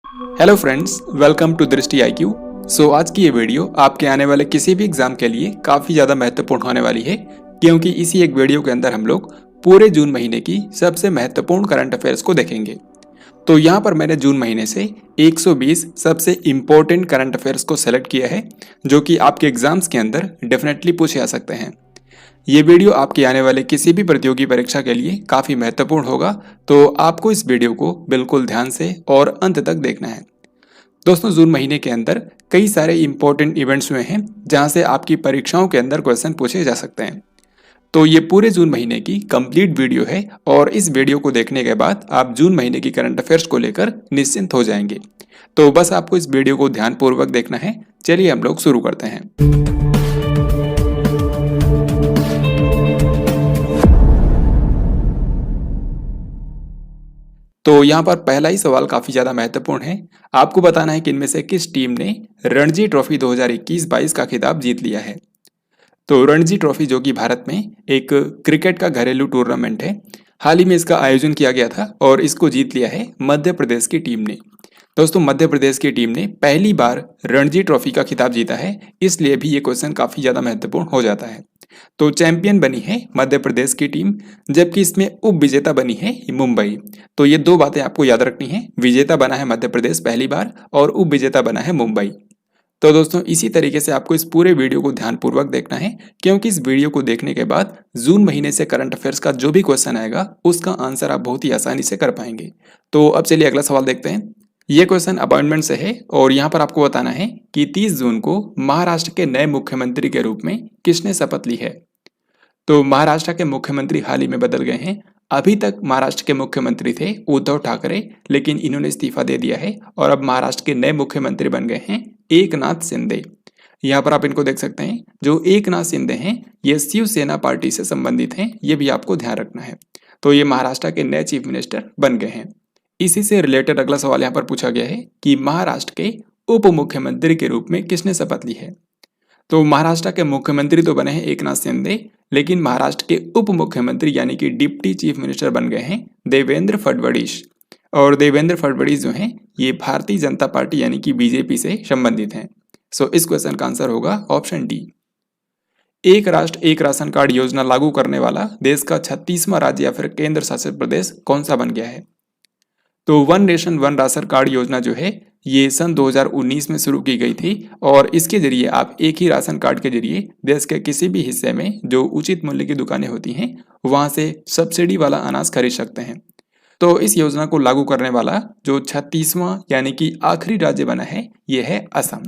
Hello friends, welcome to दृष्टि IQ। आज की ये वीडियो आपके आने वाले किसी भी एग्जाम के लिए काफ़ी ज़्यादा महत्वपूर्ण होने वाली है, क्योंकि इसी एक वीडियो के अंदर हम लोग पूरे जून महीने की सबसे महत्वपूर्ण करंट अफेयर्स को देखेंगे। तो यहाँ पर मैंने जून महीने से 120 सबसे इम्पोर्टेंट करंट अफेयर्स को सेलेक्ट किया है, जो कि आपके एग्जाम्स के अंदर डेफिनेटली पूछे जा सकते हैं। ये वीडियो आपके आने वाले किसी भी प्रतियोगी परीक्षा के लिए काफ़ी महत्वपूर्ण होगा, तो आपको इस वीडियो को बिल्कुल ध्यान से और अंत तक देखना है। दोस्तों, जून महीने के अंदर कई सारे इंपॉर्टेंट इवेंट्स हुए हैं जहां से आपकी परीक्षाओं के अंदर क्वेश्चन पूछे जा सकते हैं। तो ये पूरे जून महीने की कंप्लीट वीडियो है और इस वीडियो को देखने के बाद आप जून महीने की करंट अफेयर्स को लेकर निश्चिंत हो जाएंगे। तो बस आपको इस वीडियो को ध्यानपूर्वक देखना है। चलिए हम लोग शुरू करते हैं। तो यहाँ पर पहला ही सवाल काफी ज्यादा महत्वपूर्ण है। आपको बताना है कि इनमें से किस टीम ने रणजी ट्रॉफी 2021-22 का खिताब जीत लिया है। तो रणजी ट्रॉफी, जो कि भारत में एक क्रिकेट का घरेलू टूर्नामेंट है, हाल ही में इसका आयोजन किया गया था और इसको जीत लिया है मध्य प्रदेश की टीम ने। दोस्तों, मध्य प्रदेश की टीम ने पहली बार रणजी ट्रॉफी का खिताब जीता है, इसलिए भी ये क्वेश्चन काफी ज्यादा महत्वपूर्ण हो जाता है। तो चैंपियन बनी है मध्य प्रदेश की टीम, जबकि इसमें उप विजेता बनी है मुंबई। तो ये दो बातें आपको याद रखनी है, विजेता बना है मध्य प्रदेश पहली बार और उप विजेता बना है मुंबई। तो दोस्तों, इसी तरीके से आपको इस पूरे वीडियो को ध्यानपूर्वक देखना है, क्योंकि इस वीडियो को देखने के बाद जून महीने से करंट अफेयर्स का जो भी क्वेश्चन आएगा उसका आंसर आप बहुत ही आसानी से कर पाएंगे। तो अब चलिए अगला सवाल देखते हैं। ये क्वेश्चन अपॉइंटमेंट से है और यहाँ पर आपको बताना है कि 30 जून को महाराष्ट्र के नए मुख्यमंत्री के रूप में किसने शपथ ली है। तो महाराष्ट्र के मुख्यमंत्री हाल ही में बदल गए हैं। अभी तक महाराष्ट्र के मुख्यमंत्री थे उद्धव ठाकरे, लेकिन इन्होंने इस्तीफा दे दिया है और अब महाराष्ट्र के नए मुख्यमंत्री बन गए हैं एकनाथ शिंदे। यहाँ पर आप इनको देख सकते हैं। जो एकनाथ शिंदे हैं ये शिवसेना पार्टी से संबंधित हैं, ये भी आपको ध्यान रखना है। तो ये महाराष्ट्र के नए चीफ मिनिस्टर बन गए हैं। इसी से रिलेटेड अगला सवाल यहाँ पर पूछा गया है कि महाराष्ट्र के उप मुख्यमंत्री के रूप में किसने शपथ ली है। तो महाराष्ट्र के मुख्यमंत्री तो बने हैं एकनाथ शिंदे, लेकिन महाराष्ट्र के उप मुख्यमंत्री यानी कि डिप्टी चीफ मिनिस्टर बन गए हैं देवेंद्र फडणवीस। और देवेंद्र फडणवीस जो हैं ये भारतीय जनता पार्टी यानी कि बीजेपी से संबंधित हैं। इस क्वेश्चन का आंसर होगा ऑप्शन डी। एक राष्ट्र एक राशन कार्ड योजना लागू करने वाला देश का 36वां राज्य या फिर केंद्र शासित प्रदेश कौन सा बन गया है। तो one nation one ration card योजना जो है ये सन 2019 में शुरू की गई थी और इसके जरिए आप एक ही राशन कार्ड के जरिए देश के किसी भी हिस्से में जो उचित मूल्य की दुकानें होती हैं वहां से सब्सिडी वाला अनाज खरीद सकते हैं। तो इस योजना को लागू करने वाला जो 36वां यानी कि आखिरी राज्य बना है ये है असम।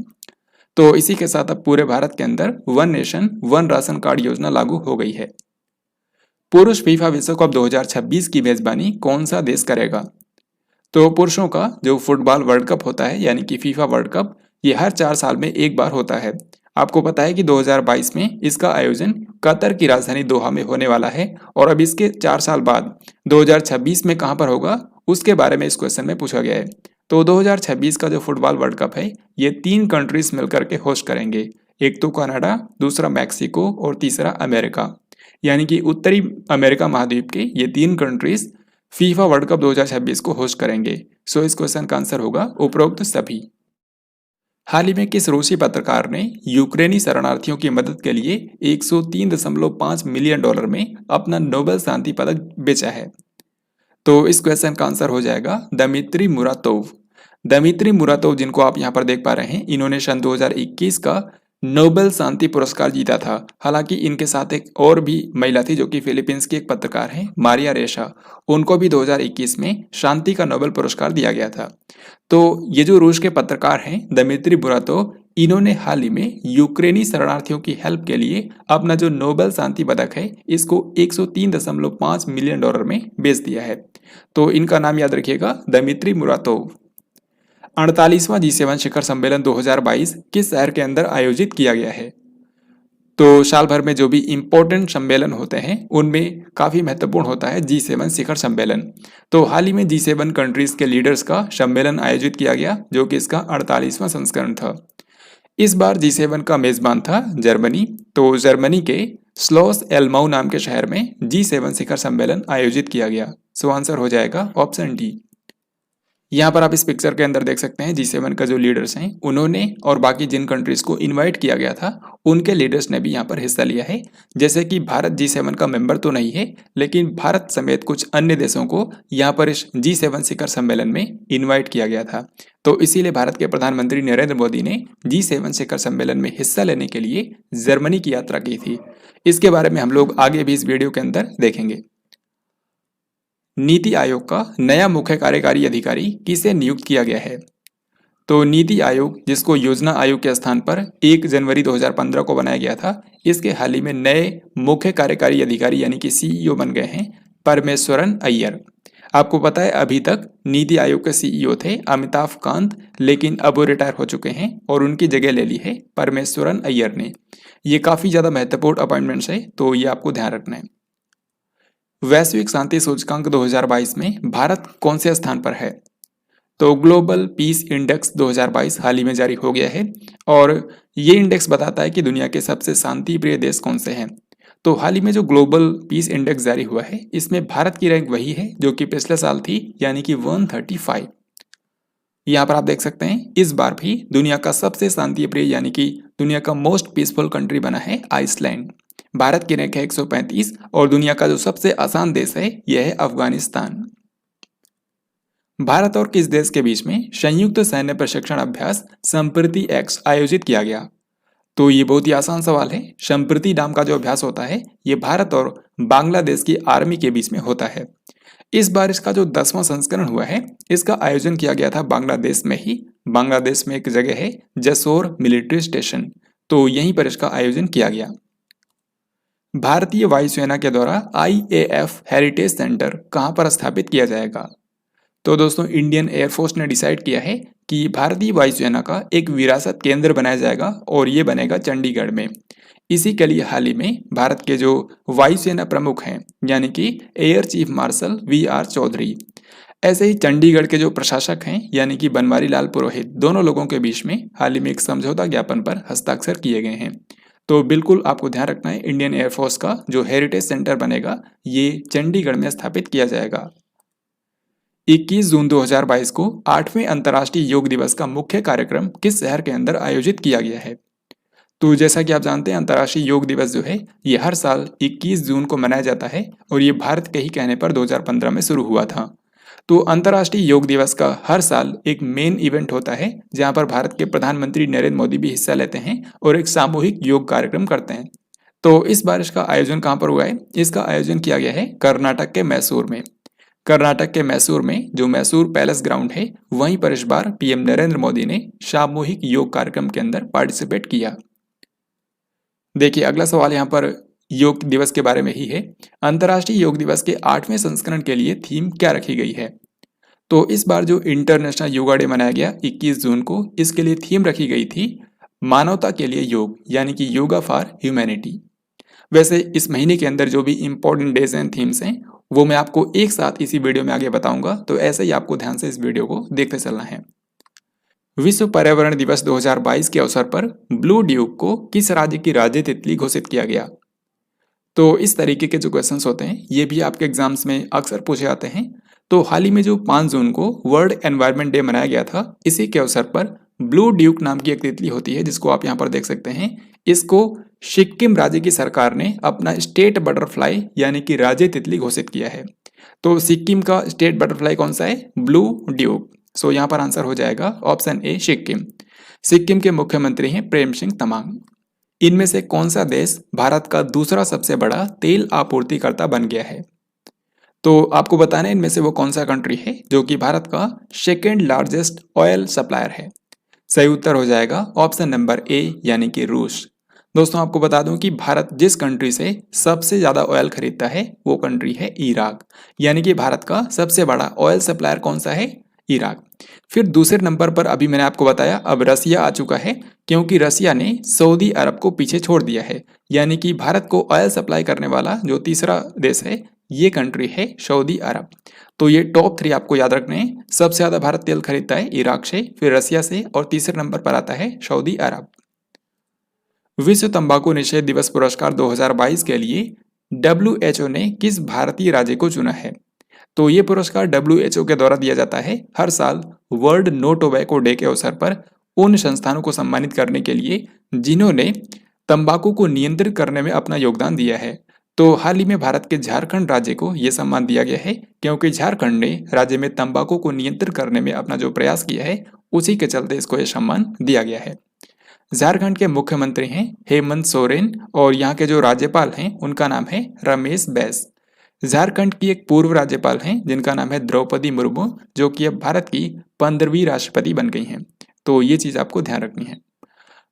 तो इसी के साथ अब पूरे भारत के अंदर one nation one ration card योजना लागू हो गई है। पुरुष फीफा विश्व कप 2026 की मेजबानी कौन सा देश करेगा। तो पुरुषों का जो फुटबॉल वर्ल्ड कप होता है यानी कि फीफा वर्ल्ड कप, ये हर 4 साल में एक बार होता है। आपको पता है कि 2022 में इसका आयोजन कतर की राजधानी दोहा में होने वाला है और अब इसके 4 साल बाद 2026 में कहां पर होगा उसके बारे में इस क्वेश्चन में पूछा गया है। तो 2026 का जो फुटबॉल वर्ल्ड कप है ये 3 कंट्रीज मिलकर के होस्ट करेंगे। एक तो कनाडा, दूसरा मैक्सिको और तीसरा अमेरिका, यानी कि उत्तरी अमेरिका महाद्वीप के ये 3 कंट्रीज फीफा वर्ल्ड कप 2026 को होस्ट करेंगे। इस क्वेश्चन का आंसर होगा उपरोक्त सभी। हाल ही में किस रूसी पत्रकार ने यूक्रेनी शरणार्थियों की मदद के लिए 103.5 मिलियन डॉलर में अपना नोबेल शांति पदक बेचा है। तो इस क्वेश्चन का आंसर हो जाएगा दमित्री मुरातोव। दमित्री मुरातोव, जिनको आप यहाँ पर देख पा रहे हैं, इन्होंने सन 2021 का नोबेल शांति पुरस्कार जीता था। हालांकि इनके साथ एक और भी महिला थी जो कि फिलीपींस की एक पत्रकार हैं, मारिया रेशा। उनको भी 2021 में शांति का नोबेल पुरस्कार दिया गया था। तो ये जो रूस के पत्रकार हैं दमित्री मुरातोव, इन्होंने हाल ही में यूक्रेनी शरणार्थियों की हेल्प के लिए अपना जो नोबेल शांति पदक है इसको 103.5 मिलियन डॉलर में बेच दिया है। तो इनका नाम याद रखिएगा, दमित्री मुरातोव। 48वां G7 शिखर सम्मेलन 2022 किस शहर के अंदर आयोजित किया गया है। तो साल भर में जो भी इम्पोर्टेंट सम्मेलन होते हैं उनमें काफ़ी महत्वपूर्ण होता है G7 शिखर सम्मेलन। तो हाल ही में G7 कंट्रीज के लीडर्स का सम्मेलन आयोजित किया गया, जो कि इसका 48वां संस्करण था। इस बार G7 का मेजबान था जर्मनी। तो जर्मनी के स्लॉस एल्माउ नाम के शहर में G7 शिखर सम्मेलन आयोजित किया गया। आंसर हो जाएगा ऑप्शन डी। यहाँ पर आप इस पिक्चर के अंदर देख सकते हैं G7 का जो लीडर्स हैं उन्होंने और बाकी जिन कंट्रीज को इनवाइट किया गया था उनके लीडर्स ने भी यहाँ पर हिस्सा लिया है। जैसे कि भारत G7 का मेंबर तो नहीं है, लेकिन भारत समेत कुछ अन्य देशों को यहाँ पर इस G7 शिखर सम्मेलन में इनवाइट किया गया था। तो इसीलिए भारत के प्रधानमंत्री नरेंद्र मोदी ने G7 शिखर सम्मेलन में हिस्सा लेने के लिए जर्मनी की यात्रा की थी। इसके बारे में हम लोग आगे भी इस वीडियो के अंदर देखेंगे। नीति आयोग का नया मुख्य कार्यकारी अधिकारी किसे नियुक्त किया गया है? तो नीति आयोग, जिसको योजना आयोग के स्थान पर 1 जनवरी 2015 को बनाया गया था, इसके हाल ही में नए मुख्य कार्यकारी अधिकारी यानी कि सीईओ बन गए हैं परमेश्वरन अय्यर। आपको पता है अभी तक नीति आयोग के सीईओ थे अमिताभ कांत, लेकिन अब वो रिटायर हो चुके हैं और उनकी जगह ले ली है परमेश्वरन अय्यर ने। ये काफ़ी ज़्यादा महत्वपूर्ण अपॉइंटमेंट्स है, तो ये आपको ध्यान रखना है। वैश्विक शांति सूचकांक 2022 में भारत कौन से स्थान पर है? तो ग्लोबल पीस इंडेक्स 2022 हाल ही में जारी हो गया है और ये इंडेक्स बताता है कि दुनिया के सबसे शांति प्रिय देश कौन से हैं। तो हाल ही में जो ग्लोबल पीस इंडेक्स जारी हुआ है इसमें भारत की रैंक वही है जो कि पिछले साल थी, यानी कि 135। यहाँ पर आप देख सकते हैं इस बार भी दुनिया का सबसे शांति प्रिय यानी कि दुनिया का मोस्ट पीसफुल कंट्री बना है आइसलैंड। भारत की रैंक है 135 और दुनिया का जो सबसे आसान देश है यह है अफगानिस्तान। भारत और किस देश के बीच में संयुक्त सैन्य प्रशिक्षण अभ्यास संप्रति एक्स आयोजित किया गया? तो ये बहुत ही आसान सवाल है। संप्रति नाम का जो अभ्यास होता है ये भारत और बांग्लादेश की आर्मी के बीच में होता है। इस बार इसका जो 10वां संस्करण हुआ है इसका आयोजन किया गया था बांग्लादेश में ही। बांग्लादेश में एक जगह है जसोर मिलिट्री स्टेशन, तो यहीं पर इसका आयोजन किया गया। भारतीय वायुसेना के द्वारा IAF हेरिटेज सेंटर कहाँ पर स्थापित किया जाएगा? तो दोस्तों इंडियन एयरफोर्स ने डिसाइड किया है कि भारतीय वायुसेना का एक विरासत केंद्र बनाया जाएगा और ये बनेगा चंडीगढ़ में। इसी के लिए हाल ही में भारत के जो वायुसेना प्रमुख हैं यानी कि air chief marshal VR Chaudhary, ऐसे ही चंडीगढ़ के जो प्रशासक हैं यानी कि बनवारी लाल पुरोहित, दोनों लोगों के बीच में हाल ही में एक समझौता ज्ञापन पर हस्ताक्षर किए गए हैं। तो बिल्कुल आपको ध्यान रखना है, इंडियन एयरफोर्स का जो हेरिटेज सेंटर बनेगा ये चंडीगढ़ में स्थापित किया जाएगा। 21 जून 2022 को 8वें अंतर्राष्ट्रीय योग दिवस का मुख्य कार्यक्रम किस शहर के अंदर आयोजित किया गया है? तो जैसा कि आप जानते हैं अंतर्राष्ट्रीय योग दिवस जो है ये हर साल 21 जून को मनाया जाता है और ये भारत के ही कहने पर 2015 में शुरू हुआ था। तो अंतर्राष्ट्रीय योग दिवस का हर साल एक मेन इवेंट होता है जहां पर भारत के प्रधानमंत्री नरेंद्र मोदी भी हिस्सा लेते हैं और एक सामूहिक योग कार्यक्रम करते हैं। तो इस बार इसका आयोजन कहाँ पर हुआ है? इसका आयोजन किया गया है कर्नाटक के मैसूर में। कर्नाटक के मैसूर में जो मैसूर पैलेस ग्राउंड है वहीं पर इस बार PM नरेंद्र मोदी ने सामूहिक योग कार्यक्रम के अंदर पार्टिसिपेट किया। देखिए अगला सवाल यहाँ पर योग दिवस के बारे में ही है। अंतर्राष्ट्रीय योग दिवस के 8वें संस्करण के लिए थीम क्या रखी गई है? तो इस बार जो इंटरनेशनल योगा डे मनाया गया 21 जून को, इसके लिए थीम रखी गई थी मानवता के लिए योग, यानी कि योगा फॉर ह्यूमैनिटी। वैसे इस महीने के अंदर जो भी इंपॉर्टेंट डेज एंड थीम्स हैं वो मैं आपको एक साथ इसी वीडियो में आगे बताऊंगा, तो ऐसे ही आपको ध्यान से इस वीडियो को देखते चलना है। विश्व पर्यावरण दिवस 2022 के अवसर पर ब्लू ड्यूक को किस राज्य की राज्य तितली घोषित किया गया? तो इस तरीके के जो क्वेश्चंस होते हैं ये भी आपके एग्जाम्स में अक्सर पूछे जाते हैं। तो हाल ही में जो 5 जून को वर्ल्ड एनवायरनमेंट डे मनाया गया था, इसी के अवसर पर ब्लू ड्यूक नाम की एक तितली होती है जिसको आप यहाँ पर देख सकते हैं। इसको सिक्किम राज्य की सरकार ने अपना स्टेट बटरफ्लाई यानी कि राज्य तितली घोषित किया है। तो सिक्किम का स्टेट बटरफ्लाई कौन सा है? Blue Duke. सो यहाँ पर आंसर हो जाएगा ऑप्शन ए सिक्किम। सिक्किम के मुख्यमंत्री हैं प्रेम सिंह तमांग। इनमें से कौन सा देश भारत का दूसरा सबसे बड़ा तेल आपूर्तिकर्ता बन गया है? तो आपको बताना है इनमें से वो कौन सा कंट्री है जो कि भारत का सेकेंड लार्जेस्ट ऑयल सप्लायर है। सही उत्तर हो जाएगा ऑप्शन नंबर ए यानी कि रूस। दोस्तों आपको बता दूं कि भारत जिस कंट्री से सबसे ज़्यादा ऑयल खरीदता है वो कंट्री है इराक, यानी कि भारत का सबसे बड़ा ऑयल सप्लायर कौन सा है? इराक। फिर दूसरे नंबर पर अभी मैंने आपको बताया अब रसिया आ चुका है, क्योंकि रसिया ने सऊदी अरब को पीछे छोड़ दिया है, यानी कि भारत को ऑयल सप्लाई करने वाला जो तीसरा देश है ये कंट्री है सऊदी अरब। तो ये टॉप 3 आपको याद रखने हैं। सबसे ज़्यादा भारत तेल खरीदता है इराक से, फिर रसिया से और तीसरे नंबर पर आता है सऊदी अरब। विश्व तंबाकू निषेध दिवस पुरस्कार 2022 के लिए WHO ने किस भारतीय राज्य को चुना है? तो ये पुरस्कार WHO के द्वारा दिया जाता है हर साल वर्ल्ड नो टोबैको डे के अवसर पर उन संस्थानों को सम्मानित करने के लिए जिन्होंने तंबाकू को नियंत्रित करने में अपना योगदान दिया है। तो हाल ही में भारत के झारखंड राज्य को यह सम्मान दिया गया है क्योंकि झारखंड ने राज्य में तंबाकू को नियंत्रित करने में अपना जो प्रयास किया है उसी के चलते इसको यह सम्मान दिया गया है। झारखंड के मुख्यमंत्री हैं हेमंत सोरेन और यहाँ के जो राज्यपाल हैं उनका नाम है रमेश बैस। झारखंड की एक पूर्व राज्यपाल हैं जिनका नाम है द्रौपदी मुर्मू, जो कि अब भारत की 15वीं राष्ट्रपति बन गई हैं। तो ये चीज आपको ध्यान रखनी है।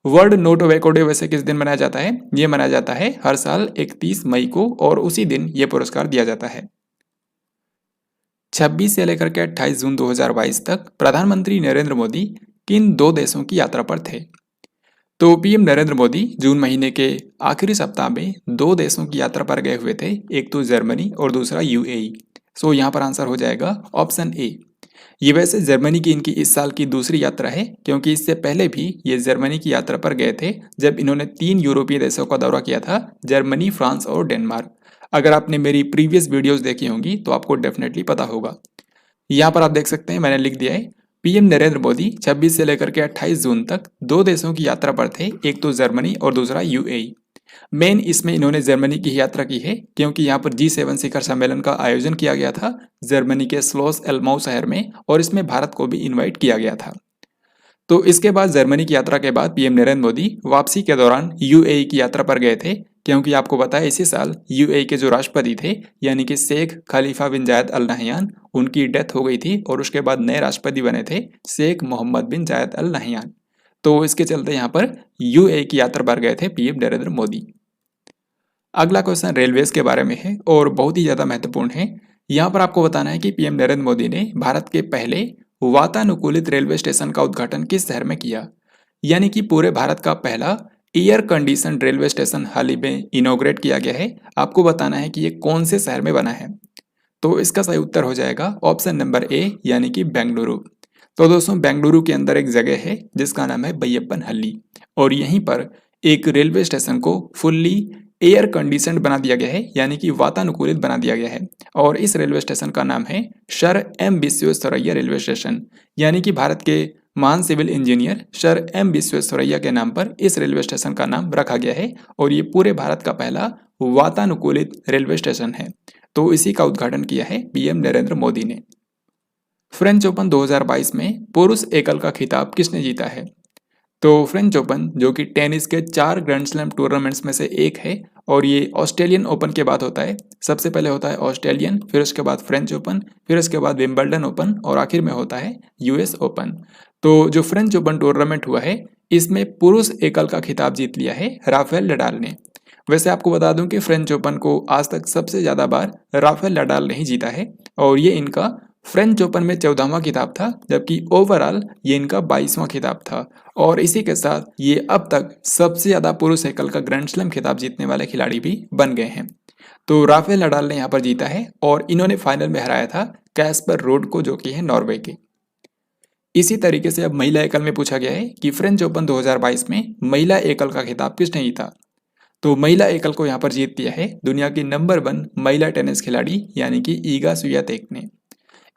वर्ल्ड नो टोबैको डे वैसे किस दिन मनाया जाता है? ये मनाया जाता है हर साल 31 मई को और उसी दिन ये पुरस्कार दिया जाता है। 26 से लेकर के 28 जून 2022 तक प्रधानमंत्री नरेंद्र मोदी किन 2 देशों की यात्रा पर थे? तो पीएम नरेंद्र मोदी जून महीने के आखिरी सप्ताह में 2 देशों की यात्रा पर गए हुए थे, एक तो जर्मनी और दूसरा यूएई। सो यहाँ पर आंसर हो जाएगा ऑप्शन ए। ये वैसे जर्मनी की इनकी इस साल की दूसरी यात्रा है क्योंकि इससे पहले भी ये जर्मनी की यात्रा पर गए थे जब इन्होंने 3 यूरोपीय देशों का दौरा किया था, जर्मनी, फ्रांस और डेनमार्क। अगर आपने मेरी प्रीवियस वीडियोस देखी होंगी तो आपको डेफिनेटली पता होगा। यहाँ पर आप देख सकते हैं मैंने लिख दिया है पीएम नरेंद्र मोदी 26 से लेकर के 28 जून तक 2 देशों की यात्रा पर थे, एक तो जर्मनी और दूसरा यूएई। मेन इसमें इन्होंने जर्मनी की यात्रा की है क्योंकि यहाँ पर G7 शिखर सम्मेलन का आयोजन किया गया था जर्मनी के स्लोस एल्माउ शहर में और इसमें भारत को भी इनवाइट किया गया था। तो इसके बाद जर्मनी की यात्रा के बाद पीएम नरेंद्र मोदी वापसी के दौरान यूएई की यात्रा पर गए थे क्योंकि आपको पता है इसी साल यूएई के जो राष्ट्रपति थे यानी कि शेख खलीफा बिन जायद अल नहयान, उनकी डेथ हो गई थी और उसके बाद नए राष्ट्रपति बने थे शेख मोहम्मद बिन जायद अल नहयान। तो इसके चलते यहाँ पर यूएई की यात्रा पर गए थे पीएम नरेंद्र मोदी। अगला क्वेश्चन रेलवेज के बारे में है और बहुत ही ज्यादा महत्वपूर्ण है। यहाँ पर आपको बताना है कि पीएम नरेंद्र मोदी ने भारत के पहले वातानुकूलित रेलवे स्टेशन का उद्घाटन किस शहर में किया? यानी कि पूरे भारत का पहला एयर कंडीशन रेलवे स्टेशन हाल ही में इनॉग्रेट किया गया है। आपको बताना है कि ये कौन से शहर में बना है। तो इसका सही उत्तर हो जाएगा ऑप्शन नंबर ए यानी कि बेंगलुरु। तो दोस्तों बेंगलुरु के अंदर एक जगह है जिसका नाम है बैयप्पनहल्ली और यहीं पर एक रेलवे स्टेशन को फुल्ली एयर कंडीशनड बना दिया गया है यानी कि वातानुकूलित बना दिया गया है और इस रेलवे स्टेशन का नाम है sir M Visvesvaraya railway station. यानी कि भारत के महान civil engineer sir M Visvesvaraya के नाम पर इस रेलवे स्टेशन का नाम रखा गया है और ये पूरे भारत का पहला वातानुकूलित रेलवे स्टेशन है। तो इसी का उद्घाटन किया है पीएम नरेंद्र मोदी ने। फ्रेंच ओपन 2022 में पुरुष एकल का खिताब किसने जीता है? तो फ्रेंच ओपन जो कि टेनिस के 4 ग्रैंड स्लैम टूर्नामेंट्स में से एक है और ये ऑस्ट्रेलियन ओपन के बाद होता है। सबसे पहले होता है ऑस्ट्रेलियन, फिर उसके बाद फ्रेंच ओपन, फिर उसके बाद विंबलडन ओपन और आखिर में होता है यूएस ओपन। तो जो फ्रेंच ओपन टूर्नामेंट हुआ है इसमें पुरुष एकल का खिताब जीत लिया है राफेल नडाल ने। वैसे आपको बता दूं कि फ्रेंच ओपन को आज तक सबसे ज्यादा बार राफेल नडाल ने ही जीता है और ये इनका फ्रेंच ओपन में 14वां खिताब था जबकि ओवरऑल ये इनका 22वां खिताब था और इसी के साथ ये अब तक सबसे ज्यादा पुरुष एकल का ग्रैंड स्लैम खिताब जीतने वाले खिलाड़ी भी बन गए हैं। तो राफेल नडाल ने यहाँ पर जीता है और इन्होंने फाइनल में हराया था कैस्पर रूड को जो कि है नॉर्वे के। इसी तरीके से अब महिला एकल में पूछा गया है कि फ्रेंच ओपन 2022 में महिला एकल का खिताब किसने जीता? तो महिला एकल को यहाँ पर जीत दिया है दुनिया की नंबर 1 महिला टेनिस खिलाड़ी यानी कि ईगा स्वियातेक ने।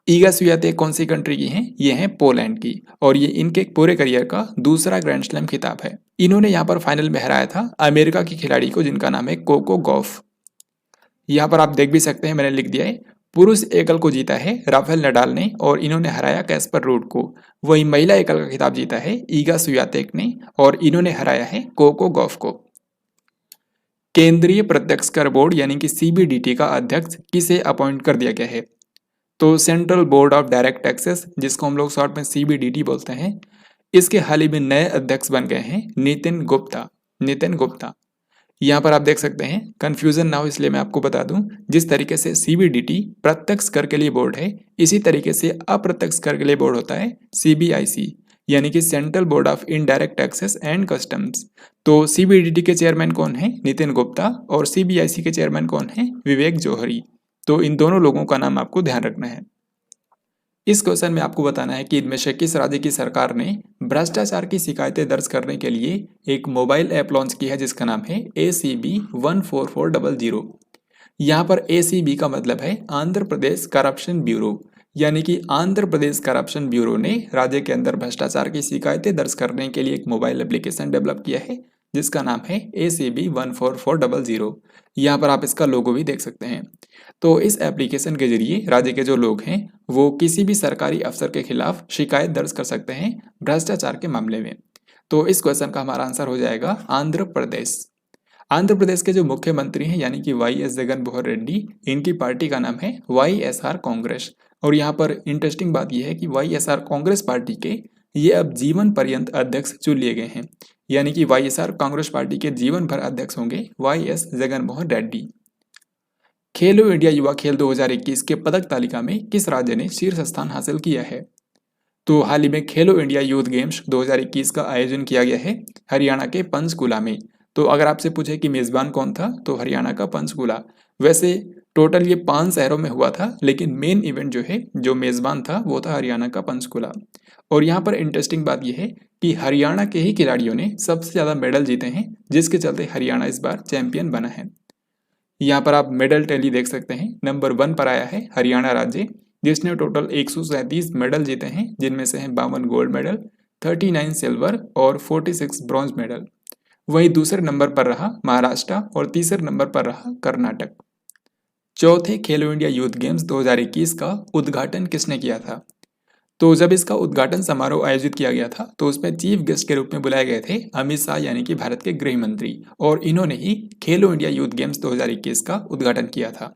ईगा स्वियातेक कौन सी कंट्री की हैं? ये हैं पोलैंड की और ये इनके पूरे करियर का दूसरा ग्रैंड स्लैम खिताब है। इन्होंने यहाँ पर फाइनल में हराया था अमेरिका की खिलाड़ी को जिनका नाम है कोको गॉफ। यहाँ पर आप देख भी सकते हैं मैंने लिख दिया है पुरुष एकल को जीता है राफेल नडाल ने और इन्होंने हराया कैस्पर रूड को। वही महिला एकल का खिताब जीता है ईगा स्वियातेक ने और इन्होंने हराया है कोको गॉफ को। केंद्रीय प्रत्यक्ष कर बोर्ड यानी कि सीबीडीटी का अध्यक्ष किसे अपॉइंट कर दिया गया है? तो central board of direct taxes जिसको हम लोग शॉर्ट में सीबीडीटी बोलते हैं, इसके हाल ही में नए अध्यक्ष बन गए हैं नितिन गुप्ता। यहाँ पर आप देख सकते हैं कंफ्यूजन ना हो इसलिए मैं आपको बता दूं, जिस तरीके से सीबीडीटी प्रत्यक्ष कर के लिए बोर्ड है इसी तरीके से अप्रत्यक्ष कर के लिए बोर्ड होता है सीबीआईसी यानी कि central board of indirect taxes and customs. तो सीबीडीटी के चेयरमैन कौन है? नितिन गुप्ता और सीबीआईसी के चेयरमैन कौन है? विवेक जौहरी। तो इन दोनों लोगों का नाम आपको ध्यान रखना है। इस क्वेश्चन में आपको बताना है कि इनमें से किस राज्य की सरकार ने भ्रष्टाचार की शिकायतें दर्ज करने के लिए एक मोबाइल ऐप लॉन्च की है जिसका नाम है ACB 14400। यहाँ पर ACB का मतलब है आंध्र प्रदेश करप्शन ब्यूरो, यानी कि आंध्र प्रदेश करप्शन ब्यूरो ने राज्य के अंदर भ्रष्टाचार की शिकायतें दर्ज करने के लिए एक मोबाइल एप्लीकेशन डेवलप किया है जिसका नाम है ACB 14400। यहाँ पर आप इसका लोगो भी देख सकते हैं। तो इस एप्लीकेशन के जरिए राज्य के जो लोग हैं वो किसी भी सरकारी अफसर के खिलाफ शिकायत दर्ज कर सकते हैं भ्रष्टाचार के मामले में। तो इस क्वेश्चन का हमारा आंसर हो जाएगा आंध्र प्रदेश। आंध्र प्रदेश के जो मुख्यमंत्री हैं यानी कि YS जगन मोहन रेड्डी, इनकी पार्टी का नाम है YSR कांग्रेस। और यहाँ पर इंटरेस्टिंग बात यह है कि YSR कांग्रेस पार्टी के ये अब जीवन पर्यंत अध्यक्ष चुन लिए गए हैं, यानी कि YSR कांग्रेस पार्टी के जीवन भर अध्यक्ष होंगे YS जगन मोहन रेड्डी। खेलो इंडिया युवा खेल 2021 के पदक तालिका में किस राज्य ने शीर्ष स्थान हासिल किया है? तो हाल ही में खेलो इंडिया यूथ गेम्स 2021 का आयोजन किया गया है हरियाणा के पंचकुला में। तो अगर आपसे पूछे कि मेजबान कौन था तो हरियाणा का पंचकुला। वैसे टोटल ये 5 शहरों में हुआ था, लेकिन मेन इवेंट जो है जो मेजबान था वो था हरियाणा का पंचकुला। और यहाँ पर इंटरेस्टिंग बात यह है कि हरियाणा के ही खिलाड़ियों ने सबसे ज़्यादा मेडल जीते हैं, जिसके चलते हरियाणा इस बार चैंपियन बना है। यहाँ पर आप मेडल टैली देख सकते हैं। नंबर 1 पर आया है हरियाणा राज्य, जिसने टोटल 137 मेडल जीते हैं, जिनमें से हैं 52 गोल्ड मेडल, 39 सिल्वर और 46 ब्रॉन्ज मेडल। वहीं दूसरे नंबर पर रहा महाराष्ट्र और तीसरे नंबर पर रहा कर्नाटक। चौथे खेलो इंडिया यूथ गेम्स 2021 का उद्घाटन किसने किया था? तो जब इसका उद्घाटन समारोह आयोजित किया गया था तो उसमें चीफ गेस्ट के रूप में बुलाए गए थे अमित शाह, यानी कि भारत के गृह मंत्री, और इन्होंने ही खेलो इंडिया यूथ गेम्स 2021 का उद्घाटन किया था।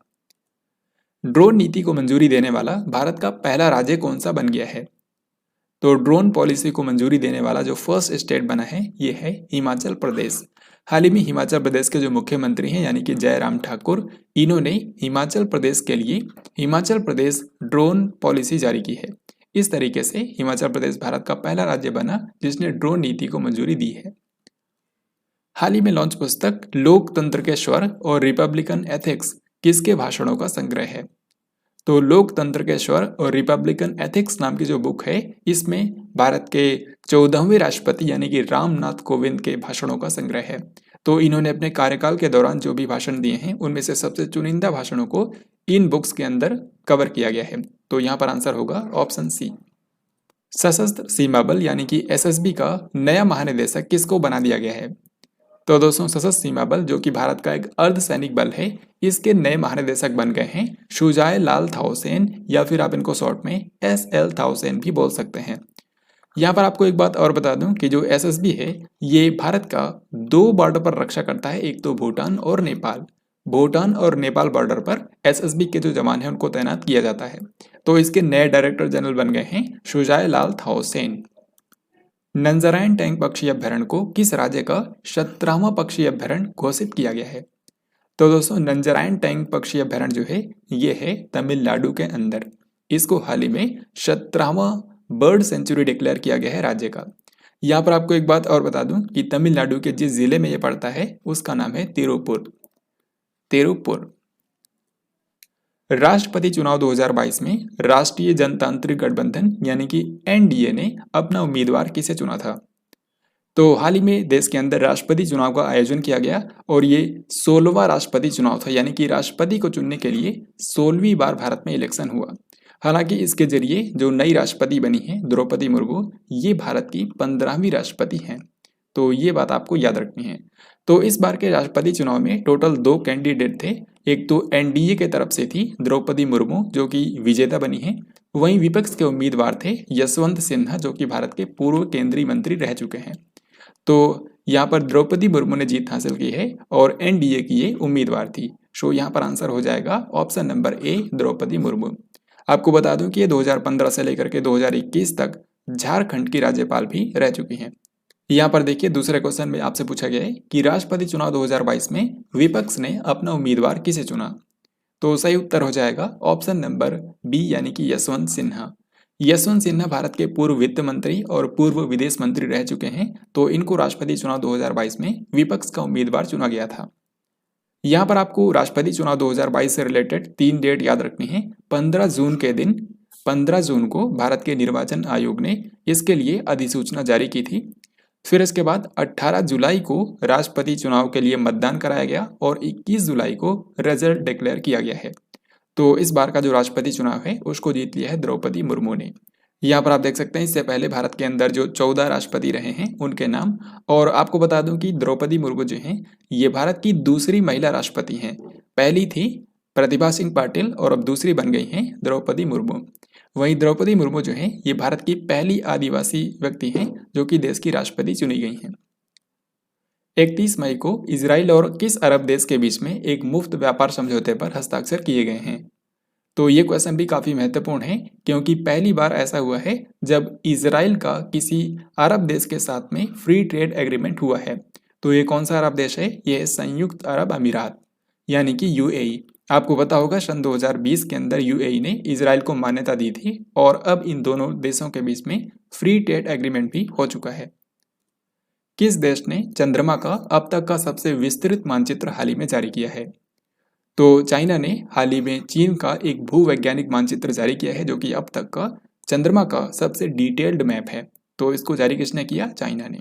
ड्रोन नीति को मंजूरी देने वाला भारत का पहला राज्य कौन सा बन गया है? तो ड्रोन पॉलिसी को मंजूरी देने वाला जो फर्स्ट स्टेट बना है ये है हिमाचल प्रदेश। हाल ही में हिमाचल प्रदेश के जो मुख्यमंत्री हैं यानी कि जयराम ठाकुर, इन्होंने हिमाचल प्रदेश के लिए हिमाचल प्रदेश ड्रोन पॉलिसी जारी की है। इस तरीके से हिमाचल प्रदेश भारत का पहला राज्य बना जिसने ड्रोन नीति को मंजूरी दी है। हाल ही में लॉन्च पुस्तक लोकतंत्र के स्वर और रिपब्लिकन एथिक्स किसके भाषणों का संग्रह है? तो लोकतंत्र के स्वर और रिपब्लिकन एथिक्स नाम की जो बुक है इसमें भारत के 14वें राष्ट्रपति यानी कि रामनाथ कोविंद के भाषणों का संग्रह है। तो इन्होंने अपने कार्यकाल के दौरान जो भी भाषण दिए हैं उनमें से सबसे चुनिंदा भाषणों को इन बुक्स के अंदर कवर किया गया है। तो यहाँ पर आंसर होगा ऑप्शन सी। सशस्त्र सीमा बल यानी कि SSB का नया महानिदेशक किसको बना दिया गया है? तो दोस्तों सशस्त्र सीमा बल जो कि भारत का एक अर्धसैनिक बल है, इसके नए महानिदेशक बन गए हैं शुजाए लाल थाउसेन, या फिर आप इनको शॉर्ट में SL थाउसेन भी बोल सकते हैं। यहाँ पर आपको एक बात और बता दूं कि जो SSB है ये भारत का 2 बॉर्डर पर रक्षा करता है, एक तो भूटान और नेपाल। भूटान और नेपाल बॉर्डर पर SSB के जो जवान हैं उनको तैनात किया जाता है। तो इसके नए डायरेक्टर जनरल बन गए हैं शुजाए लाल थाउसेन। नंजरायण टैंक पक्षी अभ्यारण्य को किस राज्य का 17वां पक्षी अभ्यारण्य घोषित किया गया है? तो दोस्तों नंजरायण टैंक पक्षी अभ्यारण्य जो है ये है तमिलनाडु के अंदर। इसको हाल ही में 17वां बर्ड सेंचुरी डिक्लेयर किया गया है राज्य का। यहाँ पर आपको एक बात और बता दूं कि तमिलनाडु के जिस जिले में ये पड़ता है उसका नाम है तिरुपुर। राष्ट्रपति चुनाव 2022 में राष्ट्रीय जनतांत्रिक गठबंधन यानी कि NDA ने अपना उम्मीदवार किसे चुना था? तो हाल ही में देश के अंदर राष्ट्रपति चुनाव का आयोजन किया गया और ये 16वां राष्ट्रपति चुनाव था, यानी कि राष्ट्रपति को चुनने के लिए 16वीं बार भारत में इलेक्शन हुआ। हालांकि इसके जरिए जो नई राष्ट्रपति बनी है द्रौपदी मुर्मू, ये भारत की 15वीं राष्ट्रपति हैं। तो ये बात आपको याद रखनी है। तो इस बार के राष्ट्रपति चुनाव में टोटल 2 कैंडिडेट थे। एक तो NDA के तरफ से थी द्रौपदी मुर्मू जो कि विजेता बनी है, वहीं विपक्ष के उम्मीदवार थे यशवंत सिन्हा जो कि भारत के पूर्व केंद्रीय मंत्री रह चुके हैं। तो यहाँ पर द्रौपदी मुर्मू ने जीत हासिल की है और NDA की ये उम्मीदवार थी। सो यहाँ पर आंसर हो जाएगा option number A Draupadi Murmu. आपको बता दूं कि ये 2015 से लेकर के 2021 तक झारखंड की राज्यपाल भी रह चुकी हैं। यहाँ पर देखिए दूसरे क्वेश्चन में आपसे पूछा गया है कि राष्ट्रपति चुनाव 2022 में विपक्ष ने अपना उम्मीदवार किसे चुना? तो सही उत्तर हो जाएगा ऑप्शन नंबर B यानी कि यशवंत सिन्हा। यशवंत सिन्हा भारत के पूर्व वित्त मंत्री और पूर्व विदेश मंत्री रह चुके हैं। तो इनको राष्ट्रपति चुनाव 2022 में विपक्ष का उम्मीदवार चुना गया था। यहाँ पर आपको राष्ट्रपति चुनाव 2022 से रिलेटेड 3 डेट याद रखनी है। 15 जून के दिन 15 जून को भारत के निर्वाचन आयोग ने इसके लिए अधिसूचना जारी की थी। फिर इसके बाद 18 जुलाई को राष्ट्रपति चुनाव के लिए मतदान कराया गया और 21 जुलाई को रिजल्ट डिक्लेयर किया गया है। तो इस बार का जो राष्ट्रपति चुनाव है उसको जीत लिया है द्रौपदी मुर्मू ने। यहाँ पर आप देख सकते हैं इससे पहले भारत के अंदर जो 14 राष्ट्रपति रहे हैं उनके नाम। और आपको बता दूं कि द्रौपदी मुर्मू जो हैं ये भारत की दूसरी महिला राष्ट्रपति हैं। पहली थी प्रतिभा सिंह पाटिल और अब दूसरी बन गई हैं द्रौपदी मुर्मू। वहीं द्रौपदी मुर्मू जो हैं ये भारत की पहली आदिवासी व्यक्ति हैं जो कि देश की राष्ट्रपति चुनी गई हैं। 31 मई को इजराइल और किस अरब देश के बीच में एक मुफ्त व्यापार समझौते पर हस्ताक्षर किए गए हैं? तो ये क्वेश्चन भी काफ़ी महत्वपूर्ण है क्योंकि पहली बार ऐसा हुआ है जब इजराइल का किसी अरब देश के साथ में फ्री ट्रेड एग्रीमेंट हुआ है। तो ये कौन सा अरब देश है? ये है संयुक्त अरब अमीरात यानी कि यूएई। आपको पता होगा सन 2020 के अंदर यूएई ने इजराइल को मान्यता दी थी और अब इन दोनों देशों के बीच में फ्री ट्रेड एग्रीमेंट भी हो चुका है। किस देश ने चंद्रमा का अब तक का सबसे विस्तृत मानचित्र हाल ही में जारी किया है? तो चाइना ने हाल ही में चीन का एक भूवैज्ञानिक मानचित्र जारी किया है जो कि अब तक का चंद्रमा का सबसे डिटेल्ड मैप है। तो इसको जारी किसने किया? चाइना ने।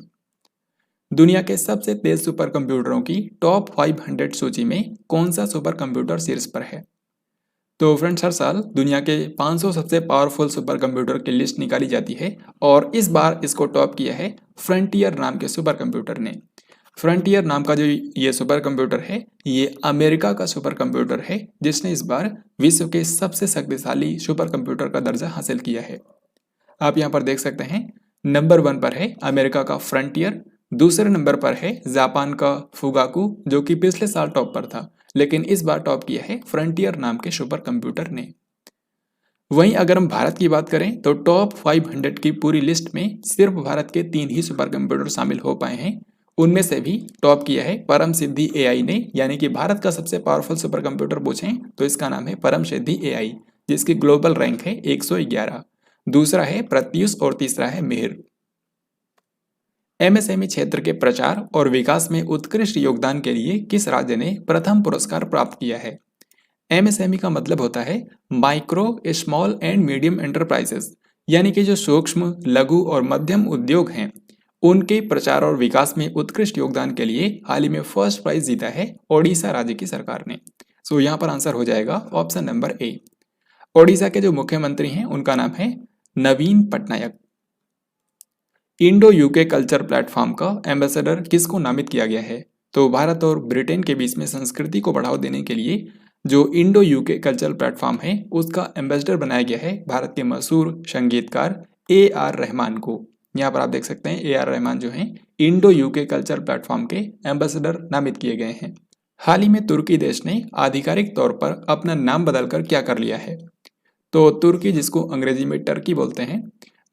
दुनिया के सबसे तेज सुपर कंप्यूटरों की टॉप 500 सूची में कौन सा सुपर कंप्यूटर शीर्ष पर है? तो फ्रेंड्स हर साल दुनिया के 500 सबसे पावरफुल सुपर कंप्यूटर की लिस्ट निकाली जाती है और इस बार इसको टॉप किया है फ्रंटियर नाम के सुपर कंप्यूटर ने। फ्रंटियर नाम का जो ये सुपर कंप्यूटर है ये अमेरिका का सुपर कंप्यूटर है जिसने इस बार विश्व के सबसे शक्तिशाली सुपर कंप्यूटर का दर्जा हासिल किया है। आप यहाँ पर देख सकते हैं नंबर 1 पर है अमेरिका का फ्रंटियर, दूसरे नंबर पर है जापान का फुगाकू जो कि पिछले साल टॉप पर था लेकिन इस बार टॉप किया है फ्रंटियर नाम के सुपर कंप्यूटर ने। वहीं अगर हम भारत की बात करें तो टॉप 500 की पूरी लिस्ट में सिर्फ भारत के 3 ही सुपर कंप्यूटर शामिल हो पाए हैं। उनमें से भी टॉप किया है परम सिद्धि एआई ने, यानी कि भारत का सबसे पावरफुल सुपर कंप्यूटर पूछें तो इसका नाम है परम सिद्धि एआई जिसकी ग्लोबल रैंक है 111। दूसरा है प्रत्यूष और तीसरा है मिहिर। एमएसएमई क्षेत्र के प्रचार और विकास में उत्कृष्ट योगदान के लिए किस राज्य ने प्रथम पुरस्कार प्राप्त किया है? एमएसएमई का मतलब होता है micro small and medium enterprises, यानी कि जो सूक्ष्म लघु और मध्यम उद्योग हैं उनके प्रचार और विकास में उत्कृष्ट योगदान के लिए हाल ही में फर्स्ट प्राइज जीता है ओडिशा राज्य की सरकार ने। सो यहाँ पर आंसर हो जाएगा ऑप्शन नंबर ए। ओडिशा के जो मुख्यमंत्री हैं उनका नाम है Naveen Patnaik. Indo UK culture platform का एम्बेसडर किसको नामित किया गया है? तो भारत और ब्रिटेन के बीच में संस्कृति को बढ़ावा देने के लिए जो इंडो यूके कल्चरल प्लेटफॉर्म है उसका एम्बेसडर बनाया गया है भारत के मशहूर संगीतकार AR रहमान को। यहाँ पर आप देख सकते हैं AR रहमान जो हैं इंडो यूके कल्चर प्लेटफॉर्म के एम्बेसडर नामित किए गए हैं। हाल ही में तुर्की देश ने आधिकारिक तौर पर अपना नाम बदलकर क्या कर लिया है? तो तुर्की जिसको अंग्रेजी में टर्की बोलते हैं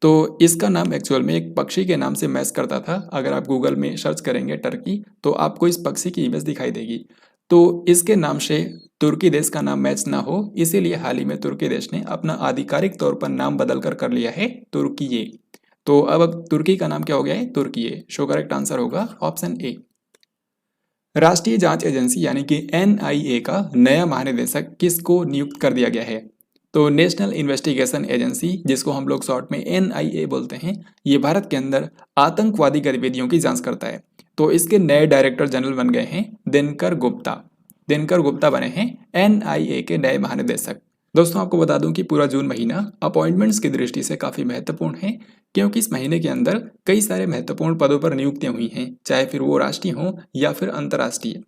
तो इसका नाम एक्चुअल में एक पक्षी के नाम से मैच करता था। अगर आप गूगल में सर्च करेंगे टर्की तो आपको इस पक्षी की इमेज दिखाई देगी। तो इसके नाम से तुर्की देश का नाम मैच ना हो इसीलिए हाल ही में तुर्की देश ने अपना आधिकारिक तौर पर नाम बदल कर लिया है तुर्कीये। तो अब तुर्की का नाम क्या हो गया है? तुर्कीये। सो करेक्ट आंसर होगा ऑप्शन ए। राष्ट्रीय जांच एजेंसी यानी कि NIA का नया महानिदेशक किसको नियुक्त कर दिया गया है? तो नेशनल इन्वेस्टिगेशन एजेंसी जिसको हम लोग शॉर्ट में NIA बोलते हैं ये भारत के अंदर आतंकवादी गतिविधियों की जांच करता है। तो इसके नए डायरेक्टर जनरल बन गए हैं दिनकर गुप्ता। दिनकर गुप्ता बने हैं NIA के नए महानिदेशक। दोस्तों आपको बता दूं कि पूरा जून महीना अपॉइंटमेंट्स की दृष्टि से काफ़ी महत्वपूर्ण है क्योंकि इस महीने के अंदर कई सारे महत्वपूर्ण पदों पर नियुक्तियां हुई हैं चाहे फिर वो राष्ट्रीय हों या फिर अंतर्राष्ट्रीय।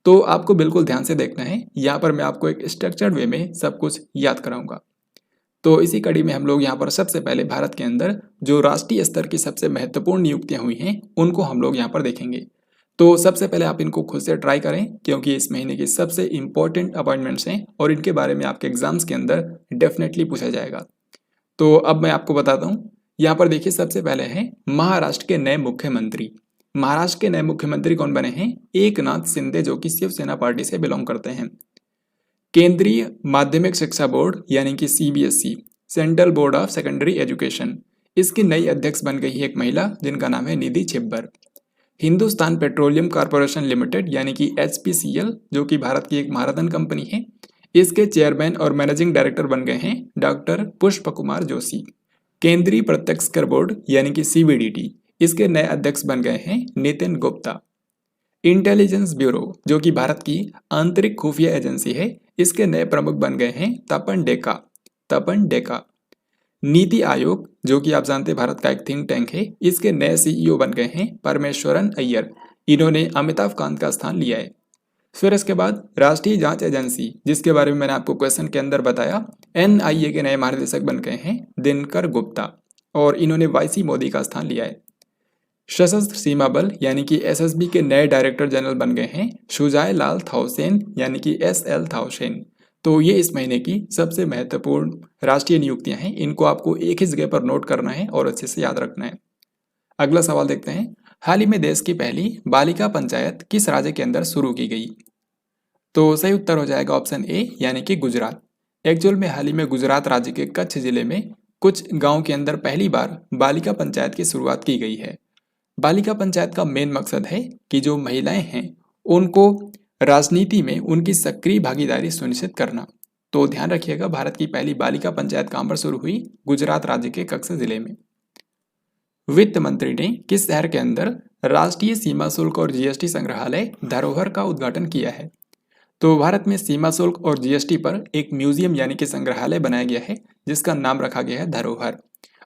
तो आपको बिल्कुल ध्यान से देखना है, यहाँ पर मैं आपको एक स्ट्रक्चर्ड वे में सब कुछ याद कराऊंगा। तो इसी कड़ी में हम लोग यहाँ पर सबसे पहले भारत के अंदर जो राष्ट्रीय स्तर की सबसे महत्वपूर्ण नियुक्तियां हुई हैं उनको हम लोग यहाँ पर देखेंगे। तो सबसे पहले आप इनको खुद से ट्राई करें क्योंकि इस महीने की सबसे इंपॉर्टेंट अपॉइंटमेंट्स हैं और इनके बारे में आपके एग्जाम्स के अंदर डेफिनेटली पूछा जाएगा। तो अब मैं आपको बताता हूँ। यहाँ पर देखिए सबसे पहले हैं महाराष्ट्र के नए मुख्यमंत्री। महाराष्ट्र के नए मुख्यमंत्री कौन बने हैं? एकनाथ शिंदे जो कि शिवसेना पार्टी से बिलोंग करते हैं। केंद्रीय माध्यमिक शिक्षा बोर्ड यानी कि CBSE central board of secondary education इसकी नई अध्यक्ष बन गई है एक महिला जिनका नाम है Nidhi Chhibber. Hindustan petroleum corporation limited यानी कि HPCL जो कि भारत की एक महारथन कंपनी है इसके चेयरमैन और मैनेजिंग डायरेक्टर बन गए हैं डॉक्टर पुष्प कुमार जोशी। केंद्रीय प्रत्यक्ष कर बोर्ड यानी कि CBDT इसके नए अध्यक्ष बन गए हैं नितिन गुप्ता। इंटेलिजेंस ब्यूरो जो कि भारत की आंतरिक खुफिया एजेंसी है, इसके नए प्रमुख बन गए हैं तपन डेका। तपन डेका। नीति आयोग जो कि आप जानते हैं भारत का एक थिंक टैंक है, इसके नए सीईओ बन गए हैं परमेश्वरन अय्यर। इन्होंने अमिताभ कांत का स्थान लिया है। फिर इसके बाद राष्ट्रीय जांच एजेंसी, जिसके बारे में मैंने आपको क्वेश्चन के अंदर बताया, एनआईए के नए महानिदेशक बन गए हैं दिनकर गुप्ता और इन्होंने वाईसी मोदी का स्थान लिया है। सशस्त्र सीमा बल यानी कि एसएसबी के नए डायरेक्टर जनरल बन गए हैं शुजाए लाल थाउसेन यानी कि एसएल थाउसेन। तो ये इस महीने की सबसे महत्वपूर्ण राष्ट्रीय नियुक्तियां हैं, इनको आपको एक ही जगह पर नोट करना है और अच्छे से याद रखना है। अगला सवाल देखते हैं, हाल ही में देश की पहली बालिका पंचायत किस राज्य के अंदर शुरू की गई? तो सही उत्तर हो जाएगा ऑप्शन ए यानी कि गुजरात। एक्चुअल में हाल ही में गुजरात राज्य के कच्छ जिले में कुछ गांव के अंदर पहली बार बालिका पंचायत की शुरुआत की गई है। बालिका पंचायत का मेन मकसद है कि जो महिलाएं हैं उनको राजनीति में उनकी सक्रिय भागीदारी सुनिश्चित करना। तो ध्यान रखिएगा, भारत की पहली बालिका पंचायत कहां पर शुरू हुई? गुजरात राज्य के कच्छ जिले में। वित्त मंत्री ने किस शहर के अंदर राष्ट्रीय सीमा शुल्क और जीएसटी संग्रहालय धरोहर का उद्घाटन किया है? तो भारत में सीमा शुल्क और जीएसटी पर एक म्यूजियम यानी कि संग्रहालय बनाया गया है, जिसका नाम रखा गया है धरोहर।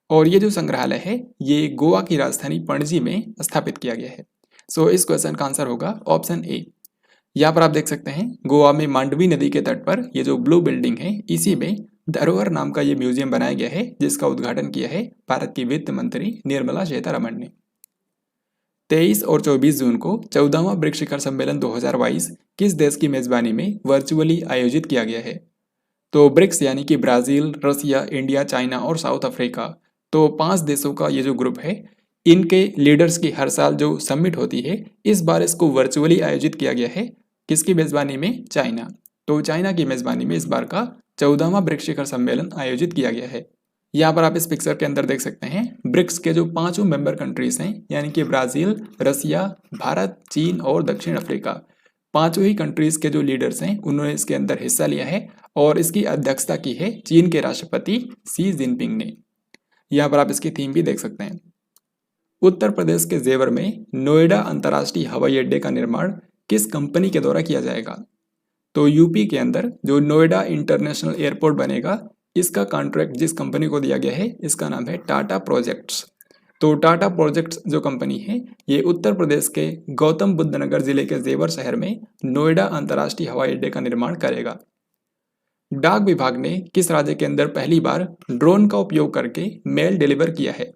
और ये जो संग्रहालय है ये गोवा की राजधानी पणजी में स्थापित किया गया है। सो इस क्वेश्चन का आंसर होगा ऑप्शन ए। यहाँ पर आप देख सकते हैं गोवा में मांडवी नदी के तट पर ये जो ब्लू बिल्डिंग है, इसी में धरोहर नाम का ये म्यूजियम बनाया गया है, जिसका उद्घाटन किया है भारत की वित्त मंत्री निर्मला सीतारमण ने। 23 और 24 जून को 14वां ब्रिक्स शिखर सम्मेलन 2022 किस देश की मेजबानी में वर्चुअली आयोजित किया गया है? तो ब्रिक्स यानी कि ब्राजील, रसिया, इंडिया, चाइना और साउथ अफ्रीका, तो 5 देशों का ये जो ग्रुप है, इनके लीडर्स की हर साल जो समिट होती है, इस बार इसको वर्चुअली आयोजित किया गया है। किसकी मेजबानी में? चाइना। तो चाइना की मेजबानी में इस बार का 14वां ब्रिक्स शिखर सम्मेलन आयोजित किया गया है। यहाँ पर आप इस पिक्चर के अंदर देख सकते हैं ब्रिक्स के जो 5 मेंबर कंट्रीज हैं, यानी कि ब्राजील, रसिया, भारत, चीन और दक्षिण अफ्रीका, 5 ही कंट्रीज के जो लीडर्स हैं उन्होंने इसके अंदर हिस्सा लिया है और इसकी अध्यक्षता की है चीन के राष्ट्रपति शी जिनपिंग ने। यहाँ पर आप इसकी थीम भी देख सकते हैं। उत्तर प्रदेश के जेवर में नोएडा अंतर्राष्ट्रीय हवाई अड्डे का निर्माण किस कंपनी के द्वारा किया जाएगा? तो यूपी के अंदर जो नोएडा इंटरनेशनल एयरपोर्ट बनेगा, इसका कॉन्ट्रैक्ट जिस कंपनी को दिया गया है, इसका नाम है टाटा प्रोजेक्ट्स। तो टाटा प्रोजेक्ट्स जो कंपनी है ये उत्तर प्रदेश के गौतम बुद्ध नगर जिले के जेवर शहर में नोएडा अंतर्राष्ट्रीय हवाई अड्डे का निर्माण करेगा। डाक विभाग ने किस राज्य के अंदर पहली बार ड्रोन का उपयोग करके मेल डिलीवर किया है?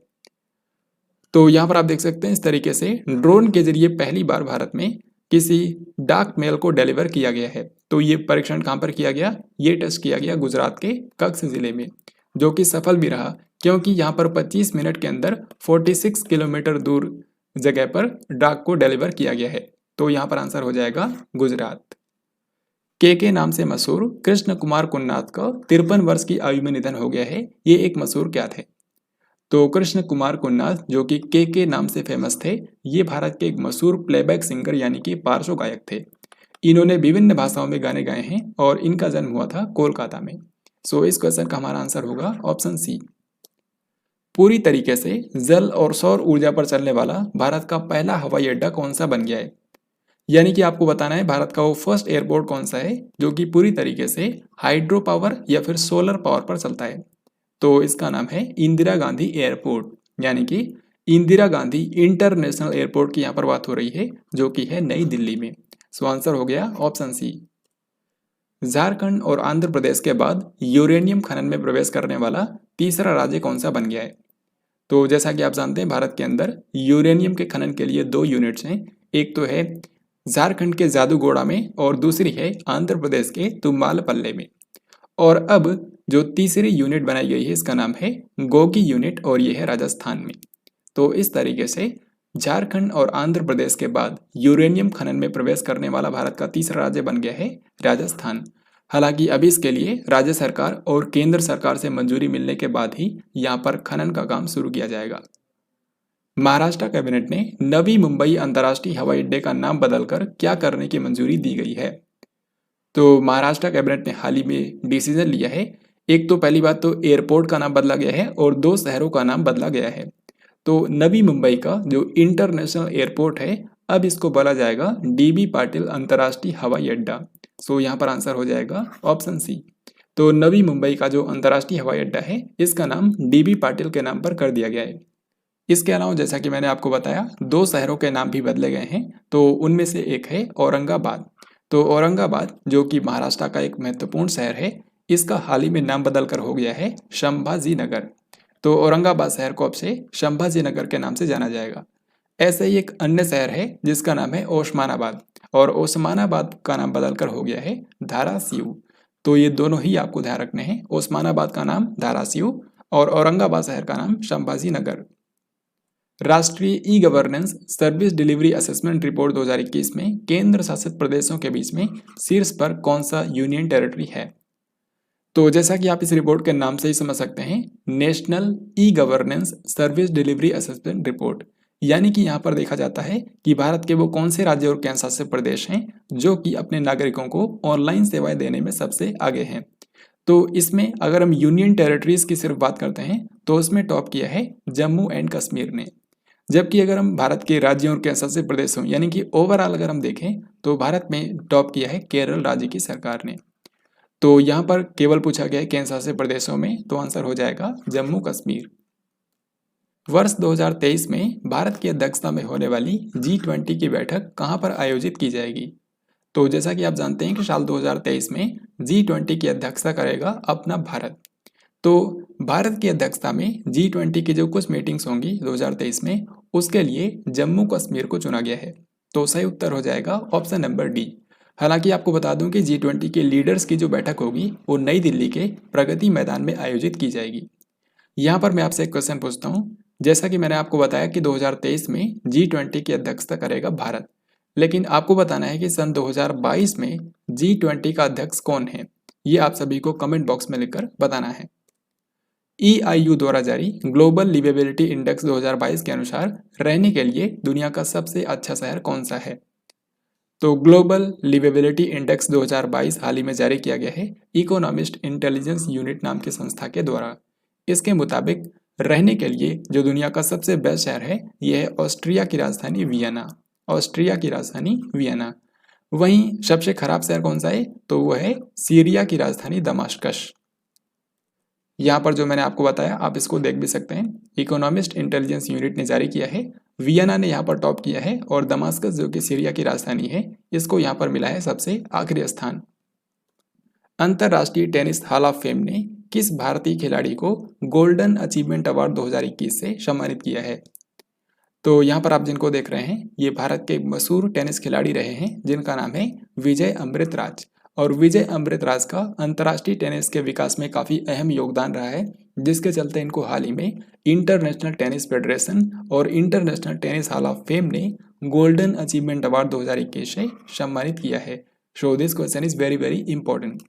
तो यहाँ पर आप देख सकते हैं इस तरीके से ड्रोन के जरिए पहली बार भारत में किसी डाक मेल को डिलीवर किया गया है। तो ये परीक्षण कहाँ पर किया गया? ये टेस्ट किया गया गुजरात के कच्छ जिले में, जो कि सफल भी रहा, क्योंकि यहाँ पर 25 मिनट के अंदर 46 किलोमीटर दूर जगह पर डाक को डिलीवर किया गया है। तो यहाँ पर आंसर हो जाएगा गुजरात। के नाम से मशहूर कृष्ण कुमार कुन्नाथ का 53 वर्ष की आयु में निधन हो गया है। ये एक मशहूर क्या थे? तो कृष्ण कुमार कुन्नाथ जो कि के नाम से फेमस थे, ये भारत के एक मशहूर प्लेबैक सिंगर यानी कि पार्श्व गायक थे। इन्होंने विभिन्न भाषाओं में गाने गाए हैं और इनका जन्म हुआ था कोलकाता में। सो इस क्वेश्चन का हमारा आंसर होगा ऑप्शन सी। पूरी तरीके से जल और सौर ऊर्जा पर चलने वाला भारत का पहला हवाई अड्डा कौन सा बन गया है? यानी कि आपको बताना है भारत का वो फर्स्ट एयरपोर्ट कौन सा है जो कि पूरी तरीके से हाइड्रो पावर या फिर सोलर पावर पर चलता है। तो इसका नाम है इंदिरा गांधी एयरपोर्ट, यानी कि इंदिरा गांधी इंटरनेशनल एयरपोर्ट की यहाँ पर बात हो रही है, जो कि है नई दिल्ली में। सो आंसर हो गया ऑप्शन सी। झारखंड और आंध्र प्रदेश के बाद यूरेनियम खनन में प्रवेश करने वाला तीसरा राज्य कौन सा बन गया है? तो जैसा कि आप जानते हैं भारत के अंदर यूरेनियम के खनन के लिए 2 यूनिट्स हैं, एक तो है झारखंड के जादूगोड़ा में और दूसरी है आंध्र प्रदेश के तुम्बालपल्ले में। और अब जो तीसरी यूनिट बनाई गई है इसका नाम है गोगी यूनिट और ये है राजस्थान में। तो इस तरीके से झारखंड और आंध्र प्रदेश के बाद यूरेनियम खनन में प्रवेश करने वाला भारत का तीसरा राज्य बन गया है राजस्थान। हालांकि अभी इसके लिए राज्य सरकार और केंद्र सरकार से मंजूरी मिलने के बाद ही यहाँ पर खनन का काम शुरू किया जाएगा। महाराष्ट्र कैबिनेट ने नवी मुंबई अंतर्राष्ट्रीय हवाई अड्डे का नाम बदलकर क्या करने की मंजूरी दी गई है? तो महाराष्ट्र कैबिनेट ने हाल ही में डिसीजन लिया है। एक तो पहली बात तो एयरपोर्ट का नाम बदला गया है और 2 शहरों का नाम बदला गया है। तो नवी मुंबई का जो इंटरनेशनल एयरपोर्ट है अब इसको बोला जाएगा डीबी पाटिल अंतर्राष्ट्रीय हवाई अड्डा। सो यहाँ पर आंसर हो जाएगा ऑप्शन सी। तो नवी मुंबई का जो अंतर्राष्ट्रीय हवाई अड्डा है इसका नाम डीबी पाटिल के नाम पर कर दिया गया है। इसके अलावा जैसा कि मैंने आपको बताया 2 शहरों के नाम भी बदले गए हैं, तो उनमें से एक है औरंगाबाद। तो औरंगाबाद जो कि महाराष्ट्र का एक महत्वपूर्ण शहर है, इसका हाल ही में नाम बदल कर हो गया है संभाजी नगर। तो औरंगाबाद शहर को अब से संभाजी नगर के नाम से जाना जाएगा। ऐसे ही एक अन्य शहर है जिसका नाम है ओस्मानाबाद, और ओस्मानाबाद का नाम बदल कर हो गया है धाराशिव। तो ये दोनों ही आपको ध्यान रखने हैं, ओस्मानाबाद का नाम धाराशिव और औरंगाबाद शहर का नाम संभाजी नगर। राष्ट्रीय e governance service delivery assessment report 2021 में केंद्र शासित प्रदेशों के बीच में शीर्ष पर कौन सा यूनियन टेरिटरी है? तो जैसा कि आप इस रिपोर्ट के नाम से ही समझ सकते हैं, national e governance service delivery assessment report, यानी कि यहाँ पर देखा जाता है कि भारत के वो कौन से राज्य और केंद्र शासित प्रदेश हैं जो कि अपने नागरिकों को ऑनलाइन सेवाएं देने में सबसे आगे हैं। तो इसमें अगर हम यूनियन टेरिटरीज की सिर्फ बात करते हैं तो उसमें टॉप किया है जम्मू एंड कश्मीर ने। जबकि अगर हम भारत के राज्यों और केंद्र शासित प्रदेशों यानी कि ओवरऑल अगर हम देखें तो भारत में टॉप किया है केरल राज्य की सरकार ने। तो यहाँ पर केवल पूछा गया है केंद्र शासित प्रदेशों में, तो आंसर हो जाएगा जम्मू कश्मीर। वर्ष 2023 में भारत की अध्यक्षता में होने वाली G20 की बैठक कहाँ पर आयोजित की जाएगी? तो जैसा कि आप जानते हैं कि साल 2023 में G20 की अध्यक्षता करेगा अपना भारत। तो भारत की अध्यक्षता में G20 की जो कुछ मीटिंग्स होंगी 2023 में, उसके लिए जम्मू कश्मीर को चुना गया है। तो सही उत्तर हो जाएगा ऑप्शन नंबर डी। हालांकि आपको बता दूं कि G20 के लीडर्स की जो बैठक होगी वो नई दिल्ली के प्रगति मैदान में आयोजित की जाएगी। यहाँ पर मैं आपसे एक क्वेश्चन पूछता हूँ, जैसा कि मैंने आपको बताया कि 2023 में G20 की अध्यक्षता करेगा भारत, लेकिन आपको बताना है कि सन 2022 में G20 का अध्यक्ष कौन है। ये आप सभी को कमेंट बॉक्स में लिखकर बताना है। EIU द्वारा जारी ग्लोबल लिवेबिलिटी इंडेक्स 2022 के अनुसार रहने के लिए दुनिया का सबसे अच्छा शहर कौन सा है? तो ग्लोबल लिवेबिलिटी इंडेक्स 2022 हाल ही में जारी किया गया है इकोनॉमिस्ट इंटेलिजेंस यूनिट नाम की संस्था के द्वारा। इसके मुताबिक रहने के लिए जो दुनिया का सबसे बेस्ट शहर है यह है ऑस्ट्रिया की राजधानी वियना। ऑस्ट्रिया की राजधानी वियना। वहीं सबसे खराब शहर कौन सा है? तो वह है सीरिया की राजधानी दमास्कस। यहाँ पर जो मैंने आपको बताया आप इसको देख भी सकते हैं, इकोनॉमिस्ट इंटेलिजेंस यूनिट ने जारी किया है। वियना ने यहाँ पर टॉप किया है और दमास्कस जो कि सीरिया की राजधानी है इसको यहाँ पर मिला है सबसे आखिरी स्थान। अंतर्राष्ट्रीय टेनिस हॉल ऑफ फेम ने किस भारतीय खिलाड़ी को गोल्डन अचीवमेंट अवार्ड 2021 से सम्मानित किया है? तो यहाँ पर आप जिनको देख रहे हैं ये भारत के मशहूर टेनिस खिलाड़ी रहे हैं जिनका नाम है विजय अमृतराज। और विजय अमृतराज का अंतर्राष्ट्रीय टेनिस के विकास में काफ़ी अहम योगदान रहा है, जिसके चलते इनको हाल ही में इंटरनेशनल टेनिस फेडरेशन और international tennis hall of fame ने गोल्डन अचीवमेंट अवार्ड 2021 से सम्मानित किया है। So this question is very very important.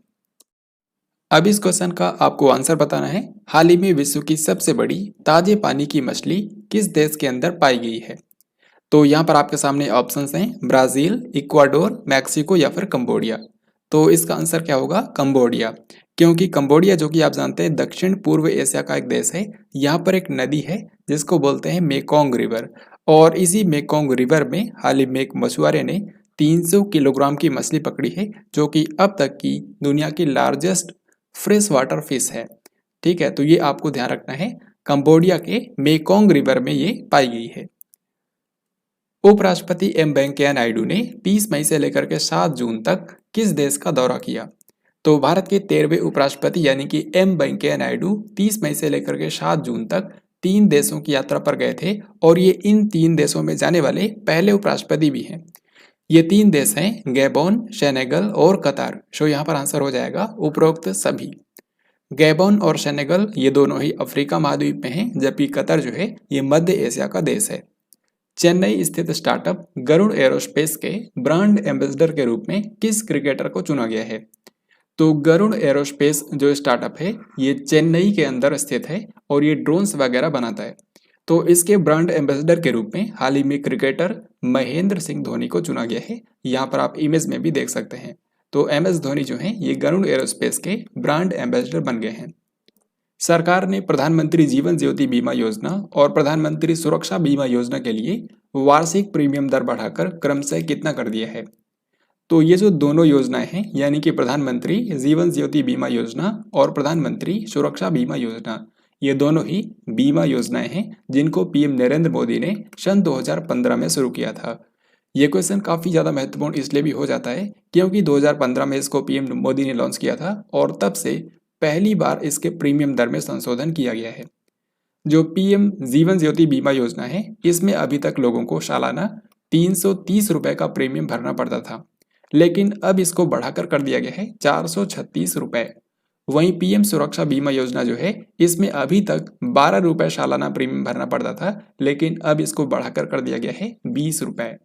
अब इस क्वेश्चन का आपको आंसर बताना है। हाल ही में विश्व की सबसे बड़ी ताजे पानी की मछली किस देश के अंदर पाई गई है? तो यहाँ पर आपके सामने ऑप्शंस हैं ब्राजील, इक्वाडोर, मैक्सिको या फिर कंबोडिया। तो इसका आंसर क्या होगा? कंबोडिया। क्योंकि कंबोडिया जो कि आप जानते हैं दक्षिण पूर्व एशिया का एक देश है, यहाँ पर एक नदी है जिसको बोलते हैं मेकोंग रिवर, और इसी मेकोंग रिवर में हाल ही में एक मछुआरे ने 300 किलोग्राम की मछली पकड़ी है, जो कि अब तक की दुनिया की लार्जेस्ट फ्रेश वाटर फिश है। ठीक है, तो ये आपको ध्यान रखना है, कंबोडिया के मेकोंग रिवर में ये पाई गई है। उपराष्ट्रपति एम वेंकैया नायडू ने 30 मई से लेकर के 7 जून तक किस देश का दौरा किया? तो भारत के 13वें उपराष्ट्रपति यानी कि एम वेंकैया नायडू 30 मई से लेकर के 7 जून तक 3 देशों की यात्रा पर गए थे, और ये इन 3 देशों में जाने वाले पहले उपराष्ट्रपति भी हैं। ये 3 देश हैं गैबोन, सेनेगल और कतार। सो यहाँ पर आंसर हो जाएगा उपरोक्त सभी। गैबोन और सेनेगल ये दोनों ही अफ्रीका महाद्वीप में हैं, जबकि कतर जो है ये मध्य एशिया का देश है। चेन्नई स्थित स्टार्टअप गरुड़ एरोस्पेस के ब्रांड एम्बेसडर के रूप में किस क्रिकेटर को चुना गया है? तो गरुड़ एरोस्पेस जो स्टार्टअप है ये चेन्नई के अंदर स्थित है और ये ड्रोन्स वगैरह बनाता है। तो इसके ब्रांड एम्बेसडर के रूप में हाल ही में क्रिकेटर महेंद्र सिंह धोनी को चुना गया है। यहाँ पर आप इमेज में भी देख सकते हैं। तो MS धोनी जो हैं ये गरुड़ एरोस्पेस के ब्रांड एम्बेसडर बन गए हैं। सरकार ने प्रधानमंत्री जीवन ज्योति बीमा योजना और प्रधानमंत्री सुरक्षा बीमा योजना के लिए वार्षिक प्रीमियम दर बढ़ाकर क्रमशः कितना कर दिया है? तो ये जो दोनों योजनाएं हैं, यानी कि प्रधानमंत्री जीवन ज्योति बीमा योजना और प्रधानमंत्री सुरक्षा बीमा योजना, ये दोनों ही बीमा योजनाएं हैं जिनको पीएम नरेंद्र मोदी ने सन 2015 में शुरू किया था। ये क्वेश्चन काफ़ी ज़्यादा महत्वपूर्ण इसलिए भी हो जाता है क्योंकि 2015 में इसको पीएम मोदी ने लॉन्च किया था और तब से पहली बार इसके प्रीमियम दर में संशोधन किया गया है। जो पीएम जीवन ज्योति बीमा योजना है, इसमें अभी तक लोगों को सालाना 330 रुपए का प्रीमियम भरना पड़ता था, लेकिन अब इसको बढ़ाकर कर दिया गया है 436 रुपए। वहीं पीएम सुरक्षा बीमा योजना जो है, इसमें अभी तक 12 रुपए सालाना प्रीमियम भरना पड़ता था, लेकिन अब इसको बढ़ाकर कर दिया गया है 20 रुपए।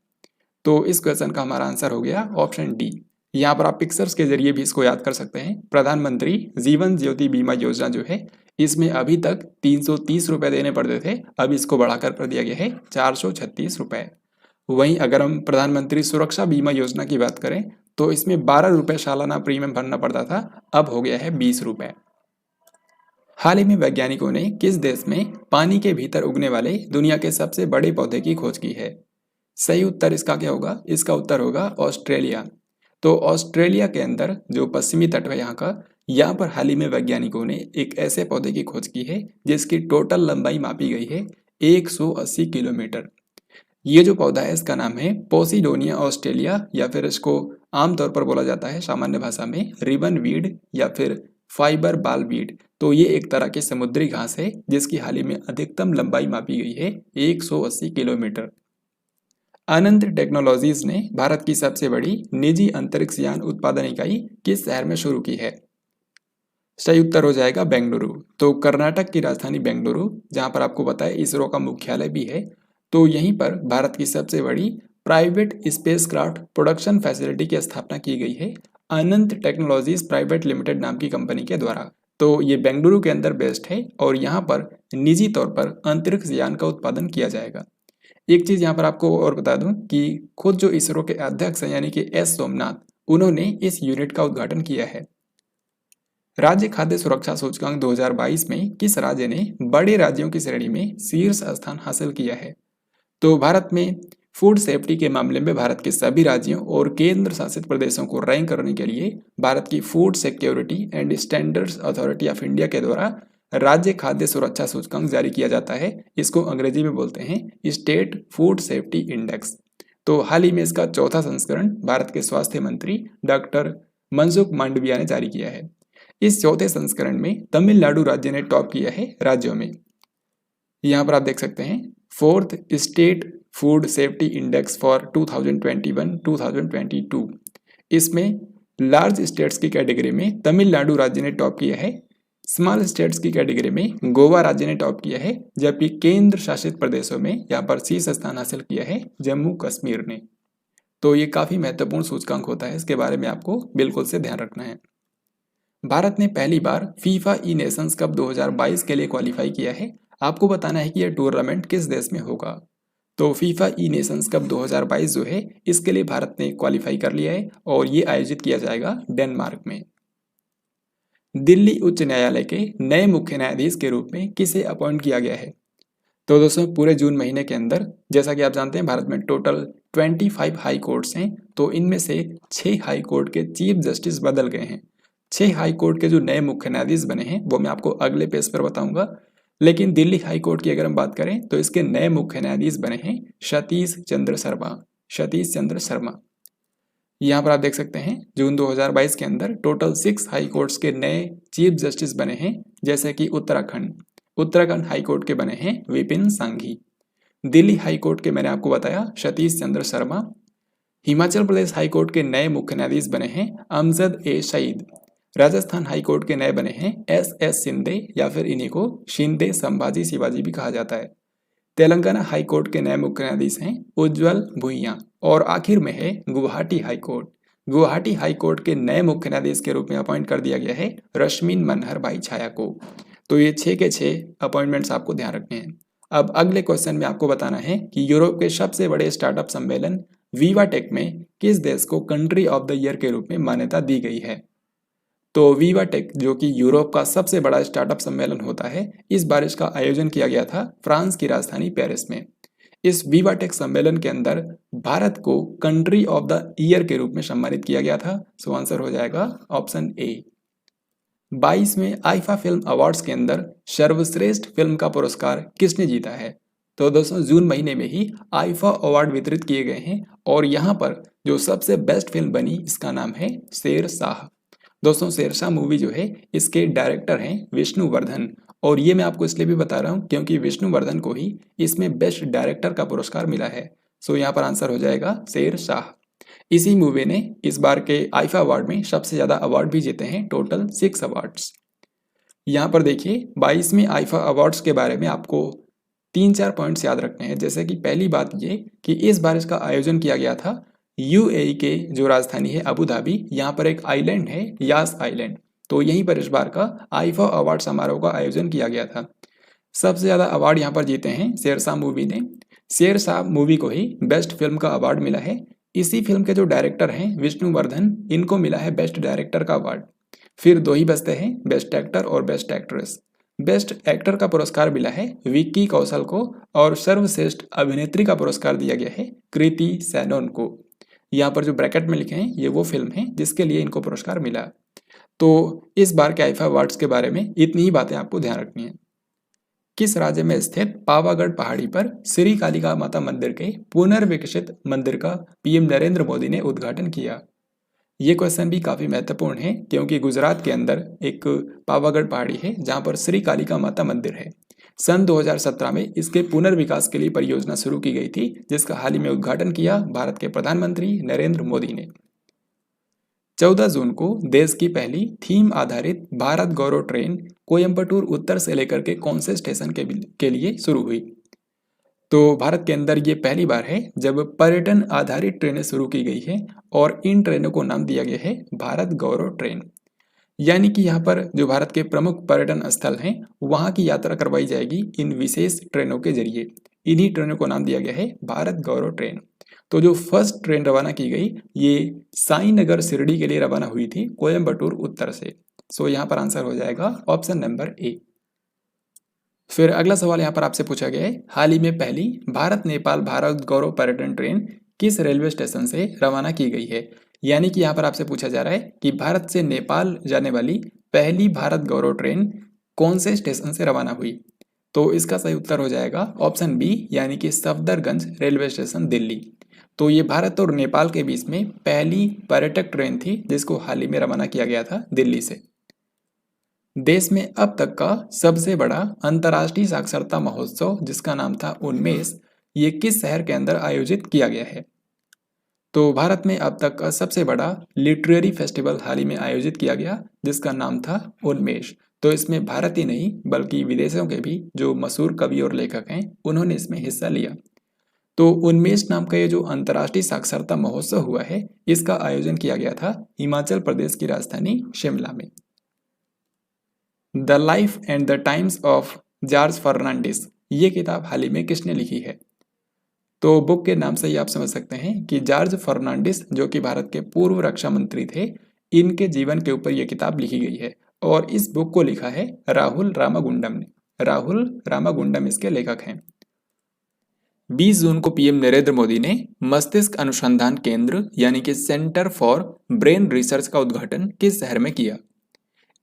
तो इस क्वेश्चन का हमारा आंसर हो गया ऑप्शन डी। यहाँ पर आप पिक्चर्स के जरिए भी इसको याद कर सकते हैं। प्रधानमंत्री जीवन ज्योति बीमा योजना जो है, इसमें अभी तक 330 रुपए देने पड़ते थे, अब इसको बढ़ाकर कर दिया गया है 436 रुपए। वहीं अगर हम प्रधानमंत्री सुरक्षा बीमा योजना की बात करें तो इसमें 12 रुपए सालाना प्रीमियम भरना पड़ता था, अब हो गया है 20 रुपए। हाल ही में वैज्ञानिकों ने किस देश में पानी के भीतर उगने वाले दुनिया के सबसे बड़े पौधे की खोज की है? सही उत्तर इसका क्या होगा? इसका उत्तर होगा ऑस्ट्रेलिया। तो ऑस्ट्रेलिया के अंदर जो पश्चिमी तट है यहाँ पर हाल ही में वैज्ञानिकों ने एक ऐसे पौधे की खोज की है जिसकी टोटल लंबाई मापी गई है 180 किलोमीटर। ये जो पौधा है इसका नाम है पोसिडोनिया ऑस्ट्रेलिया, या फिर इसको आमतौर पर बोला जाता है सामान्य भाषा में रिबन वीड या फिर फाइबर बाल वीड। तो ये एक तरह की समुद्री घास है जिसकी हाल ही में अधिकतम लंबाई मापी गई है 180 किलोमीटर। अनंत टेक्नोलॉजीज ने भारत की सबसे बड़ी निजी अंतरिक्ष यान उत्पादन इकाई किस शहर में शुरू की है? सही उत्तर हो जाएगा बेंगलुरु। तो कर्नाटक की राजधानी बेंगलुरु, जहां पर आपको पता है इसरो का मुख्यालय भी है, तो यहीं पर भारत की सबसे बड़ी प्राइवेट स्पेसक्राफ्ट प्रोडक्शन फैसिलिटी की स्थापना की गई है अनंत टेक्नोलॉजीज प्राइवेट लिमिटेड नाम की कंपनी के द्वारा। तो ये बेंगलुरु के अंदर बेस्ड है और यहाँ पर निजी तौर पर अंतरिक्ष यान का उत्पादन किया जाएगा। एक चीज यहाँ पर आपको और बता दूं कि खुद जो इसरो के अध्यक्ष हैं यानी कि एस सोमनाथ, उन्होंने इस यूनिट का उद्घाटन किया है। राज्य खाद्य सुरक्षा सूचकांक 2022 में किस राज्य ने बड़े राज्यों की श्रेणी में शीर्ष स्थान हासिल किया है? तो भारत में फूड सेफ्टी के मामले में भारत के सभी राज्यों और केंद्र शासित प्रदेशों को रैंक करने के लिए भारत की food security and standards authority of India के द्वारा राज्य खाद्य सुरक्षा सूचकांक जारी किया जाता है। इसको अंग्रेजी में बोलते हैं स्टेट फूड सेफ्टी इंडेक्स। तो हाल ही में इसका चौथा संस्करण भारत के स्वास्थ्य मंत्री डॉक्टर मनसुख मांडविया ने जारी किया है। इस चौथे संस्करण में तमिलनाडु राज्य ने टॉप किया है राज्यों में। यहाँ पर आप देख सकते हैं fourth state food safety index for 2021-2022। इसमें लार्ज स्टेट्स की कैटेगरी में तमिलनाडु राज्य ने टॉप किया है, स्मॉल स्टेट्स की कैटेगरी में गोवा राज्य ने टॉप किया है, जबकि केंद्र शासित प्रदेशों में यहाँ पर शीर्ष स्थान हासिल किया है जम्मू कश्मीर ने। तो ये काफ़ी महत्वपूर्ण सूचकांक होता है, इसके बारे में आपको बिल्कुल से ध्यान रखना है। भारत ने पहली बार फीफा ई नेशंस कप 2022 के लिए क्वालिफाई किया है। आपको बताना है कि यह टूर्नामेंट किस देश में होगा। तो फीफा ई नेशंस कप 2022 जो है, इसके लिए भारत ने क्वालिफाई कर लिया है और ये आयोजित किया जाएगा डेनमार्क में। दिल्ली उच्च न्यायालय के नए मुख्य न्यायाधीश के रूप में किसे अपॉइंट किया गया है? तो दोस्तों पूरे जून महीने के अंदर, जैसा कि आप जानते हैं भारत में टोटल 25 हाई कोर्ट्स हैं, तो इनमें से 6 हाई कोर्ट के चीफ जस्टिस बदल गए हैं। 6 हाई कोर्ट के जो नए मुख्य न्यायाधीश बने हैं वो मैं आपको अगले पेज पर बताऊंगा। लेकिन दिल्ली हाई कोर्ट की अगर हम बात करें तो इसके नए मुख्य न्यायाधीश बने हैं सतीश चंद्र शर्मा। यहाँ पर आप देख सकते हैं जून 2022 के अंदर टोटल 6 हाई कोर्ट्स के नए चीफ जस्टिस बने हैं, जैसे कि उत्तराखंड हाई कोर्ट के बने हैं विपिन सांघी। दिल्ली हाई कोर्ट के मैंने आपको बताया सतीश चंद्र शर्मा। हिमाचल प्रदेश हाई कोर्ट के नए मुख्य न्यायाधीश बने हैं अमजद ए सईद। राजस्थान हाई कोर्ट के नए बने हैं एस शिंदे, या फिर इन्हीं को शिंदे संभाजी शिवाजी भी कहा जाता है। तेलंगाना हाई कोर्ट के नए मुख्य न्यायाधीश हैं उज्जवल भुइयां। और आखिर में है Guwahati high court. Guwahati high court के नए मुख्य न्यायाधीश के रूप में अपॉइंट कर दिया गया है रश्मिन मनहर भाई छाया को। तो ये 6 के 6 अपॉइंटमेंट्स आपको ध्यान रखने हैं। अब अगले क्वेश्चन में आपको बताना है कि यूरोप के सबसे बड़े स्टार्टअप सम्मेलन वीवा टेक में किस देश को कंट्री ऑफ द ईयर के रूप में मान्यता दी गई है? तो वीवा टेक जो कि यूरोप का सबसे बड़ा स्टार्टअप सम्मेलन होता है, इस बार इसका आयोजन किया गया था फ्रांस की राजधानी पेरिस में। इस वीवा टेक सम्मेलन के अंदर भारत को कंट्री ऑफ द ईयर के रूप में सम्मानित किया गया था। सो आंसर हो जाएगा ऑप्शन ए। 22वें आईफा फिल्म अवार्ड्स के अंदर सर्वश्रेष्ठ फिल्म का पुरस्कार किसने जीता है? तो दोस्तों जून महीने में ही आईफा अवार्ड वितरित किए गए हैं और यहाँ पर जो सबसे बेस्ट फिल्म बनी इसका नाम है शेरशाह। दोस्तों शेरशाह मूवी जो है इसके डायरेक्टर हैं विष्णुवर्धन, और ये मैं आपको इसलिए भी बता रहा हूँ क्योंकि विष्णुवर्धन को ही इसमें बेस्ट डायरेक्टर का पुरस्कार मिला है। सो यहाँ पर आंसर हो जाएगा शेरशाह। इसी मूवी ने इस बार के आईफा अवार्ड में सबसे ज़्यादा अवार्ड भी जीते हैं, टोटल 6 अवार्ड्स। यहाँ पर देखिए 22वें आईफा अवार्ड्स के बारे में आपको 3-4 पॉइंट्स याद रखने हैं। जैसे कि पहली बात ये कि इस बार इसका आयोजन किया गया था यूएई के जो राजधानी है अबू धाबी, यहाँ पर एक आइलैंड है यास आइलैंड, तो यहीं पर इस बार का आईफा अवार्ड समारोह का आयोजन किया गया था। सबसे ज़्यादा अवार्ड यहाँ पर जीते हैं शेरशाह मूवी ने। शेरशाह मूवी को ही बेस्ट फिल्म का अवार्ड मिला है। इसी फिल्म के जो डायरेक्टर हैं विष्णुवर्धन, इनको मिला है बेस्ट डायरेक्टर का अवार्ड। फिर दो ही बचते हैं, बेस्ट एक्टर और बेस्ट एक्ट्रेस। बेस्ट एक्टर का पुरस्कार मिला है विक्की कौशल को और सर्वश्रेष्ठ अभिनेत्री का पुरस्कार दिया गया है कृति सैनोन को। यहाँ पर जो ब्रैकेट में लिखे हैं ये वो फिल्म है जिसके लिए इनको पुरस्कार मिला। तो इस बार के आईफा अवार्ड्स के बारे में इतनी ही बातें आपको ध्यान रखनी है। किस राज्य में स्थित पावागढ़ पहाड़ी पर श्री कालिका माता मंदिर के पुनर्विकसित मंदिर का पीएम नरेंद्र मोदी ने उद्घाटन किया? ये क्वेश्चन भी काफी महत्वपूर्ण है क्योंकि गुजरात के अंदर एक पावागढ़ पहाड़ी है जहां पर श्री कालिका माता मंदिर है। सन 2017 में इसके पुनर्विकास के लिए परियोजना शुरू की गई थी जिसका हाल ही में उद्घाटन किया भारत के प्रधानमंत्री नरेंद्र मोदी ने। 14 जून को देश की पहली थीम आधारित भारत गौरव ट्रेन कोयम्बटूर उत्तर से लेकर के कौन से स्टेशन के लिए शुरू हुई? तो भारत के अंदर ये पहली बार है जब पर्यटन आधारित ट्रेनें शुरू की गई है और इन ट्रेनों को नाम दिया गया है भारत गौरव ट्रेन। यानी कि यहाँ पर जो भारत के प्रमुख पर्यटन स्थल हैं वहाँ की यात्रा करवाई जाएगी इन विशेष ट्रेनों के जरिए। इन्हीं ट्रेनों को नाम दिया गया है भारत गौरव ट्रेन। तो जो फर्स्ट ट्रेन रवाना की गई ये साई नगर शिरडी के लिए रवाना हुई थी कोयम्बटूर उत्तर से। सो यहाँ पर आंसर हो जाएगा ऑप्शन नंबर ए। फिर अगला सवाल यहाँ पर आपसे पूछा गया है, हाल ही में पहली भारत नेपाल भारत गौरव पर्यटन ट्रेन किस रेलवे स्टेशन से रवाना की गई है? यानी कि यहाँ पर आपसे पूछा जा रहा है कि भारत से नेपाल जाने वाली पहली भारत गौरव ट्रेन कौन से स्टेशन से रवाना हुई? तो इसका सही उत्तर हो जाएगा ऑप्शन बी, यानी कि सफदरगंज रेलवे स्टेशन दिल्ली। तो ये भारत और नेपाल के बीच में पहली पर्यटक ट्रेन थी जिसको हाल ही में रवाना किया गया था दिल्ली से। देश में अब तक का सबसे बड़ा अंतर्राष्ट्रीय साक्षरता महोत्सव जिसका नाम था उन्मेष, ये किस शहर के अंदर आयोजित किया गया है? तो भारत में अब तक का सबसे बड़ा लिटरेरी फेस्टिवल हाल ही में आयोजित किया गया जिसका नाम था उन्मेष। तो इसमें भारत ही नहीं बल्कि विदेशों के भी जो मशहूर कवि और लेखक हैं उन्होंने इसमें हिस्सा लिया। तो उन्मेष नाम का ये जो अंतर्राष्ट्रीय साक्षरता महोत्सव हुआ है इसका आयोजन किया गया था हिमाचल प्रदेश की राजधानी शिमला में। The life and the times of George Fernandes, ये किताब हाल ही में किसने लिखी है? तो बुक के नाम से ही आप समझ सकते हैं कि जॉर्ज फर्नांडिस जो कि भारत के पूर्व रक्षा मंत्री थे, इनके जीवन के ऊपर यह किताब लिखी गई है और इस बुक को लिखा है राहुल रामागुंडम ने। राहुल रामागुंडम इसके लेखक हैं। 20 जून को पीएम नरेंद्र मोदी ने मस्तिष्क अनुसंधान केंद्र यानी कि सेंटर फॉर ब्रेन रिसर्च का उद्घाटन किस शहर में किया?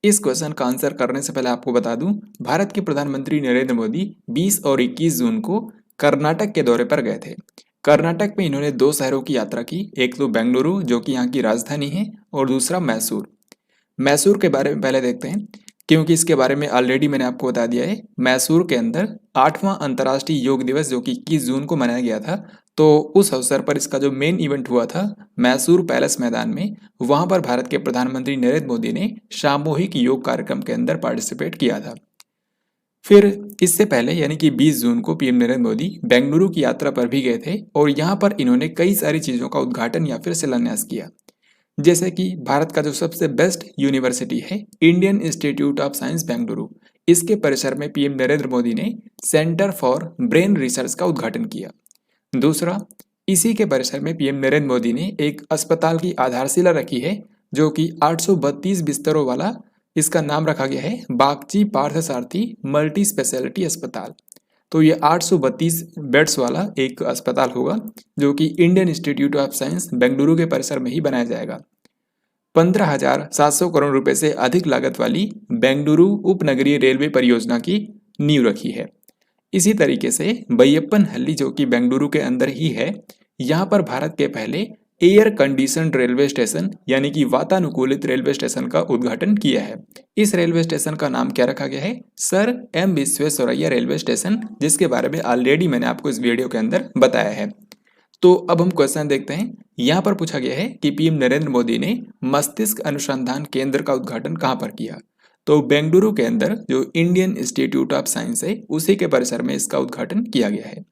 इस क्वेश्चन का आंसर करने से पहले आपको बता दूं, भारत के प्रधानमंत्री नरेंद्र मोदी 20 और 21 जून को कर्नाटक के दौरे पर गए थे। कर्नाटक में इन्होंने 2 शहरों की यात्रा की, एक तो बेंगलुरु जो कि यहाँ की राजधानी है और दूसरा मैसूर। मैसूर के बारे में पहले देखते हैं क्योंकि इसके बारे में ऑलरेडी मैंने आपको बता दिया है। मैसूर के अंदर 8वां अंतर्राष्ट्रीय योग दिवस जो कि 21 जून को मनाया गया था, तो उस अवसर पर इसका जो मेन इवेंट हुआ था मैसूर पैलेस मैदान में, वहां पर भारत के प्रधानमंत्री नरेंद्र मोदी ने सामूहिक योग कार्यक्रम के अंदर पार्टिसिपेट किया था। फिर इससे पहले यानी कि 20 जून को पीएम नरेंद्र मोदी बेंगलुरु की यात्रा पर भी गए थे और यहाँ पर इन्होंने कई सारी चीज़ों का उद्घाटन या फिर शिलान्यास किया, जैसे कि भारत का जो सबसे बेस्ट यूनिवर्सिटी है Indian institute of science Bengaluru, इसके परिसर में पीएम नरेंद्र मोदी ने सेंटर फॉर ब्रेन रिसर्च का उद्घाटन किया। दूसरा, इसी के परिसर में पीएम नरेंद्र मोदी ने एक अस्पताल की आधारशिला रखी है जो कि 832 बिस्तरों वाला इसका नाम रखा गया है बागची पार्थसारथी मल्टी स्पेशलिटी अस्पताल। तो ये 832 बेड्स वाला एक अस्पताल होगा जो कि Indian institute of science Bengaluru के परिसर में ही बनाया जाएगा। 15,700 करोड़ रुपए से अधिक लागत वाली बेंगलुरु उपनगरीय रेलवे परियोजना की नींव रखी है। इसी तरीके से बैयप्पनहल्ली जो कि बेंगलुरु के अंदर ही है, यहाँ पर भारत के पहले एयर कंडीशनड रेलवे स्टेशन यानी कि वातानुकूलित रेलवे स्टेशन का उद्घाटन किया है। इस रेलवे स्टेशन का नाम क्या रखा गया है? Sir M Visvesvaraya railway station, जिसके बारे में ऑलरेडी मैंने आपको इस वीडियो के अंदर बताया है। तो अब हम क्वेश्चन देखते हैं। यहाँ पर पूछा गया है कि पीएम नरेंद्र मोदी ने मस्तिष्क अनुसंधान केंद्र का उद्घाटन कहाँ पर किया? तो बेंगलुरु के अंदर जो इंडियन इंस्टीट्यूट ऑफ साइंस है उसी के परिसर में इसका उद्घाटन किया गया है।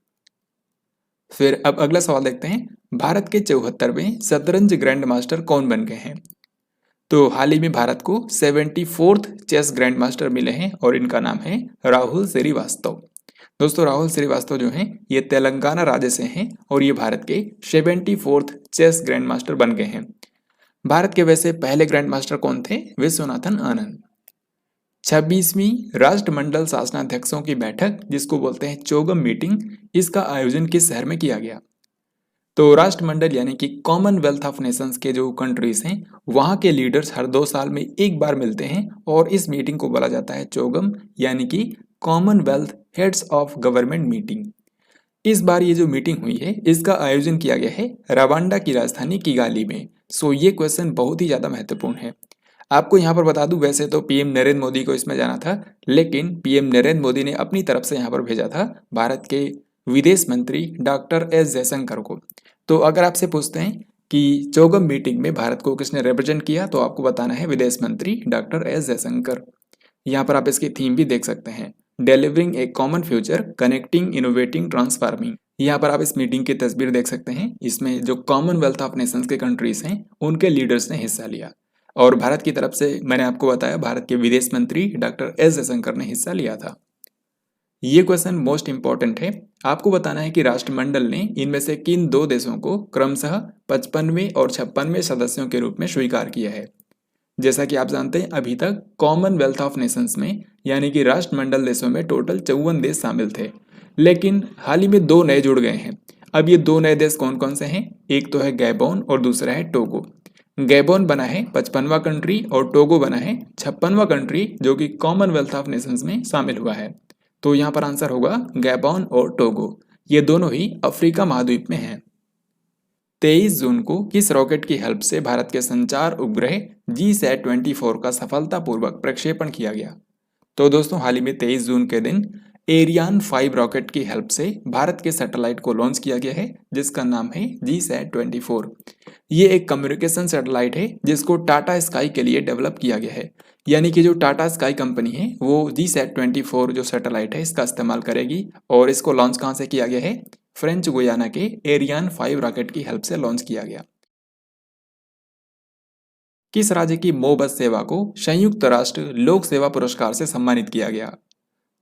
फिर अब अगला सवाल देखते हैं, भारत के 74वें शतरंज ग्रैंड मास्टर कौन बन गए हैं? तो हाल ही में भारत को 74th चेस ग्रैंड मास्टर मिले हैं और इनका नाम है राहुल श्रीवास्तव। दोस्तों राहुल श्रीवास्तव जो हैं ये तेलंगाना राज्य से हैं और ये भारत के 74th चेस ग्रैंड मास्टर बन गए हैं। भारत के वैसे पहले ग्रैंड मास्टर कौन थे? विश्वनाथन आनंद। 26वीं राष्ट्रमंडल शासनाध्यक्षों की बैठक जिसको बोलते हैं चोगम मीटिंग, इसका आयोजन किस शहर में किया गया? तो राष्ट्रमंडल यानी कि कॉमनवेल्थ ऑफ नेशंस के जो कंट्रीज हैं वहाँ के लीडर्स हर 2 साल में एक बार मिलते हैं और इस मीटिंग को बोला जाता है चोगम यानी कि Commonwealth heads of government meeting. इस बार ये जो मीटिंग हुई है इसका आयोजन किया गया है रवांडा की राजधानी किगाली में। सो ये क्वेश्चन बहुत ही ज़्यादा महत्वपूर्ण है। आपको यहाँ पर बता दूं, वैसे तो पीएम नरेंद्र मोदी को इसमें जाना था, लेकिन पीएम नरेंद्र मोदी ने अपनी तरफ से यहाँ पर भेजा था भारत के विदेश मंत्री डॉक्टर एस जयशंकर को। तो अगर आपसे पूछते हैं कि चोगम मीटिंग में भारत को किसने रिप्रेजेंट किया, तो आपको बताना है विदेश मंत्री डॉक्टर एस जयशंकर। यहाँ पर आप इसकी थीम भी देख सकते हैं, delivering a common future connecting innovating transforming. यहाँ पर आप इस मीटिंग की तस्वीर देख सकते हैं। इसमें जो कॉमनवेल्थ ऑफ नेशंस के कंट्रीज हैं उनके लीडर्स ने हिस्सा लिया और भारत की तरफ से मैंने आपको बताया भारत के विदेश मंत्री डॉक्टर एस जयशंकर ने हिस्सा लिया था। ये क्वेश्चन मोस्ट इंपॉर्टेंट है। आपको बताना है कि राष्ट्रमंडल ने इनमें से किन 2 देशों को क्रमशः 55वें और 56वें सदस्यों के रूप में स्वीकार किया है। जैसा कि आप जानते हैं अभी तक कॉमनवेल्थ ऑफ नेशंस में यानी कि राष्ट्रमंडल देशों में टोटल 54 देश शामिल थे, लेकिन हाल ही में 2 नए जुड़ गए हैं। अब ये 2 नए देश कौन कौन से हैं? एक तो है गैबोन और दूसरा है टोगो। गैबोन बना है 55वां कंट्री और टोगो बना है 56वां कंट्री जो कि कॉमनवेल्थ ऑफ नेशंस में शामिल हुआ है। तो यहाँ पर आंसर होगा गैबोन और टोगो। ये दोनों ही अफ्रीका महाद्वीप में हैं। 23 जून को किस रॉकेट की हेल्प से भारत के संचार उपग्रह GSAT-24 का सफलतापूर्वक प्रक्षेपण किया गया? तो दोस्तों हाल ही में 23 जून के दिन एरियान 5 रॉकेट की हेल्प से भारत के सैटेलाइट को लॉन्च किया गया है जिसका नाम है GSAT-24। ये एक कम्युनिकेशन सैटेलाइट है जिसको टाटा स्काई के लिए डेवलप किया गया है, यानी कि जो टाटा स्काई कंपनी है वो GSAT-24 जो सैटेलाइट है इसका इस्तेमाल करेगी और इसको लॉन्च कहाँ से किया गया है? फ्रेंच गुयाना के एरियान 5 रॉकेट की हेल्प से लॉन्च किया गया। किस राज्य की मो बस सेवा को संयुक्त राष्ट्र लोक सेवा पुरस्कार से सम्मानित किया गया?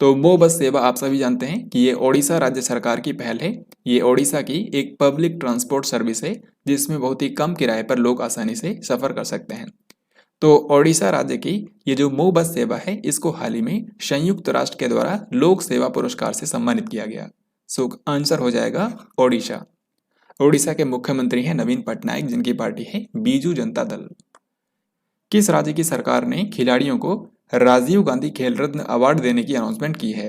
तो मो बस सेवा आप सभी जानते हैं कि ये ओडिशा राज्य सरकार की पहल है। ये ओडिशा की एक पब्लिक ट्रांसपोर्ट सर्विस है जिसमें बहुत ही कम किराए पर लोग आसानी से सफर कर सकते हैं। तो ओडिशा राज्य की ये जो मो बस सेवा है इसको हाल ही में संयुक्त राष्ट्र के द्वारा लोक सेवा पुरस्कार से सम्मानित किया गया। सो आंसर हो जाएगा ओडिशा। ओडिशा के मुख्यमंत्री हैं नवीन पटनायक जिनकी पार्टी है बीजू जनता दल। किस राज्य की सरकार ने खिलाड़ियों को राजीव गांधी खेल रत्न अवार्ड देने की अनाउंसमेंट की है?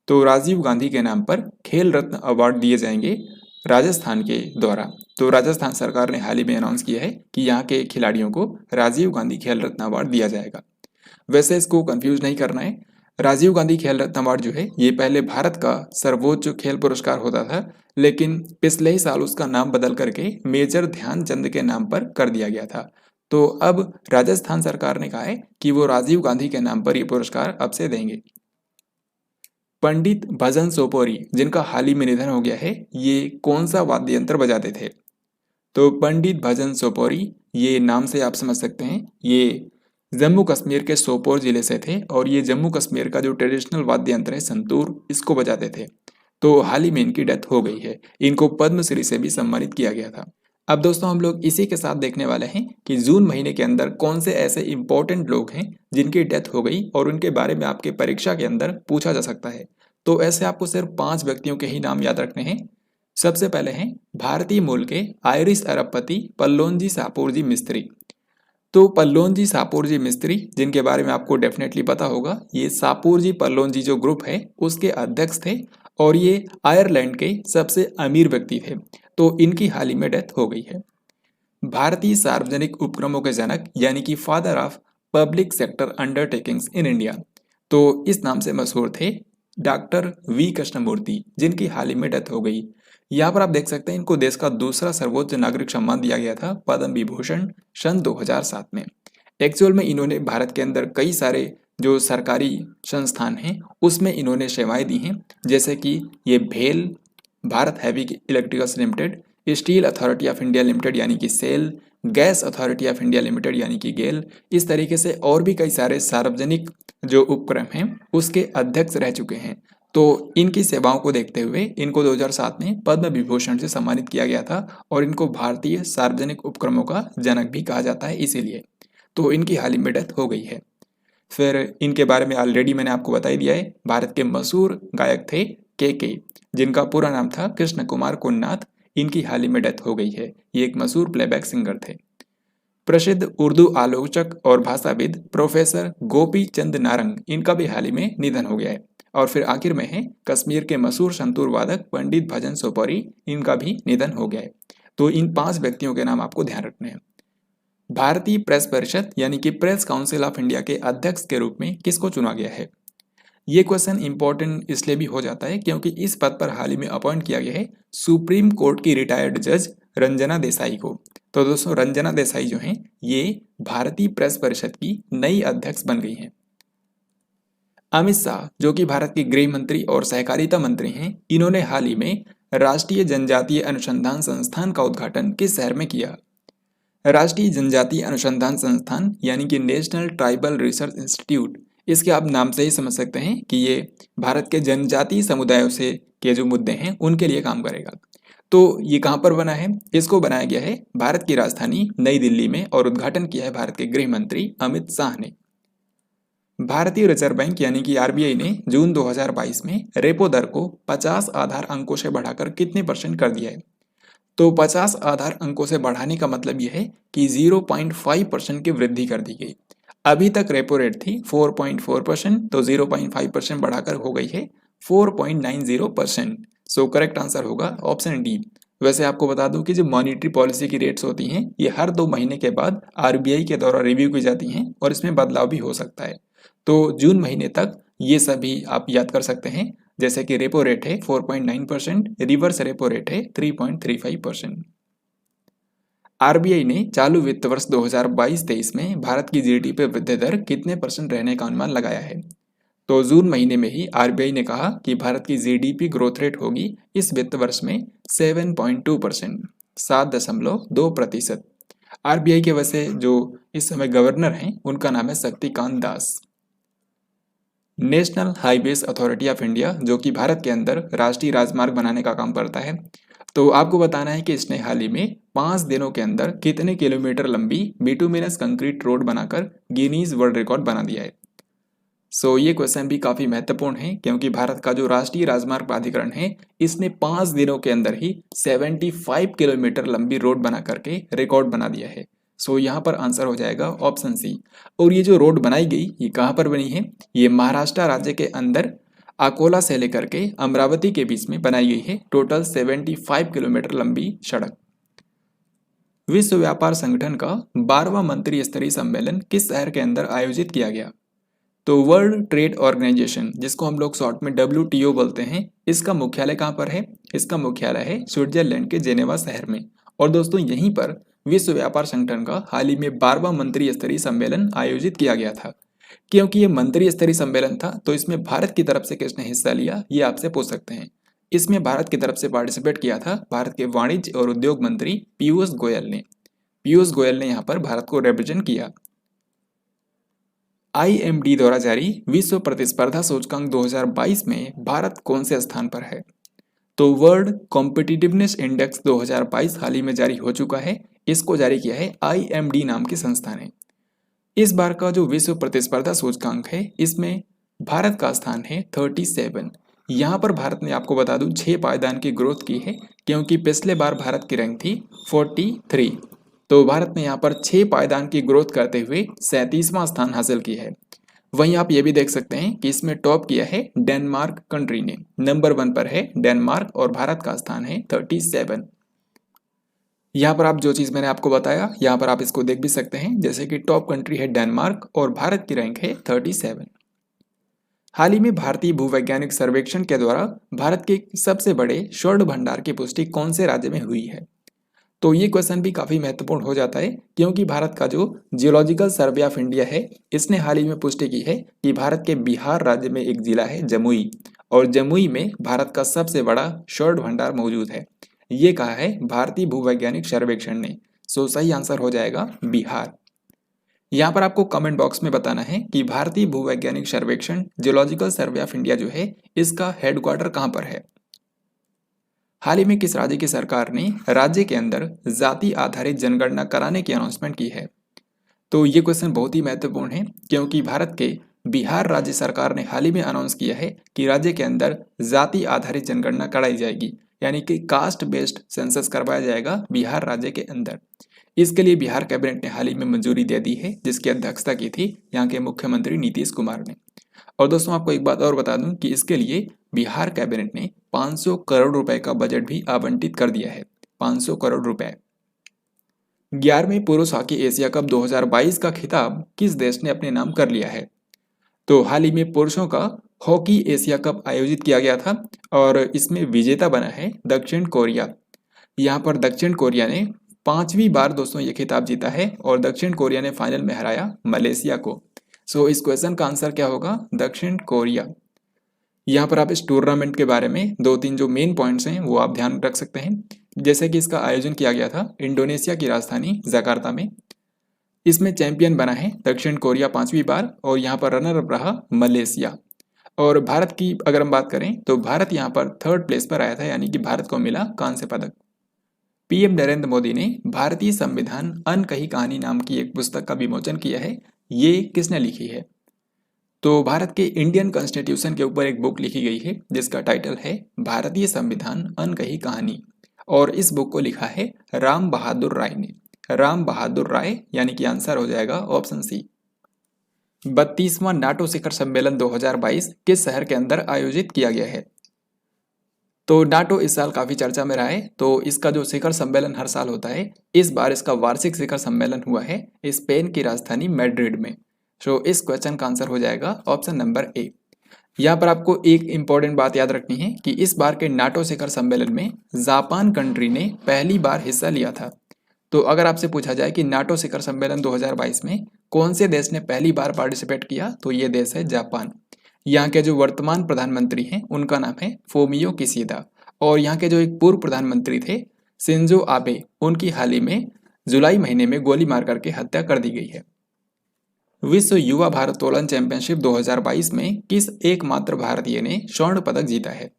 तो राजीव गांधी के नाम पर खेल रत्न अवार्ड दिए जाएंगे राजस्थान के द्वारा। तो राजस्थान सरकार ने हाल ही में अनाउंस किया है कि यहाँ के खिलाड़ियों को राजीव गांधी खेल रत्न अवार्ड दिया जाएगा। वैसे इसको कंफ्यूज नहीं करना है, राजीव गांधी खेल रत्न अवार्ड जो है ये पहले भारत का सर्वोच्च खेल पुरस्कार होता था, लेकिन पिछले ही साल उसका नाम बदल करके मेजर ध्यानचंद के नाम पर कर दिया गया था। तो अब राजस्थान सरकार ने कहा है कि वो राजीव गांधी के नाम पर ये पुरस्कार अब से देंगे। पंडित भजन सोपोरी जिनका हाल ही में निधन हो गया है, ये कौन सा वाद्य यंत्र बजाते थे? तो पंडित भजन सोपोरी, ये नाम से आप समझ सकते हैं, ये जम्मू कश्मीर के सोपोर जिले से थे और ये जम्मू कश्मीर का जो ट्रेडिशनल वाद्य यंत्र है संतूर, इसको बजाते थे। तो हाल ही में इनकी डेथ हो गई है। इनको पद्मश्री से भी सम्मानित किया गया था। अब दोस्तों हम लोग इसी के साथ देखने वाले हैं कि जून महीने के अंदर कौन से ऐसे इंपॉर्टेंट लोग हैं जिनकी डेथ हो गई और उनके बारे में आपके परीक्षा के अंदर पूछा जा सकता है। तो ऐसे आपको सिर्फ 5 व्यक्तियों के ही नाम याद रखने हैं। सबसे पहले हैं भारतीय मूल के आयरिश अरबपति पल्लोंजी सापोरजी मिस्त्री। तो पल्लोंजी सापोरजी मिस्त्री जिनके बारे में आपको डेफिनेटली पता होगा, ये सापोरजी पल्लोंजी जो ग्रुप है उसके अध्यक्ष थे और ये आयरलैंड के सबसे अमीर व्यक्ति थे। तो इनकी हाल ही में डेथ हो गई है। भारतीय सार्वजनिक उपक्रमों के जनक यानी कि father of public sector undertakings in India, तो इस नाम से मशहूर थे डॉक्टर वी कृष्णमूर्ति, जिनकी हाल ही में डेथ हो गई। यहाँ पर आप देख सकते हैं इनको देश का दूसरा सर्वोच्च नागरिक सम्मान दिया गया था, पद्म विभूषण, सन 2007 में। एक्चुअल में इन्होंने भारत के अंदर कई सारे जो सरकारी संस्थान हैं उसमें इन्होंने सेवाएं दी हैं, जैसे कि ये भेल, Bharat heavy electricals limited, steel authority of India limited यानी कि SAIL, gas authority of India limited यानी कि गेल। इस तरीके से और भी कई सारे सार्वजनिक जो उपक्रम हैं उसके अध्यक्ष रह चुके हैं। तो इनकी सेवाओं को देखते हुए इनको 2007 में पद्म विभूषण से सम्मानित किया गया था और इनको भारतीय सार्वजनिक उपक्रमों का जनक भी कहा जाता है इसीलिए। तो इनकी हाल ही में डेथ हो गई है। फिर इनके बारे में ऑलरेडी मैंने आपको बता ही दिया है। भारत के मशहूर गायक थे के, जिनका पूरा नाम था कृष्ण कुमार कुन्नाथ। इनकी हाल ही में डेथ हो गई है। ये एक मशहूर प्लेबैक सिंगर थे। प्रसिद्ध उर्दू आलोचक और भाषाविद प्रोफेसर गोपी चंद नारंग, इनका भी हाल ही में निधन हो गया है। और फिर आखिर में है कश्मीर के मशहूर संतूर वादक पंडित भजन सोपौरी, इनका भी निधन हो गया है। तो इन 5 व्यक्तियों के नाम आपको ध्यान रखने हैं। भारतीय प्रेस परिषद यानी कि प्रेस काउंसिल ऑफ इंडिया के अध्यक्ष के रूप में किसको चुना गया है? ये क्वेश्चन इंपॉर्टेंट इसलिए भी हो जाता है क्योंकि इस पद पर हाल ही में अपॉइंट किया गया है सुप्रीम कोर्ट की रिटायर्ड जज रंजना देसाई को। तो दोस्तों रंजना देसाई जो हैं ये भारतीय प्रेस परिषद की नई अध्यक्ष बन गई हैं। अमित शाह जो कि भारत के गृह मंत्री और सहकारिता मंत्री हैं, इन्होंने हाल ही में राष्ट्रीय जनजातीय अनुसंधान संस्थान का उद्घाटन किस शहर में किया? राष्ट्रीय जनजातीय अनुसंधान संस्थान यानी कि नेशनल ट्राइबल रिसर्च इंस्टीट्यूट, इसके आप नाम से ही समझ सकते हैं कि ये भारत के जनजातीय समुदायों से के जो मुद्दे हैं उनके लिए काम करेगा। तो ये कहाँ पर बना है? इसको बनाया गया है भारत की राजधानी नई दिल्ली में और उद्घाटन किया है भारत के गृह मंत्री अमित शाह ने। भारतीय रिजर्व बैंक यानी कि आरबीआई ने जून 2022 में रेपो दर को 50 आधार अंकों से बढ़ाकर कितने % कर दिया है? तो 50 आधार अंकों से बढ़ाने का मतलब यह है कि 0.5% की वृद्धि कर दी गई। अभी तक रेपो रेट थी 4.4%, तो 0.5% बढ़ाकर हो गई है 4.90%। सो करेक्ट आंसर होगा ऑप्शन डी। वैसे आपको बता दूं कि जो मॉनिटरी पॉलिसी की रेट्स होती हैं ये हर 2 महीने के बाद आरबीआई के द्वारा रिव्यू की जाती हैं और इसमें बदलाव भी हो सकता है। तो जून महीने तक ये सभी आप याद कर सकते हैं, जैसे कि रेपो रेट है 4.9%, रिवर्स रेपो रेट है 3.35%। आरबीआई ने चालू वित्त वर्ष 2022-23 में भारत की जीडीपी वृद्धि दर कितने % रहने का अनुमान लगाया है? तो जून महीने में ही आरबीआई ने कहा कि भारत की जीडीपी ग्रोथ रेट होगी इस वित्त वर्ष में 7.2%, 7.2%। आरबीआई के वैसे जो इस समय गवर्नर हैं उनका नाम है Shaktikanta Das. National highways authority of India जो कि भारत के अंदर राष्ट्रीय राजमार्ग बनाने का काम करता है, तो आपको बताना है कि इसने हाल ही में 5 दिनों के अंदर कितने किलोमीटर लंबी बिटुमिनस कंक्रीट रोड बनाकर गिनीज वर्ल्ड रिकॉर्ड बना दिया है। सो ये क्वेश्चन भी काफी महत्वपूर्ण है क्योंकि भारत का जो राष्ट्रीय राजमार्ग प्राधिकरण है इसने 5 दिनों के अंदर ही 75 किलोमीटर लंबी रोड बना करके रिकॉर्ड बना दिया है। सो यहाँ पर आंसर हो जाएगा ऑप्शन सी। और ये जो रोड बनाई गई ये कहाँ पर बनी है? ये महाराष्ट्र राज्य के अंदर अकोला से लेकर के अमरावती के बीच में बनाई गई है। टोटल 75 किलोमीटर लंबी सड़क। विश्व व्यापार संगठन का 12वां मंत्री स्तरीय सम्मेलन किस शहर के अंदर आयोजित किया गया? तो वर्ल्ड ट्रेड ऑर्गेनाइजेशन जिसको हम लोग शॉर्ट में WTO बोलते हैं, इसका मुख्यालय कहाँ पर है? इसका मुख्यालय है स्विट्जरलैंड के जेनेवा शहर में। और दोस्तों यहीं पर विश्व व्यापार संगठन का हाल ही में 12वां मंत्री स्तरीय सम्मेलन आयोजित किया गया था। क्योंकि ये मंत्री स्तरीय सम्मेलन था तो इसमें भारत की तरफ से किसने हिस्सा लिया ये आपसे पूछ सकते हैं। इसमें भारत की तरफ से पार्टिसिपेट किया था भारत के वाणिज्य और उद्योग मंत्री पीयूष गोयल ने। पीयूष गोयल ने यहाँ पर भारत को रिप्रेजेंट किया। IMD द्वारा जारी विश्व प्रतिस्पर्धा सूचकांक 2022 में भारत कौन से स्थान पर है? तो वर्ल्ड कॉम्पिटिटिवनेस इंडेक्स 2022 हाल ही में जारी हो चुका है। इसको जारी किया है IMD नाम की संस्था ने। इस बार का जो विश्व प्रतिस्पर्धा सूचकांक है इसमें भारत का स्थान है 37। यहाँ पर भारत ने, आपको बता दूं, 6 पायदान की ग्रोथ की है, क्योंकि पिछले बार भारत की रैंक थी 43। तो भारत ने यहाँ पर 6 पायदान की ग्रोथ करते हुए 37वां स्थान हासिल किया है। वहीं आप ये भी देख सकते हैं कि इसमें टॉप किया है डेनमार्क कंट्री ने। नंबर 1 पर है डेनमार्क और भारत का स्थान है 37। यहाँ पर आप जो चीज़ मैंने आपको बताया, यहाँ पर आप इसको देख भी सकते हैं, जैसे कि टॉप कंट्री है डेनमार्क और भारत की रैंक है 37। हाल ही में भारतीय भूवैज्ञानिक सर्वेक्षण के द्वारा भारत के सबसे बड़े स्वर्ण भंडार की पुष्टि कौन से राज्य में हुई है? तो ये क्वेश्चन भी काफ़ी महत्वपूर्ण हो जाता है, क्योंकि भारत का जो जियोलॉजिकल सर्वे ऑफ इंडिया है इसने हाल ही में पुष्टि की है कि भारत के बिहार राज्य में एक जिला है जमुई, और जमुई में भारत का सबसे बड़ा स्वर्ण भंडार मौजूद है। ये कहा है भारतीय भूवैज्ञानिक सर्वेक्षण ने। सो सही आंसर हो जाएगा बिहार। यहाँ पर आपको कमेंट बॉक्स में बताना है कि भारतीय भूवैज्ञानिक सर्वेक्षण जियोलॉजिकल सर्वे ऑफ इंडिया जो है इसका हेडक्वार्टर कहाँ पर है? हाल ही में किस राज्य की सरकार ने राज्य के अंदर जाति आधारित जनगणना कराने की अनाउंसमेंट की है? तो ये क्वेश्चन बहुत ही महत्वपूर्ण है, क्योंकि भारत के बिहार राज्य सरकार ने हाल ही में अनाउंस किया है कि राज्य के अंदर जाति आधारित जनगणना कराई जाएगी, यानी कि कास्ट बेस्ड सेंसस करवाया जाएगा बिहार राज्य के अंदर। इसके लिए बिहार कैबिनेट ने हाल ही में मंजूरी दे दी है, जिसकी अध्यक्षता की थी यहाँ के मुख्यमंत्री नीतीश कुमार ने। और दोस्तों आपको एक बात और बता दूं कि इसके लिए बिहार कैबिनेट ने 500 करोड़ रुपए का बजट भी आवंटित कर दिया है। 500 करोड़ रुपए। 11वें पुरुष हॉकी एशिया कप 2022 का खिताब किस देश ने अपने नाम कर लिया है? तो हाल ही में पुरुषों का हॉकी एशिया कप आयोजित किया गया था और इसमें विजेता बना है दक्षिण कोरिया। यहाँ पर दक्षिण कोरिया ने 5वीं बार दोस्तों ये खिताब जीता है और दक्षिण कोरिया ने फाइनल में हराया मलेशिया को। सो इस क्वेश्चन का आंसर क्या होगा? दक्षिण कोरिया। यहाँ पर आप इस टूर्नामेंट के बारे में 2-3 जो मेन पॉइंट्स हैं वो आप ध्यान रख सकते हैं, जैसे कि इसका आयोजन किया गया था इंडोनेशिया की राजधानी जकार्ता में। इसमें चैंपियन बना है दक्षिण कोरिया 5वीं बार और यहाँ पर रनर अप रहा मलेशिया। और भारत की अगर हम बात करें तो भारत यहाँ पर 3rd प्लेस पर आया था, यानी कि भारत को मिला कांस्य पदक। पीएम नरेंद्र मोदी ने भारतीय संविधान अनकही कहानी नाम की एक पुस्तक का विमोचन किया है। ये किसने लिखी है? तो भारत के इंडियन कॉन्स्टिट्यूशन के ऊपर एक बुक लिखी गई है जिसका टाइटल है भारतीय संविधान अनकही कहानी, और इस बुक को लिखा है राम बहादुर राय ने। राम बहादुर राय, यानी कि आंसर हो जाएगा ऑप्शन सी। 32वां नाटो शिखर सम्मेलन 2022 किस शहर के अंदर आयोजित किया गया है? तो नाटो इस साल काफी चर्चा में रहा है। तो इसका जो शिखर सम्मेलन हर साल होता है, इस बार इसका वार्षिक शिखर सम्मेलन हुआ है स्पेन की राजधानी मैड्रिड में। सो इस क्वेश्चन का आंसर हो जाएगा ऑप्शन नंबर ए। यहाँ पर आपको एक इंपॉर्टेंट बात याद रखनी है कि इस बार के नाटो शिखर सम्मेलन में जापान कंट्री ने पहली बार हिस्सा लिया था। तो अगर आपसे पूछा जाए कि नाटो शिखर सम्मेलन 2022 में कौन से देश ने पहली बार पार्टिसिपेट किया, तो ये देश है जापान। यहाँ के जो वर्तमान प्रधानमंत्री हैं उनका नाम है फोमियो किशिदा, और यहाँ के जो एक पूर्व प्रधानमंत्री थे शिंजो आबे, उनकी हाल ही में जुलाई महीने में गोली मार करके हत्या कर दी गई है। विश्व युवा भारोत्तोलन चैंपियनशिप 2022 में किस एकमात्र भारतीय ने स्वर्ण पदक जीता है?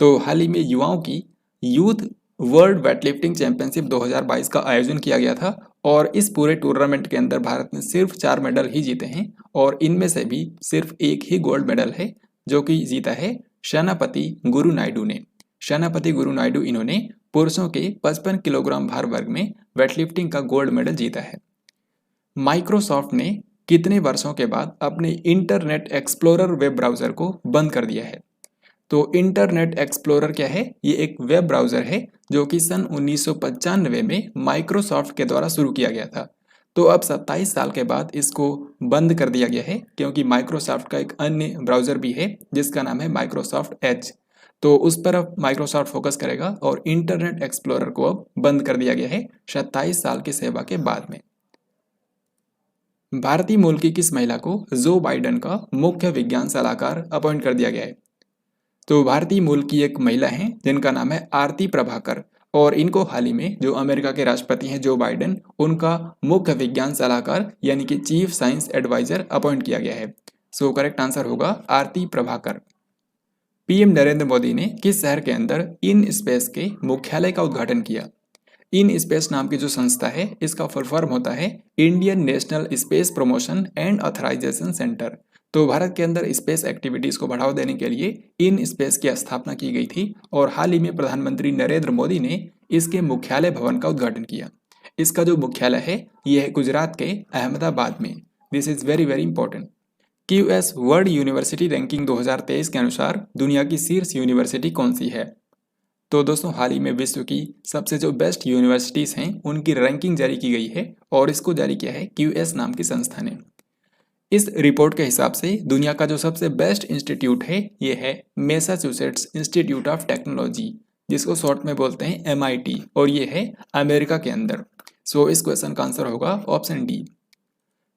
तो हाल ही में युवाओं की यूथ वर्ल्ड वेटलिफ्टिंग चैंपियनशिप 2022 का आयोजन किया गया था, और इस पूरे टूर्नामेंट के अंदर भारत ने सिर्फ 4 मेडल ही जीते हैं, और इनमें से भी सिर्फ एक ही गोल्ड मेडल है जो कि जीता है सेनापति गुरु नायडू ने। सेनापति गुरु नायडू, इन्होंने पुरुषों के 55 किलोग्राम भार वर्ग में वेटलिफ्टिंग का गोल्ड मेडल जीता है। माइक्रोसॉफ्ट ने कितने वर्षों के बाद अपने इंटरनेट एक्सप्लोरर वेब ब्राउज़र को बंद कर दिया है? तो इंटरनेट एक्सप्लोरर क्या है? ये एक वेब ब्राउज़र है जो कि सन 1995 में माइक्रोसॉफ्ट के द्वारा शुरू किया गया था। तो अब 27 साल के बाद इसको बंद कर दिया गया है, क्योंकि माइक्रोसॉफ्ट का एक अन्य ब्राउज़र भी है जिसका नाम है माइक्रोसॉफ्ट एज। तो उस पर अब माइक्रोसॉफ्ट फोकस करेगा, और इंटरनेट एक्सप्लोरर को अब बंद कर दिया गया है 27 साल की सेवा के बाद में। भारतीय मूल की किस महिला को जो बाइडेन का मुख्य विज्ञान सलाहकार अपॉइंट कर दिया गया है? तो भारतीय मूल की एक महिला हैं जिनका नाम है आरती प्रभाकर, और इनको हाल ही में जो अमेरिका के राष्ट्रपति हैं जो बाइडेन, उनका मुख्य विज्ञान सलाहकार यानी कि चीफ साइंस एडवाइजर अपॉइंट किया गया है। सो करेक्ट आंसर होगा आरती प्रभाकर। पीएम नरेंद्र मोदी ने किस शहर के अंदर इन स्पेस के मुख्यालय का उद्घाटन किया? इन स्पेस नाम की जो संस्था है इसका फुल फॉर्म होता है Indian national space promotion and authorization centre. तो भारत के अंदर स्पेस एक्टिविटीज को बढ़ावा देने के लिए इन स्पेस की स्थापना की गई थी और हाल ही में प्रधानमंत्री नरेंद्र मोदी ने इसके मुख्यालय भवन का उद्घाटन किया। इसका जो मुख्यालय है यह है गुजरात के अहमदाबाद में। This is very very important. QS world university ranking 2023 के अनुसार दुनिया की शीर्ष यूनिवर्सिटी कौन सी है? तो दोस्तों हाल ही में विश्व की सबसे जो बेस्ट यूनिवर्सिटीज़ हैं उनकी रैंकिंग जारी की गई है और इसको जारी किया है क्यूएस नाम की संस्था ने। इस रिपोर्ट के हिसाब से दुनिया का जो सबसे बेस्ट इंस्टीट्यूट है ये है मैसाचुसेट्स इंस्टीट्यूट ऑफ टेक्नोलॉजी, जिसको शॉर्ट में बोलते हैं MIT, और ये है अमेरिका के अंदर। सो इस क्वेश्चन का आंसर होगा ऑप्शन डी।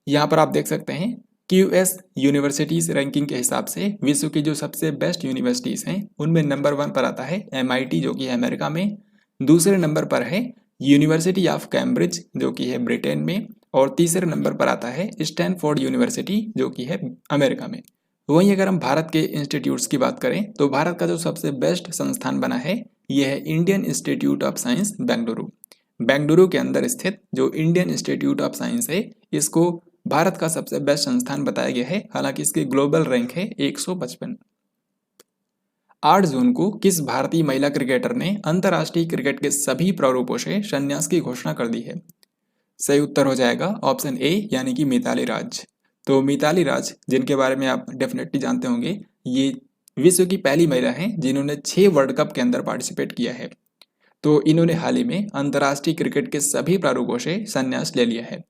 यहाँ पर आप देख सकते हैं क्यूएस यूनिवर्सिटीज रैंकिंग के हिसाब से विश्व की जो सबसे बेस्ट यूनिवर्सिटीज हैं उनमें नंबर 1 पर आता है MIT जो कि है अमेरिका में, दूसरे नंबर पर है यूनिवर्सिटी ऑफ कैम्ब्रिज जो कि है ब्रिटेन में, और तीसरे नंबर पर आता है स्टैनफोर्ड यूनिवर्सिटी जो कि है अमेरिका में। वहीं अगर हम भारत के इंस्टीट्यूट्स की बात करें तो भारत का जो सबसे बेस्ट संस्थान बना है यह है Indian institute of science Bengaluru. Bengaluru के अंदर स्थित जो इंडियन इंस्टीट्यूट ऑफ साइंस है इसको भारत का सबसे बेस्ट संस्थान बताया गया है, हालांकि इसकी ग्लोबल रैंक है 155। 8 जून को किस भारतीय महिला क्रिकेटर ने अंतर्राष्ट्रीय क्रिकेट के सभी प्रारूपों से संन्यास की घोषणा कर दी है? सही उत्तर हो जाएगा ऑप्शन ए यानी कि मिताली राज। तो मिताली राज जिनके बारे में आप डेफिनेटली जानते होंगे, ये विश्व की पहली महिला हैं जिन्होंने 6 वर्ल्ड कप के अंदर पार्टिसिपेट किया है। तो इन्होंने हाल ही में अंतर्राष्ट्रीय क्रिकेट के सभी प्रारूपों से संन्यास ले लिया है।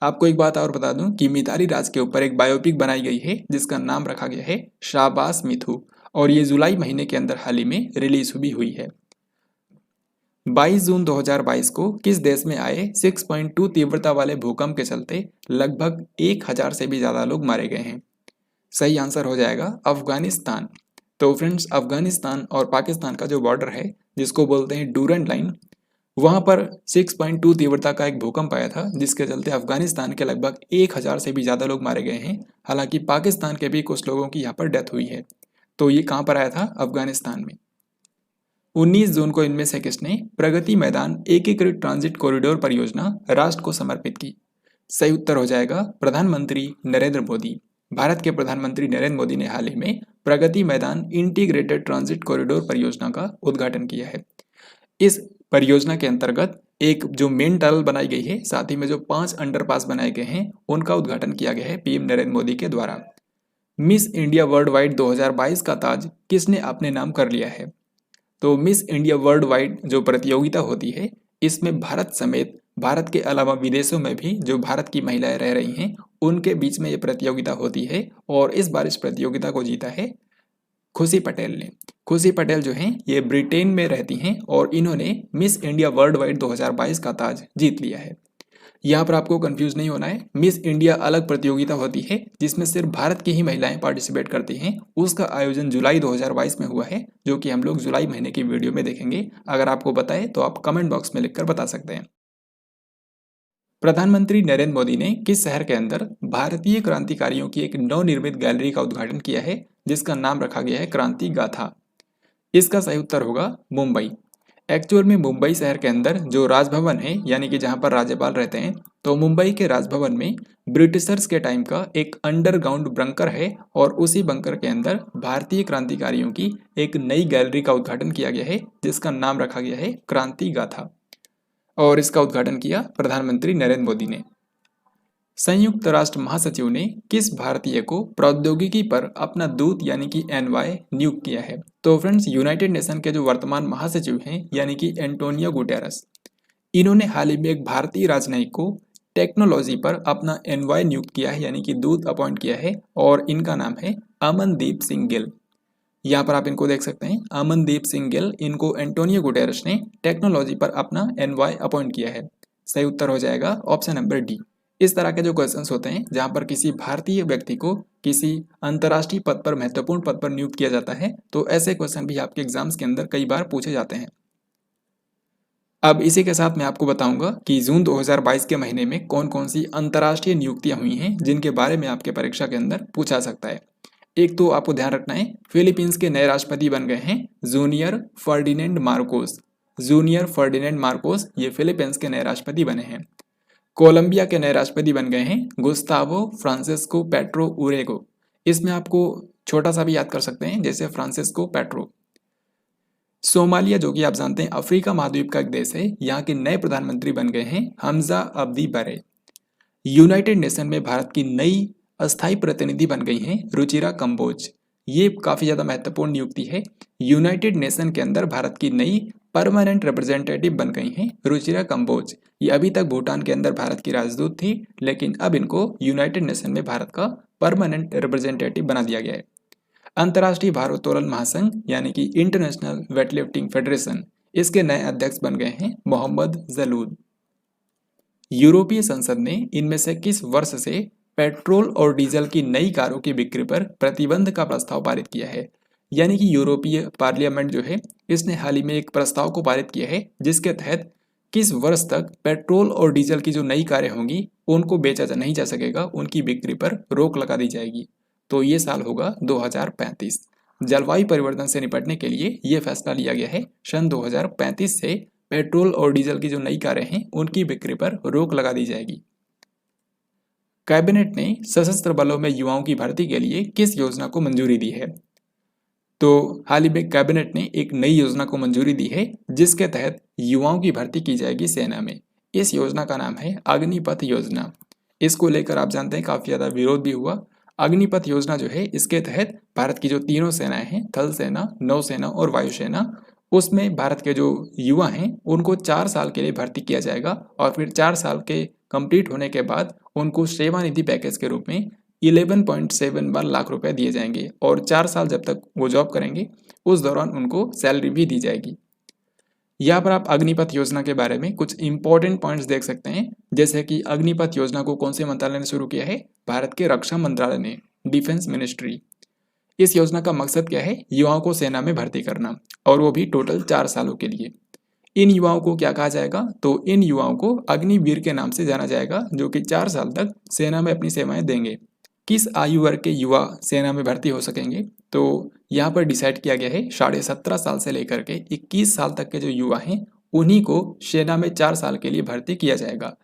आपको एक बात और बता दूं कि मिताली राज के ऊपर एक बायोपिक बनाई गई है जिसका नाम रखा गया है शाबाश मिथु, और ये जुलाई महीने के अंदर हाल ही में रिलीज भी हुई है। 22 जून 2022 को किस देश में आए 6.2 तीव्रता वाले भूकंप के चलते लगभग 1000 से भी ज्यादा लोग मारे गए हैं? सही आंसर हो जाएगा अफगानिस्तान। तो फ्रेंड्स अफगानिस्तान और पाकिस्तान का जो बॉर्डर है जिसको बोलते हैं डूरंड लाइन, वहां पर 6.2 तीव्रता का एक भूकंप आया था जिसके चलते अफगानिस्तान के लगभग 1000 से भी ज़्यादा लोग मारे गए हैं। हालांकि पाकिस्तान के भी कुछ लोगों की यहाँ पर डेथ हुई है। तो ये कहाँ पर आया था? अफगानिस्तान में। 19 जून को इनमें से किसने प्रगति मैदान एकीकृत ट्रांजिट कॉरिडोर परियोजना राष्ट्र को समर्पित की? सही उत्तर हो जाएगा प्रधानमंत्री नरेंद्र मोदी। भारत के प्रधानमंत्री नरेंद्र मोदी ने हाल ही में Pragati Maidan integrated transit corridor परियोजना का उद्घाटन किया है। इस परियोजना के अंतर्गत एक जो मेन टनल बनाई गई है, साथ ही में जो 5 अंडरपास बनाए गए हैं उनका उद्घाटन किया गया है पीएम नरेंद्र मोदी के द्वारा। मिस इंडिया वर्ल्ड वाइड 2022 का ताज किसने अपने नाम कर लिया है? तो मिस इंडिया वर्ल्ड वाइड जो प्रतियोगिता होती है इसमें भारत समेत भारत के अलावा विदेशों में भी जो भारत की महिलाएं रह रही हैं उनके बीच में ये प्रतियोगिता होती है, और इस बार इस प्रतियोगिता को जीता है खुशी पटेल ने। खुशी पटेल जो हैं ये ब्रिटेन में रहती हैं और इन्होंने मिस इंडिया वर्ल्ड वाइड 2022 का ताज जीत लिया है। यहाँ पर आपको कंफ्यूज नहीं होना है, मिस इंडिया अलग प्रतियोगिता होती है जिसमें सिर्फ भारत की ही महिलाएं पार्टिसिपेट करती हैं। उसका आयोजन जुलाई 2022 में हुआ है जो कि हम लोग जुलाई महीने की वीडियो में देखेंगे। अगर आपको पता है तो आप कमेंट बॉक्स में लिखकर बता सकते हैं। प्रधानमंत्री नरेंद्र मोदी ने किस शहर के अंदर भारतीय क्रांतिकारियों की एक नवनिर्मित गैलरी का उद्घाटन किया है जिसका नाम रखा गया है क्रांति गाथा? इसका सही उत्तर होगा मुंबई। एक्चुअल में मुंबई शहर के अंदर जो राजभवन है यानी कि जहां पर राज्यपाल रहते हैं, तो मुंबई के राजभवन में ब्रिटिशर्स के टाइम का एक अंडरग्राउंड बंकर है और उसी बंकर के अंदर भारतीय क्रांतिकारियों की एक नई गैलरी का उद्घाटन किया गया है जिसका नाम रखा गया है क्रांति गाथा, और इसका उद्घाटन किया प्रधानमंत्री नरेंद्र मोदी ने। संयुक्त राष्ट्र महासचिव ने किस भारतीय को प्रौद्योगिकी पर अपना दूत यानी कि एनवाय नियुक्त किया है? तो फ्रेंड्स यूनाइटेड नेशन के जो वर्तमान महासचिव हैं यानी कि एंटोनियो गुटेरस, इन्होंने हाल ही में एक भारतीय राजनयिक को टेक्नोलॉजी पर अपना एनवाय नियुक्त किया है यानी कि दूत अपॉइंट किया है, और इनका नाम है अमनदीप सिंह गिल। यहाँ पर आप इनको देख सकते हैं, अमनदीप सिंह गिल, इनको एंटोनियो गुटेरस ने टेक्नोलॉजी पर अपना एनवाय अपॉइंट किया है। सही उत्तर हो जाएगा ऑप्शन नंबर डी। इस तरह के जो क्वेश्चंस होते हैं जहां पर किसी भारतीय व्यक्ति को किसी अंतर्राष्ट्रीय पद पर, महत्वपूर्ण पद पर नियुक्त किया जाता है, तो ऐसे क्वेश्चन भी आपके एग्जाम्स के अंदर कई बार पूछे जाते हैं। अब इसी के साथ मैं आपको बताऊंगा कि जून 2022 के महीने में कौन कौन सी अंतर्राष्ट्रीय नियुक्तियां हुई हैं जिनके बारे में आपके परीक्षा के अंदर पूछा सकता है। एक तो आपको ध्यान रखना है, फिलीपींस के नए राष्ट्रपति बन गए हैं junior Ferdinand Marcos. Junior Ferdinand Marcos ये फिलीपींस के नए राष्ट्रपति बने हैं। कोलंबिया के नए राष्ट्रपति बन गए हैं गुस्तावो फ्रांसिस्को पेट्रो उरेगो। इसमें आपको छोटा सा भी याद कर सकते हैं, जैसे फ्रांसिस्को पेट्रो। सोमालिया, जो कि आप जानते हैं अफ्रीका महाद्वीप का एक देश है, यहाँ के नए प्रधानमंत्री बन गए हैं हमजा अब्दी बरे। यूनाइटेड नेशन में भारत की नई अस्थायी प्रतिनिधि बन गई हैं रुचिरा कंबोज। ये काफी ज्यादा महत्वपूर्ण नियुक्ति है। यूनाइटेड नेशन के अंदर भारत की नई परमानेंट रिप्रेजेंटेटिव बन गई हैं रुचिरा कंबोज। ये अभी तक भूटान के अंदर भारत की राजदूत थी, लेकिन अब इनको यूनाइटेड नेशन में भारत का परमानेंट रिप्रेजेंटेटिव बना दिया गया है। अंतर्राष्ट्रीय भारोत्तोलन महासंघ यानी कि इंटरनेशनल वेटलिफ्टिंग फेडरेशन, इसके नए अध्यक्ष बन गए हैं मोहम्मद जलूद। यूरोपीय संसद ने इनमें से किस वर्ष से पेट्रोल और डीजल की नई कारों की बिक्री पर प्रतिबंध का प्रस्ताव पारित किया है? यानी कि यूरोपीय पार्लियामेंट जो है, इसने हाल ही में एक प्रस्ताव को पारित किया है जिसके तहत किस वर्ष तक पेट्रोल और डीजल की जो नई कारें होंगी उनको बेचा नहीं जा सकेगा, उनकी बिक्री पर रोक लगा दी जाएगी। तो ये साल होगा 2035। जलवायु परिवर्तन से निपटने के लिए ये फैसला लिया गया है। सन 2035 से पेट्रोल और डीजल की जो नई कारें हैं उनकी बिक्री पर रोक लगा दी जाएगी। कैबिनेट ने सशस्त्र बलों में युवाओं की भर्ती के लिए किस योजना को मंजूरी दी है? तो हाल ही में कैबिनेट ने एक नई योजना को मंजूरी दी है जिसके तहत युवाओं की भर्ती की जाएगी सेना में। इस योजना का नाम है अग्निपथ योजना। इसको लेकर आप जानते हैं काफी ज्यादा विरोध भी हुआ। अग्निपथ योजना जो है, इसके तहत भारत की जो तीनों सेनाएं हैं, थल सेना, नौसेना और वायुसेना, उसमें भारत के जो युवा हैं उनको 4 साल के लिए भर्ती किया जाएगा और फिर 4 साल के कंप्लीट होने के बाद उनको सेवानिधि पैकेज के रूप में 11.71 लाख रुपए दिए जाएंगे और 4 साल जब तक वो जॉब करेंगे उस दौरान उनको सैलरी भी दी जाएगी। यहाँ पर आप अग्निपथ योजना के बारे में कुछ इंपॉर्टेंट पॉइंट्स देख सकते हैं, जैसे कि अग्निपथ योजना को कौन से मंत्रालय ने शुरू किया है? भारत के रक्षा मंत्रालय ने, डिफेंस मिनिस्ट्री। इस योजना का मकसद क्या है? युवाओं को सेना में भर्ती करना, और वो भी टोटल 4 सालों के लिए। इन युवाओं को क्या कहा जाएगा? तो इन युवाओं को अग्निवीर के नाम से जाना जाएगा, जो कि 4 साल तक सेना में अपनी सेवाएं देंगे। किस आयु वर्ग के युवा सेना में भर्ती हो सकेंगे? तो यहाँ पर डिसाइड किया गया है 17.5 साल से लेकर के 21 साल तक के जो युवा हैं उन्हीं को सेना में 4 साल के लिए भर्ती किया जाएगा।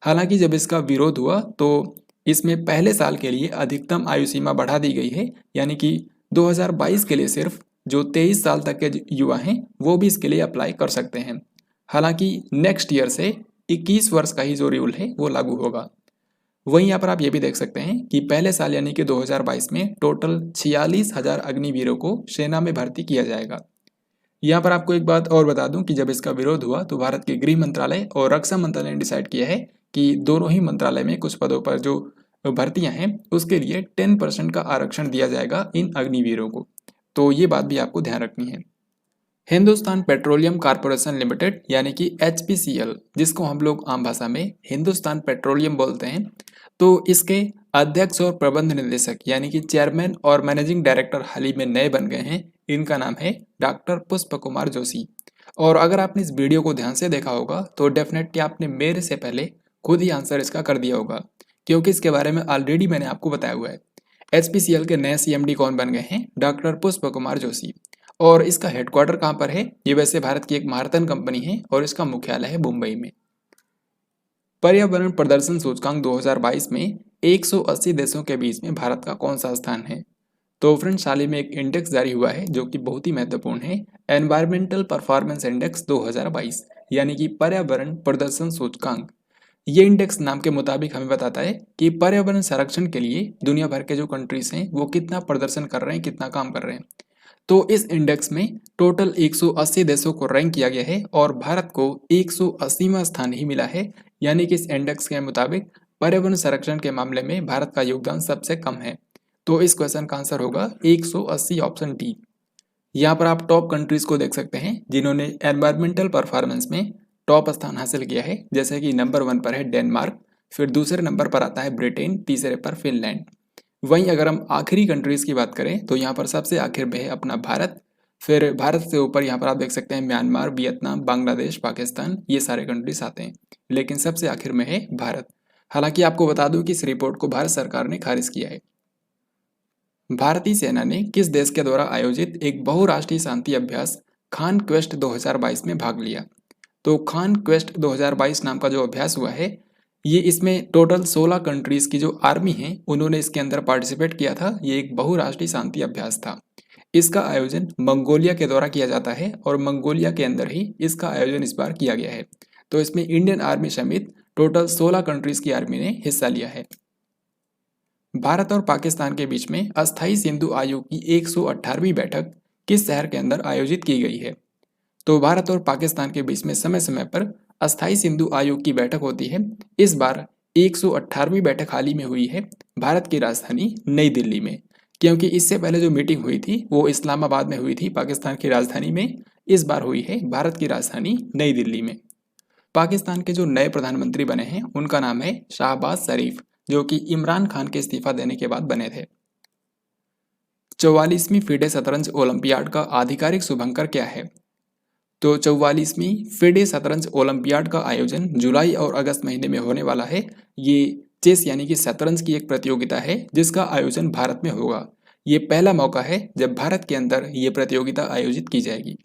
हालांकि जब इसका विरोध हुआ तो इसमें पहले साल के लिए अधिकतम आयु सीमा बढ़ा दी गई है, यानी कि 2022 के लिए सिर्फ जो 23 साल तक के युवा हैं वो भी इसके लिए अप्लाई कर सकते हैं। हालांकि नेक्स्ट ईयर से 21 वर्ष का ही जो रूल है वो लागू होगा। वहीं यहाँ पर आप ये भी देख सकते हैं कि पहले साल यानी कि 2022 में टोटल 46,000 अग्निवीरों को सेना में भर्ती किया जाएगा। यहाँ पर आपको एक बात और बता दूं कि जब इसका विरोध हुआ तो भारत के गृह मंत्रालय और रक्षा मंत्रालय ने डिसाइड किया है कि दोनों ही मंत्रालय में कुछ पदों पर जो भर्तियां हैं उसके लिए 10% का आरक्षण दिया जाएगा इन अग्निवीरों को। तो ये बात भी आपको ध्यान रखनी है। हिंदुस्तान पेट्रोलियम कॉर्पोरेशन लिमिटेड यानी कि HPCL, जिसको हम लोग आम भाषा में हिंदुस्तान पेट्रोलियम बोलते हैं, तो इसके अध्यक्ष और प्रबंध निदेशक यानी कि चेयरमैन और मैनेजिंग डायरेक्टर हाल ही में नए बन गए हैं। इनका नाम है डॉक्टर पुष्प कुमार जोशी। और अगर आपने इस वीडियो को ध्यान से देखा होगा तो डेफिनेटली आपने मेरे से पहले खुद ही आंसर इसका कर दिया होगा, क्योंकि इसके बारे में ऑलरेडी मैंने आपको बताया हुआ है। HPCL के नए CMD कौन बन गए हैं? डॉक्टर पुष्प कुमार जोशी। और इसका हेडक्वार्टर कहाँ पर है? ये वैसे भारत की एक महारथन कंपनी है और इसका मुख्यालय है मुंबई में। पर्यावरण प्रदर्शन सूचकांक 2022 में 180 देशों के बीच में भारत का कौन सा स्थान है? तो फ्रेंड्स, हाल ही में एक इंडेक्स जारी हुआ है जो कि बहुत ही महत्वपूर्ण है, एनवायरमेंटल परफॉर्मेंस इंडेक्स 2022 यानी कि पर्यावरण प्रदर्शन सूचकांक। ये इंडेक्स नाम के मुताबिक हमें बताता है कि पर्यावरण संरक्षण के लिए दुनिया भर के जो कंट्रीज हैं वो कितना प्रदर्शन कर रहे हैं, कितना काम कर रहे हैं। तो इस इंडेक्स में टोटल 180 देशों को रैंक किया गया है और भारत को 180वां स्थान ही मिला है, यानी कि इस इंडेक्स के मुताबिक पर्यावरण संरक्षण के मामले में भारत का योगदान सबसे कम है। तो इस क्वेश्चन का आंसर होगा 180, ऑप्शन डी। यहाँ पर आप टॉप कंट्रीज को देख सकते हैं जिन्होंने एनवायरमेंटल परफॉर्मेंस में टॉप स्थान हासिल किया है, जैसे कि नंबर 1 पर है डेनमार्क, फिर दूसरे नंबर पर आता है ब्रिटेन, तीसरे पर फिनलैंड। वहीं अगर हम आखिरी कंट्रीज की बात करें तो यहाँ पर सबसे आखिर में है अपना भारत, फिर भारत से ऊपर यहाँ पर आप देख सकते हैं म्यांमार, वियतनाम, बांग्लादेश, पाकिस्तान, ये सारे कंट्रीज आते हैं, लेकिन सबसे आखिर में है भारत। हालांकि आपको बता दूं कि इस रिपोर्ट को भारत सरकार ने खारिज किया है। भारतीय सेना ने किस देश के द्वारा आयोजित एक बहुराष्ट्रीय शांति अभ्यास खान क्वेस्ट 2022 में भाग लिया? तो खान क्वेस्ट 2022 नाम का जो अभ्यास हुआ है, ये इसमें टोटल 16 कंट्रीज की जो आर्मी है उन्होंने इसके अंदर पार्टिसिपेट किया था। ये एक बहुराष्ट्रीय शांति अभ्यास था। इसका आयोजन मंगोलिया के द्वारा किया जाता है और मंगोलिया के अंदर ही इसका आयोजन इस बार किया गया है। तो इसमें इंडियन आर्मी समेत टोटल 16 कंट्रीज की आर्मी ने हिस्सा लिया है। भारत और पाकिस्तान के बीच में अस्थायी सिंधु आयोग की 118वीं बैठक किस शहर के अंदर आयोजित की गई है? तो भारत और पाकिस्तान के बीच में समय समय पर अस्थायी सिंधु आयोग की बैठक होती है। इस बार 118वीं बैठक हाल ही में हुई है भारत की राजधानी नई दिल्ली में, क्योंकि इससे पहले जो मीटिंग हुई थी वो इस्लामाबाद में हुई थी पाकिस्तान की राजधानी में। इस बार हुई है भारत की राजधानी नई दिल्ली में। पाकिस्तान के जो नए प्रधानमंत्री बने हैं उनका नाम है शाहबाज शरीफ, जो कि इमरान खान के इस्तीफा देने के बाद बने थे। 44वीं फीडे शतरंज ओलंपियाड का आधिकारिक शुभंकर क्या है? तो 44वीं फिडे शतरंज ओलंपियाड का आयोजन जुलाई और अगस्त महीने में होने वाला है। ये चेस यानी कि शतरंज की एक प्रतियोगिता है जिसका आयोजन भारत में होगा। ये पहला मौका है जब भारत के अंदर ये प्रतियोगिता आयोजित की जाएगी।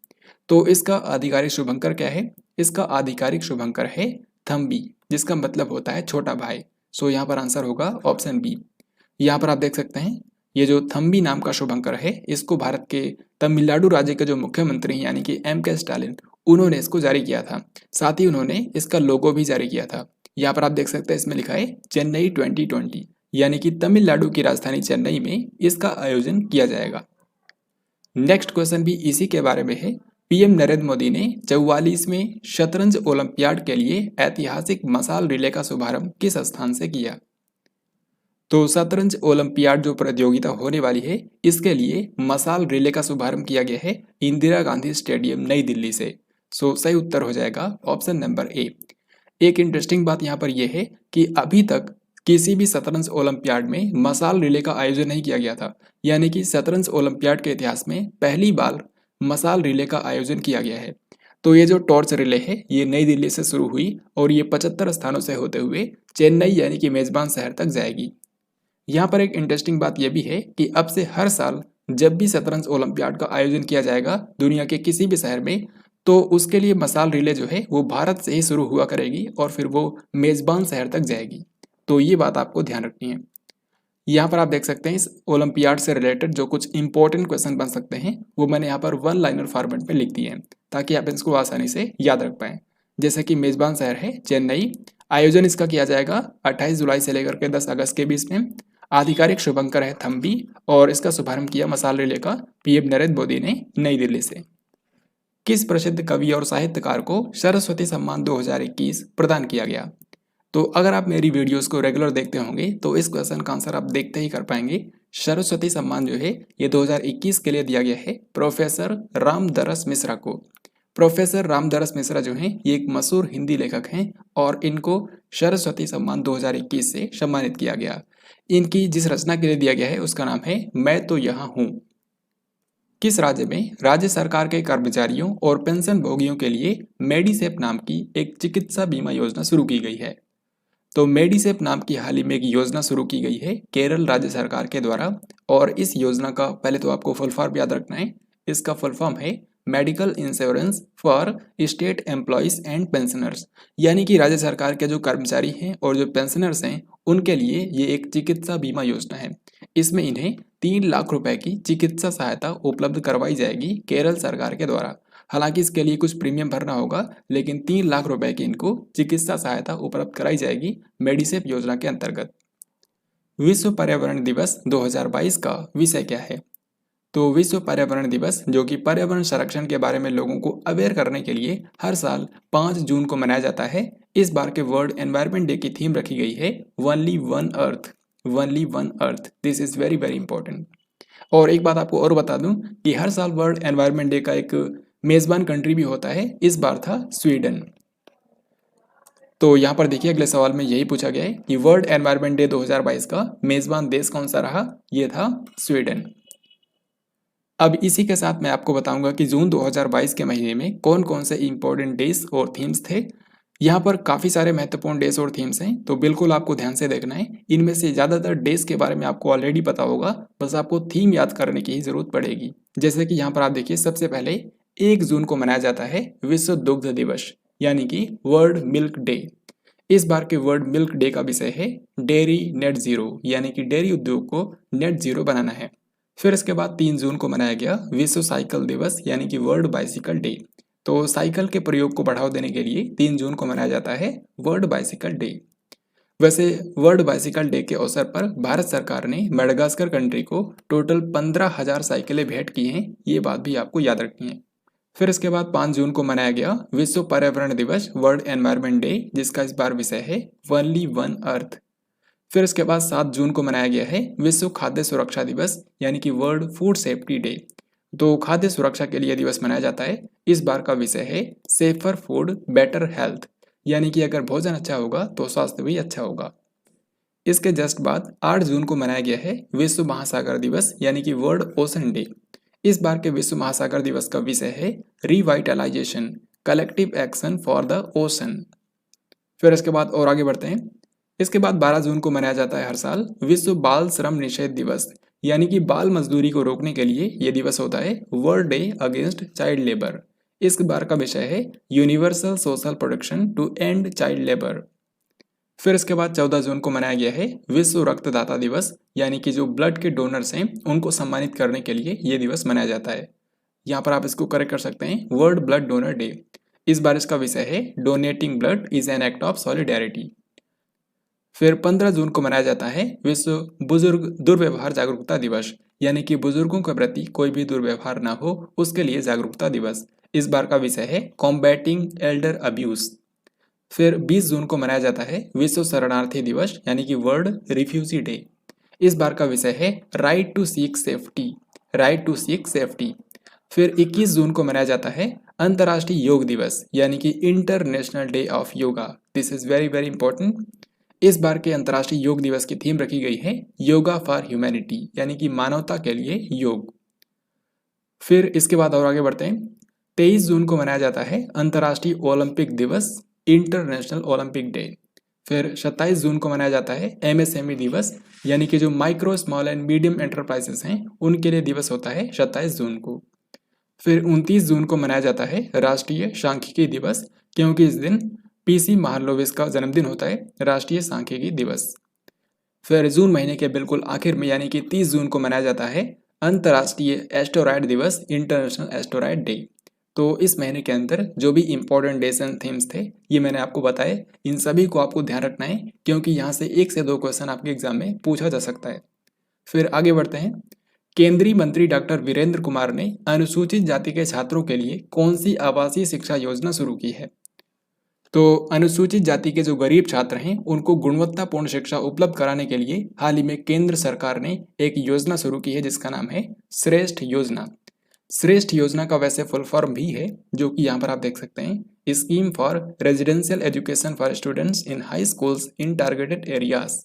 तो इसका आधिकारिक शुभंकर क्या है? इसका आधिकारिक शुभंकर है थम्बी, जिसका मतलब होता है छोटा भाई। सो यहाँ पर आंसर होगा ऑप्शन बी। यहाँ पर आप देख सकते हैं ये जो थम्बी नाम का शुभंकर है इसको भारत के तमिलनाडु राज्य के जो मुख्यमंत्री हैं यानी कि एम के स्टालिन, उन्होंने इसको जारी किया था। साथ ही उन्होंने इसका लोगो भी जारी किया था। यहाँ पर आप देख सकते हैं इसमें लिखा है चेन्नई 2020, यानी कि तमिलनाडु की राजधानी चेन्नई में इसका आयोजन किया जाएगा। नेक्स्ट क्वेश्चन भी इसी के बारे में है। पीएम नरेंद्र मोदी ने 44वें शतरंज ओलंपियाड के लिए ऐतिहासिक मसाल रिले का शुभारंभ किस स्थान से किया? तो शतरंज ओलंपियाड जो प्रतियोगिता होने वाली है इसके लिए मसाल रिले का शुभारंभ किया गया है इंदिरा गांधी स्टेडियम नई दिल्ली से। सो सही उत्तर हो जाएगा ऑप्शन नंबर ए। एक इंटरेस्टिंग बात यहाँ पर यह है कि अभी तक किसी भी शतरंज ओलंपियाड में मसाल रिले का आयोजन नहीं किया गया था, यानी कि शतरंज ओलंपियाड के इतिहास में पहली बार मसाल रिले का आयोजन किया गया है। तो ये जो टॉर्च रिले है ये नई दिल्ली से शुरू हुई और ये 75 स्थानों से होते हुए चेन्नई यानी कि मेजबान शहर तक जाएगी। यहाँ पर एक इंटरेस्टिंग बात यह भी है कि अब से हर साल जब भी शतरंज ओलंपियाड का आयोजन किया जाएगा दुनिया के किसी भी शहर में, तो उसके लिए मसाल रिले जो है वो भारत से ही शुरू हुआ करेगी और फिर वो मेजबान शहर तक जाएगी। तो ये बात आपको ध्यान रखनी है। यहाँ पर आप देख सकते हैं इस ओलंपियाड से रिलेटेड जो कुछ इंपॉर्टेंट क्वेश्चन बन सकते हैं वो मैंने यहाँ पर वन लाइनर फॉर्मेट में लिख दिए हैं ताकि आप इसको आसानी से याद रख पाएं। जैसे कि मेजबान शहर है चेन्नई, आयोजन इसका किया जाएगा 28 जुलाई से लेकर के 10 अगस्त के बीच में। आधिकारिक शुभंकर है थम्बी और इसका शुभारंभ किया मसाल रिले का पीएम नरेंद्र मोदी ने नई दिल्ली से। किस प्रसिद्ध कवि और साहित्यकार को सरस्वती सम्मान 2021 प्रदान किया गया? तो अगर आप मेरी वीडियोस को रेगुलर देखते होंगे तो इस क्वेश्चन का आंसर आप देखते ही कर पाएंगे। सरस्वती सम्मान जो है ये 2021 के लिए दिया गया है प्रोफेसर रामदरस मिश्रा को। प्रोफेसर रामदरस मिश्रा जो हैं ये एक मशहूर हिंदी लेखक हैं और इनको सरस्वती सम्मान 2021 से सम्मानित किया गया। इनकी जिस रचना के लिए दिया गया है उसका नाम है मैं तो यहाँ हूँ। किस राज्य में राज्य सरकार के कर्मचारियों और पेंशन भोगियों के लिए मेडिसेप नाम की एक चिकित्सा बीमा योजना शुरू की गई है? तो मेडिसेप नाम की हाल ही में एक योजना शुरू की गई है केरल राज्य सरकार के द्वारा और इस योजना का पहले तो आपको फुल फॉर्म याद रखना है। इसका फुल फॉर्म है medical insurance for state employees and pensioners, यानी कि राज्य सरकार के जो कर्मचारी हैं और जो पेंशनर्स हैं उनके लिए ये एक चिकित्सा बीमा योजना है। इसमें इन्हें 3 लाख रुपए की चिकित्सा सहायता उपलब्ध करवाई जाएगी केरल सरकार के द्वारा। हालांकि इसके लिए कुछ प्रीमियम भरना होगा, लेकिन 3 लाख रुपए की इनको चिकित्सा सहायता उपलब्ध कराई जाएगी मेडिसेप योजना के अंतर्गत। विश्व पर्यावरण दिवस 2022 का विषय क्या है? तो विश्व पर्यावरण दिवस जो कि पर्यावरण संरक्षण के बारे में लोगों को अवेयर करने के लिए हर साल 5 जून को मनाया जाता है। इस बार के वर्ल्ड एनवायरनमेंट डे की थीम रखी गई है only one earth, only one earth. This is very very important. और एक बात आपको और बता दूं कि हर साल वर्ल्ड एनवायरनमेंट डे का एक मेजबान कंट्री भी होता है, इस बार था स्वीडन। तो यहाँ पर देखिए अगले सवाल में यही पूछा गया है कि वर्ल्ड एनवायरनमेंट डे 2022 का मेजबान देश कौन सा रहा? ये था स्वीडन। अब इसी के साथ मैं आपको बताऊंगा कि जून 2022 के महीने में कौन कौन से इंपॉर्टेंट डेज और थीम्स थे। यहाँ पर काफ़ी सारे महत्वपूर्ण डेज और थीम्स हैं, तो बिल्कुल आपको ध्यान से देखना है। इनमें से ज़्यादातर डेज के बारे में आपको ऑलरेडी पता होगा, बस आपको थीम याद करने की ही ज़रूरत पड़ेगी। जैसे कि यहाँ पर आप देखिए, सबसे पहले 1 जून को मनाया जाता है विश्व दुग्ध दिवस, यानी कि वर्ल्ड मिल्क डे। इस बार के वर्ल्ड मिल्क डे का विषय है डेयरी नेट ज़ीरो, यानी कि डेयरी उद्योग को नेट ज़ीरो बनाना है। फिर इसके बाद 3 जून को मनाया गया विश्व साइकिल दिवस, यानी कि वर्ल्ड बाइसिकल डे। तो साइकिल के प्रयोग को बढ़ावा देने के लिए 3 जून को मनाया जाता है वर्ल्ड बाइसिकल डे। वैसे वर्ल्ड बाइसिकल डे के अवसर पर भारत सरकार ने मेडागास्कर कंट्री को टोटल 15,000 साइकिलें भेंट की हैं, ये बात भी आपको याद रखनी है। फिर इसके बाद 5 जून को मनाया गया विश्व पर्यावरण दिवस, वर्ल्ड एनवायरनमेंट डे, जिसका इस बार विषय है ओनली वन अर्थ। फिर इसके बाद 7 जून को मनाया गया है विश्व खाद्य सुरक्षा दिवस, यानी कि वर्ल्ड फूड सेफ्टी डे। तो खाद्य सुरक्षा के लिए दिवस मनाया जाता है। इस बार का विषय है सेफर फूड बेटर हेल्थ, यानी कि अगर भोजन अच्छा होगा तो स्वास्थ्य भी अच्छा होगा। इसके जस्ट बाद 8 जून को मनाया गया है विश्व महासागर दिवस, यानी कि वर्ल्ड ओशन डे। इस बार के विश्व महासागर दिवस का विषय है revitalisation, collective action for the ocean. फिर इसके बाद और आगे बढ़ते हैं। इसके बाद 12 जून को मनाया जाता है हर साल विश्व बाल श्रम निषेध दिवस, यानी कि बाल मजदूरी को रोकने के लिए यह दिवस होता है world day against child labour. इस बार का विषय है universal social protection to end child labour. फिर इसके बाद 14 जून को मनाया गया है विश्व रक्तदाता दिवस, यानी कि जो ब्लड के डोनर्स हैं उनको सम्मानित करने के लिए ये दिवस मनाया जाता है। यहाँ पर आप इसको करेक्ट कर सकते हैं, वर्ल्ड ब्लड डोनर डे। इस बार इसका विषय है donating blood is an act of solidarity. फिर 15 जून को मनाया जाता है विश्व बुजुर्ग दुर्व्यवहार जागरूकता दिवस, यानी कि बुजुर्गों के प्रति कोई भी दुर्व्यवहार ना हो उसके लिए जागरूकता दिवस। इस बार का विषय है कॉम्बैटिंग एल्डर अब्यूज। फिर 20 जून को मनाया जाता है विश्व शरणार्थी दिवस, यानी कि वर्ल्ड रिफ्यूजी डे। इस बार का विषय है right to seek safety, right to seek safety. फिर 21 जून को मनाया जाता है अंतर्राष्ट्रीय योग दिवस, यानी कि international day of yoga. This is very very important. इस बार के अंतर्राष्ट्रीय योग दिवस की थीम रखी गई है योगा फॉर ह्यूमैनिटी, यानी कि मानवता के लिए योग। फिर इसके बाद और आगे बढ़ते हैं। 23 जून को मनाया जाता है अंतर्राष्ट्रीय ओलंपिक दिवस, इंटरनेशनल ओलंपिक डे। फिर 27 जून को मनाया जाता है एमएसएमई दिवस, यानी कि जो micro small and medium enterprises हैं उनके लिए दिवस होता है 27 जून को। फिर 29 जून को मनाया जाता है राष्ट्रीय सांख्यिकी दिवस, क्योंकि इस दिन पीसी महालनोबिस का जन्मदिन होता है, राष्ट्रीय सांख्यिकी दिवस। फिर जून महीने के बिल्कुल आखिर में, यानी कि 30 जून को मनाया जाता है अंतर्राष्ट्रीय एस्टेरॉयड दिवस, इंटरनेशनल एस्टेरॉयड डे। तो इस महीने के अंदर जो भी इंपॉर्टेंट डेज एंड थीम्स थे ये मैंने आपको बताए, इन सभी को आपको ध्यान रखना है, क्योंकि यहाँ से 1 से 2 क्वेश्चन आपके एग्जाम में पूछा जा सकता है। फिर आगे बढ़ते हैं। केंद्रीय मंत्री डॉक्टर वीरेंद्र कुमार ने अनुसूचित जाति के छात्रों के लिए कौन सी आवासीय शिक्षा योजना शुरू की है? तो अनुसूचित जाति के जो गरीब छात्र हैं उनको गुणवत्तापूर्ण शिक्षा उपलब्ध कराने के लिए हाल ही में केंद्र सरकार ने एक योजना शुरू की है जिसका नाम है श्रेष्ठ योजना। श्रेष्ठ योजना का वैसे फुल फॉर्म भी है, जो कि यहाँ पर आप देख सकते हैं, scheme for residential education for students in high schools in targeted areas.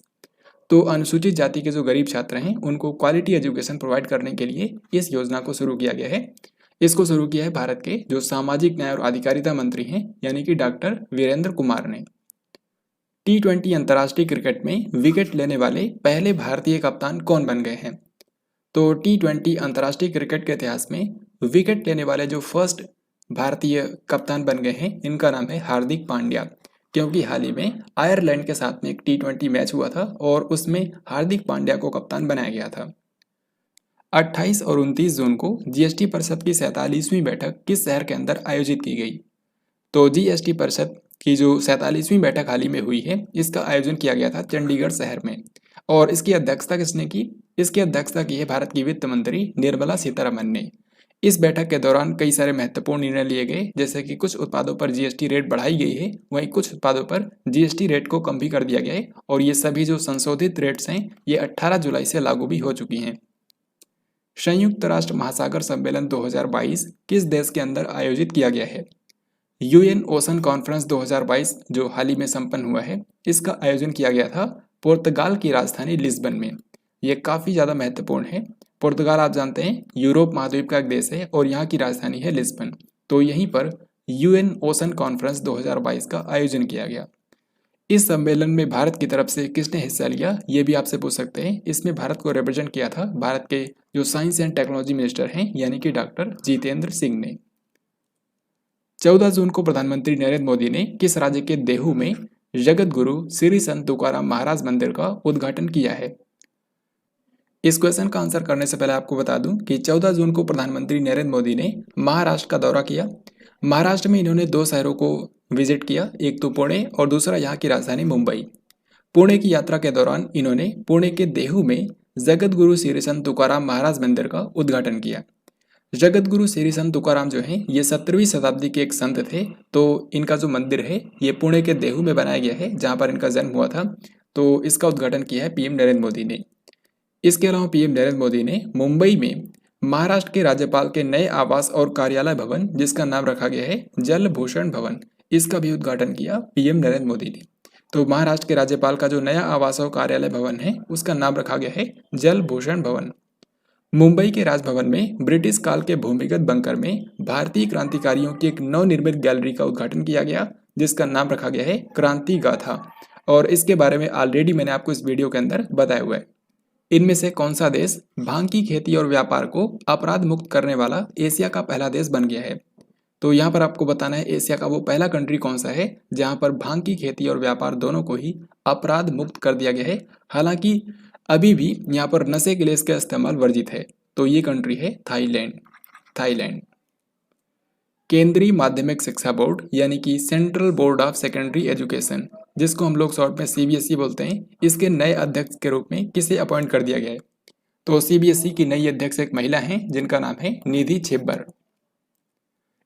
तो अनुसूचित जाति के जो गरीब छात्र हैं उनको क्वालिटी एजुकेशन प्रोवाइड करने के लिए इस योजना को शुरू किया गया है। इसको शुरू किया है भारत के जो सामाजिक न्याय और अधिकारिता मंत्री हैं, यानी कि डॉक्टर वीरेंद्र कुमार ने। T20 अंतर्राष्ट्रीय क्रिकेट में विकेट लेने वाले पहले भारतीय कप्तान कौन बन गए हैं? तो T20 अंतर्राष्ट्रीय क्रिकेट के इतिहास में विकेट लेने वाले जो फर्स्ट भारतीय कप्तान बन गए हैं इनका नाम है हार्दिक पांड्या, क्योंकि हाल ही में आयरलैंड के साथ में एक T20 मैच हुआ था और उसमें हार्दिक पांड्या को कप्तान बनाया गया था। 28 और 29 जून को जीएसटी परिषद की 47वीं बैठक किस शहर के अंदर आयोजित की गई? तो जीएसटी परिषद की जो 47वीं बैठक हाल ही में हुई है इसका आयोजन किया गया था चंडीगढ़ शहर में। और इसकी अध्यक्षता किसने की? इसकी अध्यक्षता की है भारत की वित्त मंत्री निर्मला सीतारमण ने। इस बैठक के दौरान कई सारे महत्वपूर्ण निर्णय लिए गए, जैसे कि कुछ उत्पादों पर जीएसटी रेट बढ़ाई गई है, वहीं कुछ उत्पादों पर जीएसटी रेट को कम भी कर दिया गया है। और ये सभी जो संशोधित रेट्स हैं ये 18 जुलाई से लागू भी हो चुकी हैं। संयुक्त राष्ट्र महासागर सम्मेलन 2022 किस देश के अंदर आयोजित किया गया है? यूएन ओशन कॉन्फ्रेंस 2022 जो हाल ही में संपन्न हुआ है इसका आयोजन किया गया था पुर्तगाल की राजधानी लिस्बन में। यह काफ़ी ज़्यादा महत्वपूर्ण है। पुर्तगाल आप जानते हैं यूरोप महाद्वीप का एक देश है और यहाँ की राजधानी है लिस्बन। तो यहीं पर यूएन ओशन कॉन्फ्रेंस 2022 का आयोजन किया गया। इस सम्मेलन में भारत की तरफ से किसने हिस्सा लिया, ये भी आपसे पूछ सकते हैं। इसमें भारत को रिप्रेजेंट किया था भारत के जो साइंस एंड टेक्नोलॉजी मिनिस्टर हैं यानी कि डॉक्टर जितेंद्र सिंह ने। 14 जून को प्रधानमंत्री नरेंद्र मोदी ने किस राज्य के देहू में जगत गुरु श्री संत तुकाराम महाराज मंदिर का उद्घाटन किया है? इस क्वेश्चन का आंसर करने से पहले आपको बता दूं कि 14 जून को प्रधानमंत्री नरेंद्र मोदी ने महाराष्ट्र का दौरा किया। महाराष्ट्र में इन्होंने दो शहरों को विजिट किया, एक तो पुणे और दूसरा यहाँ की राजधानी मुंबई। पुणे की यात्रा के दौरान इन्होंने पुणे के देहू में जगत गुरु श्री संत तुकाराम महाराज मंदिर का उद्घाटन किया। जगत गुरु श्री संत तुकाराम जो हैं ये 17वीं शताब्दी के एक संत थे। तो इनका जो मंदिर है ये पुणे के देहू में बनाया गया है जहाँ पर इनका जन्म हुआ था। तो इसका उद्घाटन किया है पीएम नरेंद्र मोदी ने। इसके अलावा पीएम नरेंद्र मोदी ने मुंबई में महाराष्ट्र के राज्यपाल के नए आवास और कार्यालय भवन जिसका नाम रखा गया है जल भूषण भवन, इसका भी उद्घाटन किया पीएम नरेंद्र मोदी ने। तो महाराष्ट्र के राज्यपाल का जो नया आवास और कार्यालय भवन है उसका नाम रखा गया है जल भूषण भवन। मुंबई के राजभवन में ब्रिटिश काल के भूमिगत बंकर में भारतीय क्रांतिकारियों की एक नवनिर्मित गैलरी का उद्घाटन किया गया जिसका नाम रखा गया है क्रांति गाथा, और इसके बारे में ऑलरेडी मैंने आपको इस वीडियो के अंदर बताया हुआ है। इनमें से कौन सा देश भांग की खेती और व्यापार को अपराध मुक्त करने वाला एशिया का पहला देश बन गया है? तो यहाँ पर आपको बताना है एशिया का वो पहला कंट्री कौन सा है जहाँ पर भांग की खेती और व्यापार दोनों को ही अपराध मुक्त कर दिया गया है। हालांकि अभी भी यहाँ पर नशे के लिए इसका इस्तेमाल वर्जित है। तो ये कंट्री है थाईलैंड। केंद्रीय माध्यमिक शिक्षा बोर्ड यानी कि central board of secondary education, जिसको हम लोग शॉर्ट में सीबीएसई बोलते हैं, इसके नए अध्यक्ष के रूप में किसे अपॉइंट कर दिया गया है? तो सीबीएसई की नई अध्यक्ष एक महिला हैं जिनका नाम है निधि छिब्बर।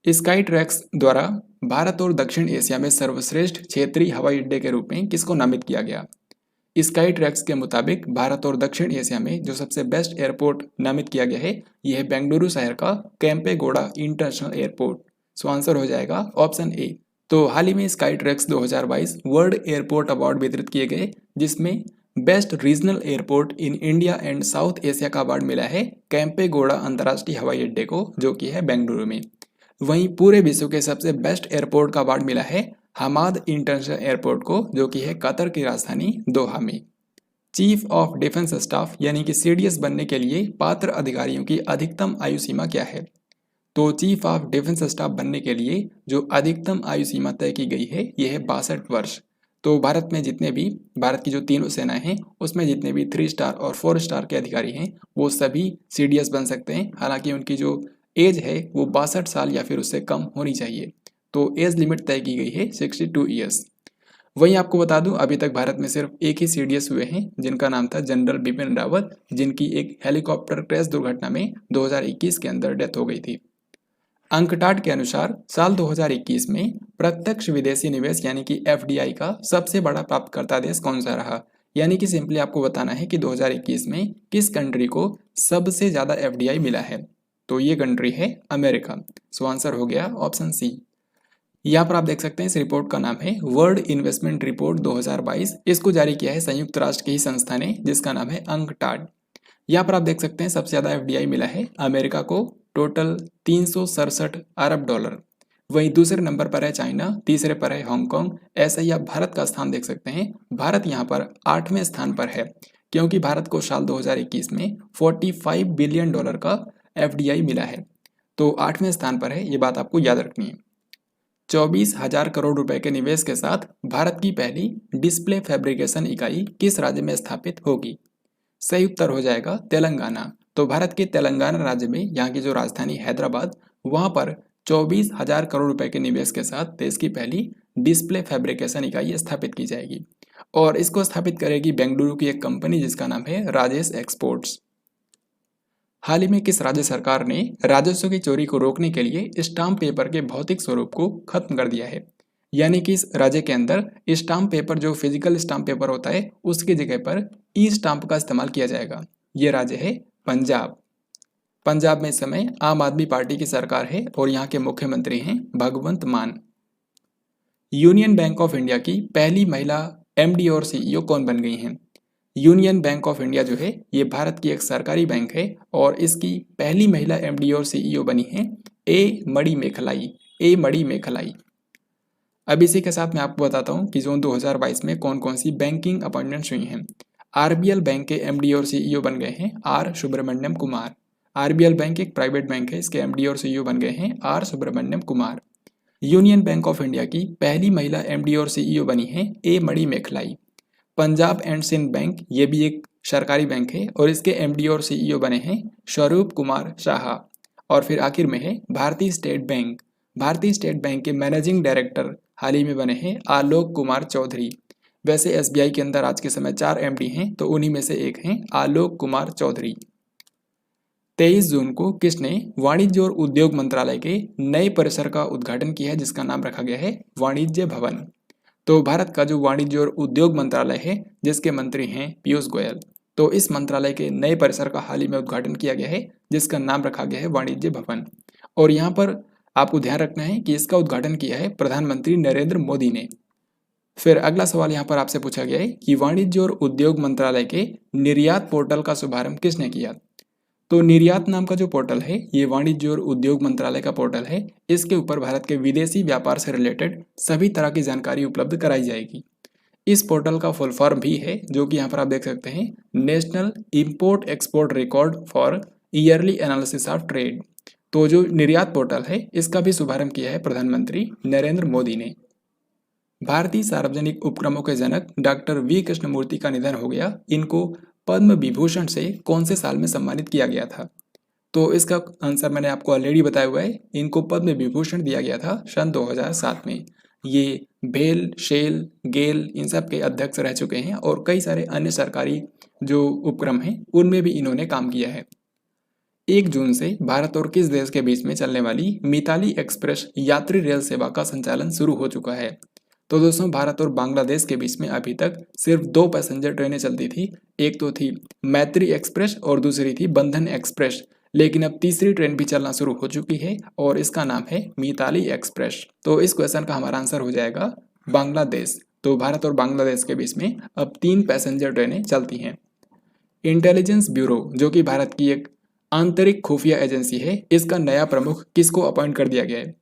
स्काई ट्रैक्स द्वारा भारत और दक्षिण एशिया में सर्वश्रेष्ठ क्षेत्रीय हवाई अड्डे के रूप में किसको नामित किया गया? स्काई ट्रैक्स के मुताबिक भारत और दक्षिण एशिया में जो सबसे बेस्ट एयरपोर्ट नामित किया गया है यह है बेंगलुरु शहर का केम्पेगौड़ा इंटरनेशनल एयरपोर्ट। सो आंसर हो जाएगा ऑप्शन ए। तो हाल ही में sky tracks 2022 world airport award वितरित किए गए जिसमें best regional airport in India and south Asia का अवार्ड मिला है केम्पेगौड़ा अंतर्राष्ट्रीय हवाई अड्डे को जो कि है बेंगलुरु में। वहीं पूरे विश्व के सबसे बेस्ट एयरपोर्ट का अवार्ड मिला है हमाद इंटरनेशनल एयरपोर्ट को जो कि है कतर की राजधानी दोहा में। चीफ ऑफ डिफेंस स्टाफ यानी कि सीडीएस बनने के लिए पात्र अधिकारियों की अधिकतम आयु सीमा क्या है? तो चीफ ऑफ डिफेंस स्टाफ बनने के लिए जो अधिकतम आयु सीमा तय की गई है यह है 62 वर्ष। तो भारत में जितने भी भारत की जो तीनों सेनाएं हैं उसमें जितने भी 3 स्टार और 4 स्टार के अधिकारी हैं वो सभी सीडीएस बन सकते हैं। हालांकि उनकी जो एज है वो 62 साल या फिर उससे कम होनी चाहिए। तो एज लिमिट तय की गई है 62 ईयर्स। वहीं आपको बता दूं अभी तक भारत में सिर्फ एक ही सीडीएस हुए हैं जिनका नाम था जनरल बिपिन रावत, जिनकी एक हेलीकॉप्टर क्रैश दुर्घटना में 2021 के अंदर डेथ हो गई थी। अंकटाड के अनुसार साल 2021 में प्रत्यक्ष विदेशी निवेश यानी कि एफडीआई का सबसे बड़ा प्राप्तकर्ता देश कौन सा रहा? यानी कि सिंपली आपको बताना है कि 2021 में किस कंट्री को सबसे ज्यादा एफडीआई मिला है। तो ये कंट्री है अमेरिका। सो आंसर हो गया ऑप्शन सी। यहाँ पर आप देख सकते हैं इस रिपोर्ट का नाम है वर्ल्ड इन्वेस्टमेंट रिपोर्ट 2022। इसको जारी किया है संयुक्त राष्ट्र की ही संस्था ने जिसका नाम है अंकटाड। यहाँ पर आप देख सकते हैं सबसे ज्यादा एफडीआई मिला है अमेरिका को, टोटल 367 अरब डॉलर। वहीं दूसरे नंबर पर है चाइना, तीसरे पर है हांगकांग। ऐसा ही आप भारत का स्थान देख सकते हैं। भारत यहाँ पर 8वें स्थान पर है क्योंकि भारत को साल 2021 में 45 बिलियन डॉलर का एफडीआई मिला है। तो 8वें स्थान पर है, ये बात आपको याद रखनी है। 24,000 करोड़ रुपए के निवेश के साथ भारत की पहली डिस्प्ले फैब्रिकेशन इकाई किस राज्य में स्थापित होगी? सही उत्तर हो जाएगा तेलंगाना। तो भारत के तेलंगाना राज्य में यहाँ की जो राजधानी हैदराबाद वहाँ पर 24,000 करोड़ रुपए के निवेश के साथ देश की पहली डिस्प्ले फैब्रिकेशन इकाई स्थापित की जाएगी और इसको स्थापित करेगी बेंगलुरु की एक कंपनी जिसका नाम है राजेश एक्सपोर्ट्स। हाल ही में किस राज्य सरकार ने राजस्व की चोरी को रोकने के लिए स्टाम्प पेपर के भौतिक स्वरूप को खत्म कर दिया है? यानी कि इस राज्य के अंदर स्टाम्प पेपर जो फिजिकल स्टाम्प पेपर होता है उसकी जगह पर ई स्टाम्प का इस्तेमाल किया जाएगा। ये राज्य है पंजाब। पंजाब में इस समय आम आदमी पार्टी की सरकार है और यहाँ के मुख्यमंत्री हैं भगवंत मान। यूनियन बैंक ऑफ इंडिया की पहली महिला एमडी और सीईओ कौन बन गई हैं? यूनियन बैंक ऑफ इंडिया जो है ये भारत की एक सरकारी बैंक है और इसकी पहली महिला एमडी और सीईओ बनी है ए मणिमेखलाई। ए मड़ी में खलाई। अब इसी के साथ मैं आपको बताता हूँ कि जून 2022 में कौन कौन सी बैंकिंग अपॉइंटमेंट्स हुई हैं। आरबीएल बैंक के एमडी और सीईओ बन गए हैं R Subramaniam Kumar. RBL bank एक प्राइवेट बैंक है, इसके एमडी और सीईओ बन गए हैं R Subramaniam Kumar. Union bank of India की पहली महिला एमडी और सीईओ बनी है A Mani Mekhalai. Punjab and Sind bank ये भी एक सरकारी बैंक है और इसके एमडी और सीईओ बने हैं स्वरूप कुमार शाह। और फिर आखिर में है भारतीय स्टेट बैंक। भारतीय स्टेट बैंक के मैनेजिंग डायरेक्टर हाल ही में बने हैं आलोक कुमार चौधरी। वैसे एसबीआई के अंदर आज के समय 4 एमडी हैं, तो उन्हीं में से एक हैं आलोक कुमार चौधरी। 23 जून को किसने वाणिज्य और उद्योग मंत्रालय के नए परिसर का उद्घाटन किया है, जिसका नाम रखा गया है वाणिज्य भवन। तो भारत का जो वाणिज्य और उद्योग मंत्रालय है, जिसके मंत्री हैं पीयूष गोयल, तो इस मंत्रालय के नए परिसर का हाल ही में उद्घाटन किया गया है, जिसका नाम रखा गया है वाणिज्य भवन। और यहाँ पर आपको ध्यान रखना है कि इसका उद्घाटन किया है प्रधानमंत्री नरेंद्र मोदी ने। फिर अगला सवाल यहाँ पर आपसे पूछा गया है कि वाणिज्य और उद्योग मंत्रालय के निर्यात पोर्टल का शुभारंभ किसने किया। तो निर्यात नाम का जो पोर्टल है ये वाणिज्य और उद्योग मंत्रालय का पोर्टल है। इसके ऊपर भारत के विदेशी व्यापार से रिलेटेड सभी तरह की जानकारी उपलब्ध कराई जाएगी। इस पोर्टल का फुल फॉर्म भी है, जो कि यहाँ पर आप देख सकते हैं, national import export record for yearly analysis of trade. तो जो निर्यात पोर्टल है इसका भी शुभारंभ किया है प्रधानमंत्री नरेंद्र मोदी ने। भारतीय सार्वजनिक उपक्रमों के जनक डॉक्टर वी कृष्णमूर्ति का निधन हो गया। इनको पद्म विभूषण से कौन से साल में सम्मानित किया गया था। तो इसका आंसर मैंने आपको ऑलरेडी बताया हुआ है। इनको पद्म विभूषण दिया गया था सन 2007 में। ये भेल, शेल, गेल इन सब के अध्यक्ष रह चुके हैं और कई सारे अन्य सरकारी जो उपक्रम हैं उनमें भी इन्होंने काम किया है। 1 जून से भारत और किस देश के बीच में चलने वाली मिताली एक्सप्रेस यात्री रेल सेवा का संचालन शुरू हो चुका है। तो दोस्तों भारत और बांग्लादेश के बीच में अभी तक सिर्फ 2 पैसेंजर ट्रेनें चलती थी। एक तो थी मैत्री एक्सप्रेस और दूसरी थी बंधन एक्सप्रेस। लेकिन अब तीसरी ट्रेन भी चलना शुरू हो चुकी है और इसका नाम है मिताली एक्सप्रेस। तो इस क्वेश्चन का हमारा आंसर हो जाएगा बांग्लादेश। तो भारत और बांग्लादेश के बीच में अब 3 पैसेंजर ट्रेनें चलती हैं। इंटेलिजेंस ब्यूरो जो कि भारत की एक आंतरिक खुफिया एजेंसी है, इसका नया प्रमुख किसको अपॉइंट कर दिया गया है।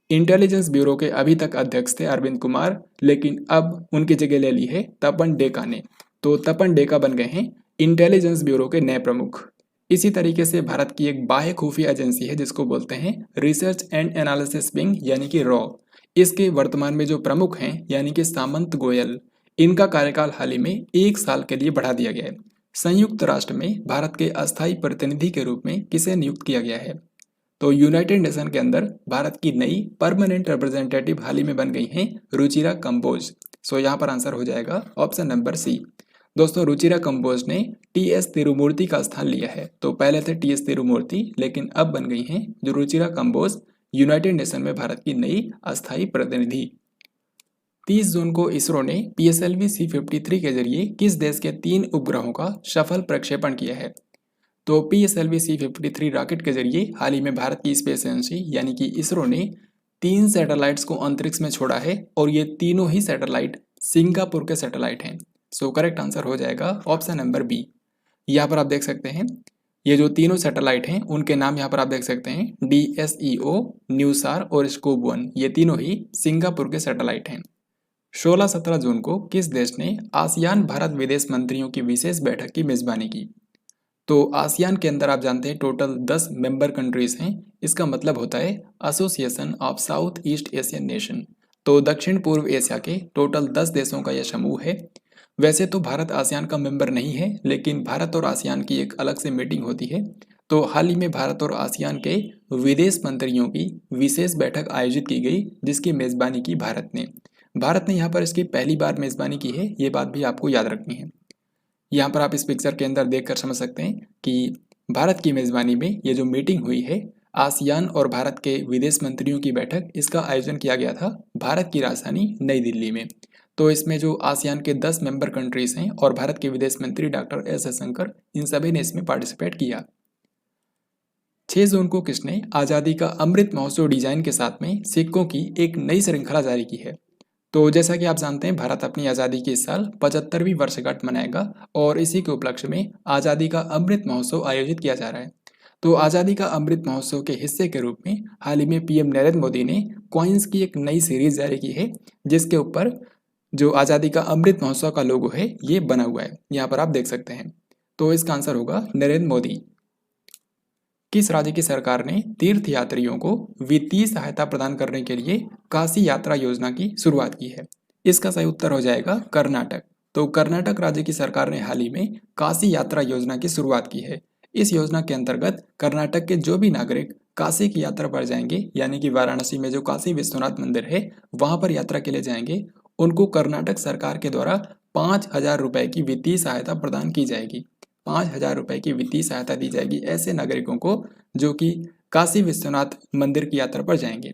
इंटेलिजेंस ब्यूरो के अभी तक अध्यक्ष थे अरविंद कुमार, लेकिन अब उनकी जगह ले ली है तपन डेका ने। तो तपन डेका बन गए हैं इंटेलिजेंस ब्यूरो के नए प्रमुख। इसी तरीके से भारत की एक बाह्य खुफिया एजेंसी है जिसको बोलते हैं रिसर्च एंड एनालिसिस विंग यानी कि रॉ। इसके वर्तमान में जो प्रमुख हैं यानी कि सामंत गोयल, इनका कार्यकाल हाल ही में 1 साल के लिए बढ़ा दिया गया है। संयुक्त राष्ट्र में भारत के अस्थायी प्रतिनिधि के रूप में किसे नियुक्त किया गया है। तो यूनाइटेड नेशन के अंदर भारत की नई परमानेंट रिप्रेजेंटेटिव हाल ही में बन गई हैं रुचिरा कंबोज। सो यहाँ पर आंसर हो जाएगा ऑप्शन नंबर सी। दोस्तों रुचिरा कंबोज ने टीएस तिरुमूर्ति का स्थान लिया है। तो पहले थे टीएस तिरुमूर्ति, लेकिन अब बन गई हैं जो रुचिरा कंबोज यूनाइटेड नेशन में भारत की नई अस्थायी प्रतिनिधि। 30 जून को इसरो ने PSLV C-53 के जरिए किस देश के 3 उपग्रहों का सफल प्रक्षेपण किया है। तो PSLV C-53 रॉकेट के जरिए हाल ही में भारत की स्पेस एजेंसी यानी कि इसरो ने 3 सैटेलाइट्स को अंतरिक्ष में छोड़ा है और ये तीनों ही सैटेलाइट सिंगापुर के सैटेलाइट हैं। सो करेक्ट आंसर हो जाएगा ऑप्शन नंबर बी। यहाँ पर आप देख सकते हैं ये जो तीनों सैटेलाइट हैं उनके नाम यहाँ पर आप देख सकते हैं DSEO, न्यूसार और स्कोप 1। ये तीनों ही सिंगापुर के सैटेलाइट हैं। 16-17 जून को किस देश ने आसियान भारत विदेश मंत्रियों की विशेष बैठक की मेजबानी की। तो आसियान के अंदर आप जानते हैं टोटल 10 मेंबर कंट्रीज हैं। इसका मतलब होता है association of south east Asian nation. तो दक्षिण पूर्व एशिया के टोटल 10 देशों का यह समूह है। वैसे तो भारत आसियान का मेंबर नहीं है, लेकिन भारत और आसियान की एक अलग से मीटिंग होती है। तो हाल ही में भारत और आसियान के विदेश मंत्रियों की विशेष बैठक आयोजित की गई, जिसकी मेजबानी की भारत ने। भारत ने यहाँ पर इसकी पहली बार मेजबानी की है, ये बात भी आपको याद रखनी है। यहाँ पर आप इस पिक्चर के अंदर देखकर समझ सकते हैं कि भारत की मेजबानी में ये जो मीटिंग हुई है आसियान और भारत के विदेश मंत्रियों की बैठक, इसका आयोजन किया गया था भारत की राजधानी नई दिल्ली में। तो इसमें जो आसियान के 10 मेंबर कंट्रीज हैं और भारत के विदेश मंत्री डॉक्टर एस जयशंकर, इन सभी ने इसमें पार्टिसिपेट किया। 6 जून को किसने आज़ादी का अमृत महोत्सव डिजाइन के साथ में सिक्कों की एक नई श्रृंखला जारी की है। तो जैसा कि आप जानते हैं भारत अपनी आज़ादी की इस साल 75वीं वर्षगांठ मनाएगा और इसी के उपलक्ष्य में आज़ादी का अमृत महोत्सव आयोजित किया जा रहा है। तो आज़ादी का अमृत महोत्सव के हिस्से के रूप में हाल ही में पीएम नरेंद्र मोदी ने कॉइन्स की एक नई सीरीज जारी की है, जिसके ऊपर जो आज़ादी का अमृत महोत्सव का लोगो है ये बना हुआ है, यहाँ पर आप देख सकते हैं। तो इसका आंसर होगा नरेंद्र मोदी। किस राज्य की सरकार ने तीर्थ यात्रियों को वित्तीय सहायता प्रदान करने के लिए काशी यात्रा योजना की शुरुआत की है? इसका सही उत्तर हो जाएगा कर्नाटक। तो कर्नाटक राज्य की सरकार ने हाल ही में काशी यात्रा योजना की शुरुआत की है। इस योजना के अंतर्गत कर्नाटक के जो भी नागरिक काशी की यात्रा पर जाएंगे, यानी कि वाराणसी में जो काशी विश्वनाथ मंदिर है वहां पर यात्रा के लिए जाएंगे, उनको कर्नाटक सरकार के द्वारा 5,000 रुपए की वित्तीय सहायता प्रदान की जाएगी। 5,000 रुपए की वित्तीय सहायता दी जाएगी ऐसे नागरिकों को जो कि काशी विश्वनाथ मंदिर की यात्रा पर जाएंगे।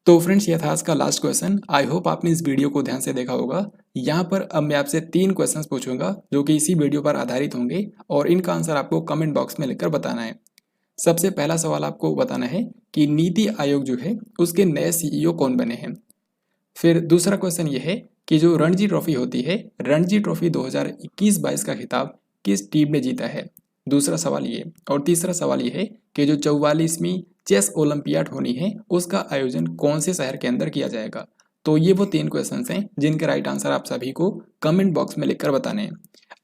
तो फ्रेंड्स, ये था आज का लास्ट क्वेश्चन। आई होप आपने इस वीडियो को ध्यान से देखा होगा। यहाँ पर अब मैं आपसे 3 क्वेश्चंस पूछूंगा जो कि इसी वीडियो पर आधारित होंगे और इनका आंसर आपको कमेंट बॉक्स में लिखकर बताना है। सबसे पहला सवाल आपको बताना है कि नीति आयोग जो है उसके नए सीईओ कौन बने हैं। फिर दूसरा क्वेश्चन ये है कि जो रणजी ट्रॉफी होती है, रणजी ट्रॉफी 2021-22 का खिताब किस टीम ने जीता है। दूसरा सवाल ये, और तीसरा सवाल ये है कि जो 44वीं चेस ओलंपियाड होनी है उसका आयोजन कौन से शहर के अंदर किया जाएगा। तो ये वो 3 क्वेश्चंस हैं जिनके राइट आंसर आप सभी को कमेंट बॉक्स में लिखकर बताने हैं।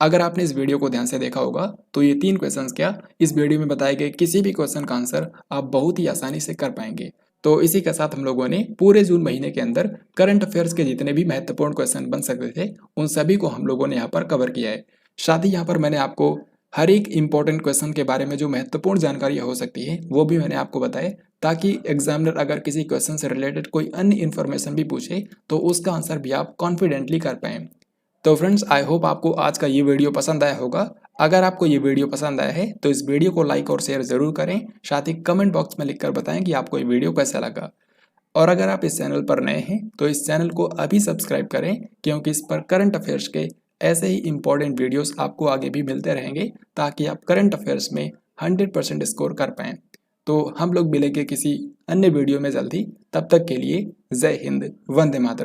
अगर आपने इस वीडियो को ध्यान से देखा होगा तो ये 3 क्वेश्चंस क्या, इस वीडियो में बताए गए किसी भी क्वेश्चन का आंसर आप बहुत ही आसानी से कर पाएंगे। तो इसी के साथ हम लोगों ने पूरे जून महीने के अंदर करंट अफेयर्स के जितने भी महत्वपूर्ण क्वेश्चन बन सकते थे उन सभी को हम लोगों ने यहाँ पर कवर किया है। साथ ही यहाँ पर मैंने आपको हर एक इंपॉर्टेंट क्वेश्चन के बारे में जो महत्वपूर्ण जानकारी हो सकती है वो भी मैंने आपको बताए, ताकि एग्जामिनर अगर किसी क्वेश्चन से रिलेटेड कोई अन्य इन्फॉर्मेशन भी पूछे तो उसका आंसर भी आप कॉन्फिडेंटली कर पाएं। तो फ्रेंड्स, आई होप आपको आज का ये वीडियो पसंद आया होगा। अगर आपको ये वीडियो पसंद आया है तो इस वीडियो को लाइक और शेयर जरूर करें। साथ ही कमेंट बॉक्स में लिखकर बताएं कि आपको ये वीडियो कैसा लगा। और अगर आप इस चैनल पर नए हैं तो इस चैनल को अभी सब्सक्राइब करें, क्योंकि इस पर करंट अफेयर्स के ऐसे ही इंपॉर्टेंट वीडियोस आपको आगे भी मिलते रहेंगे, ताकि आप करंट अफेयर्स में 100% स्कोर कर पाएं। तो हम लोग मिलेंगे किसी अन्य वीडियो में जल्दी। तब तक के लिए जय हिंद, वंदे मातरम।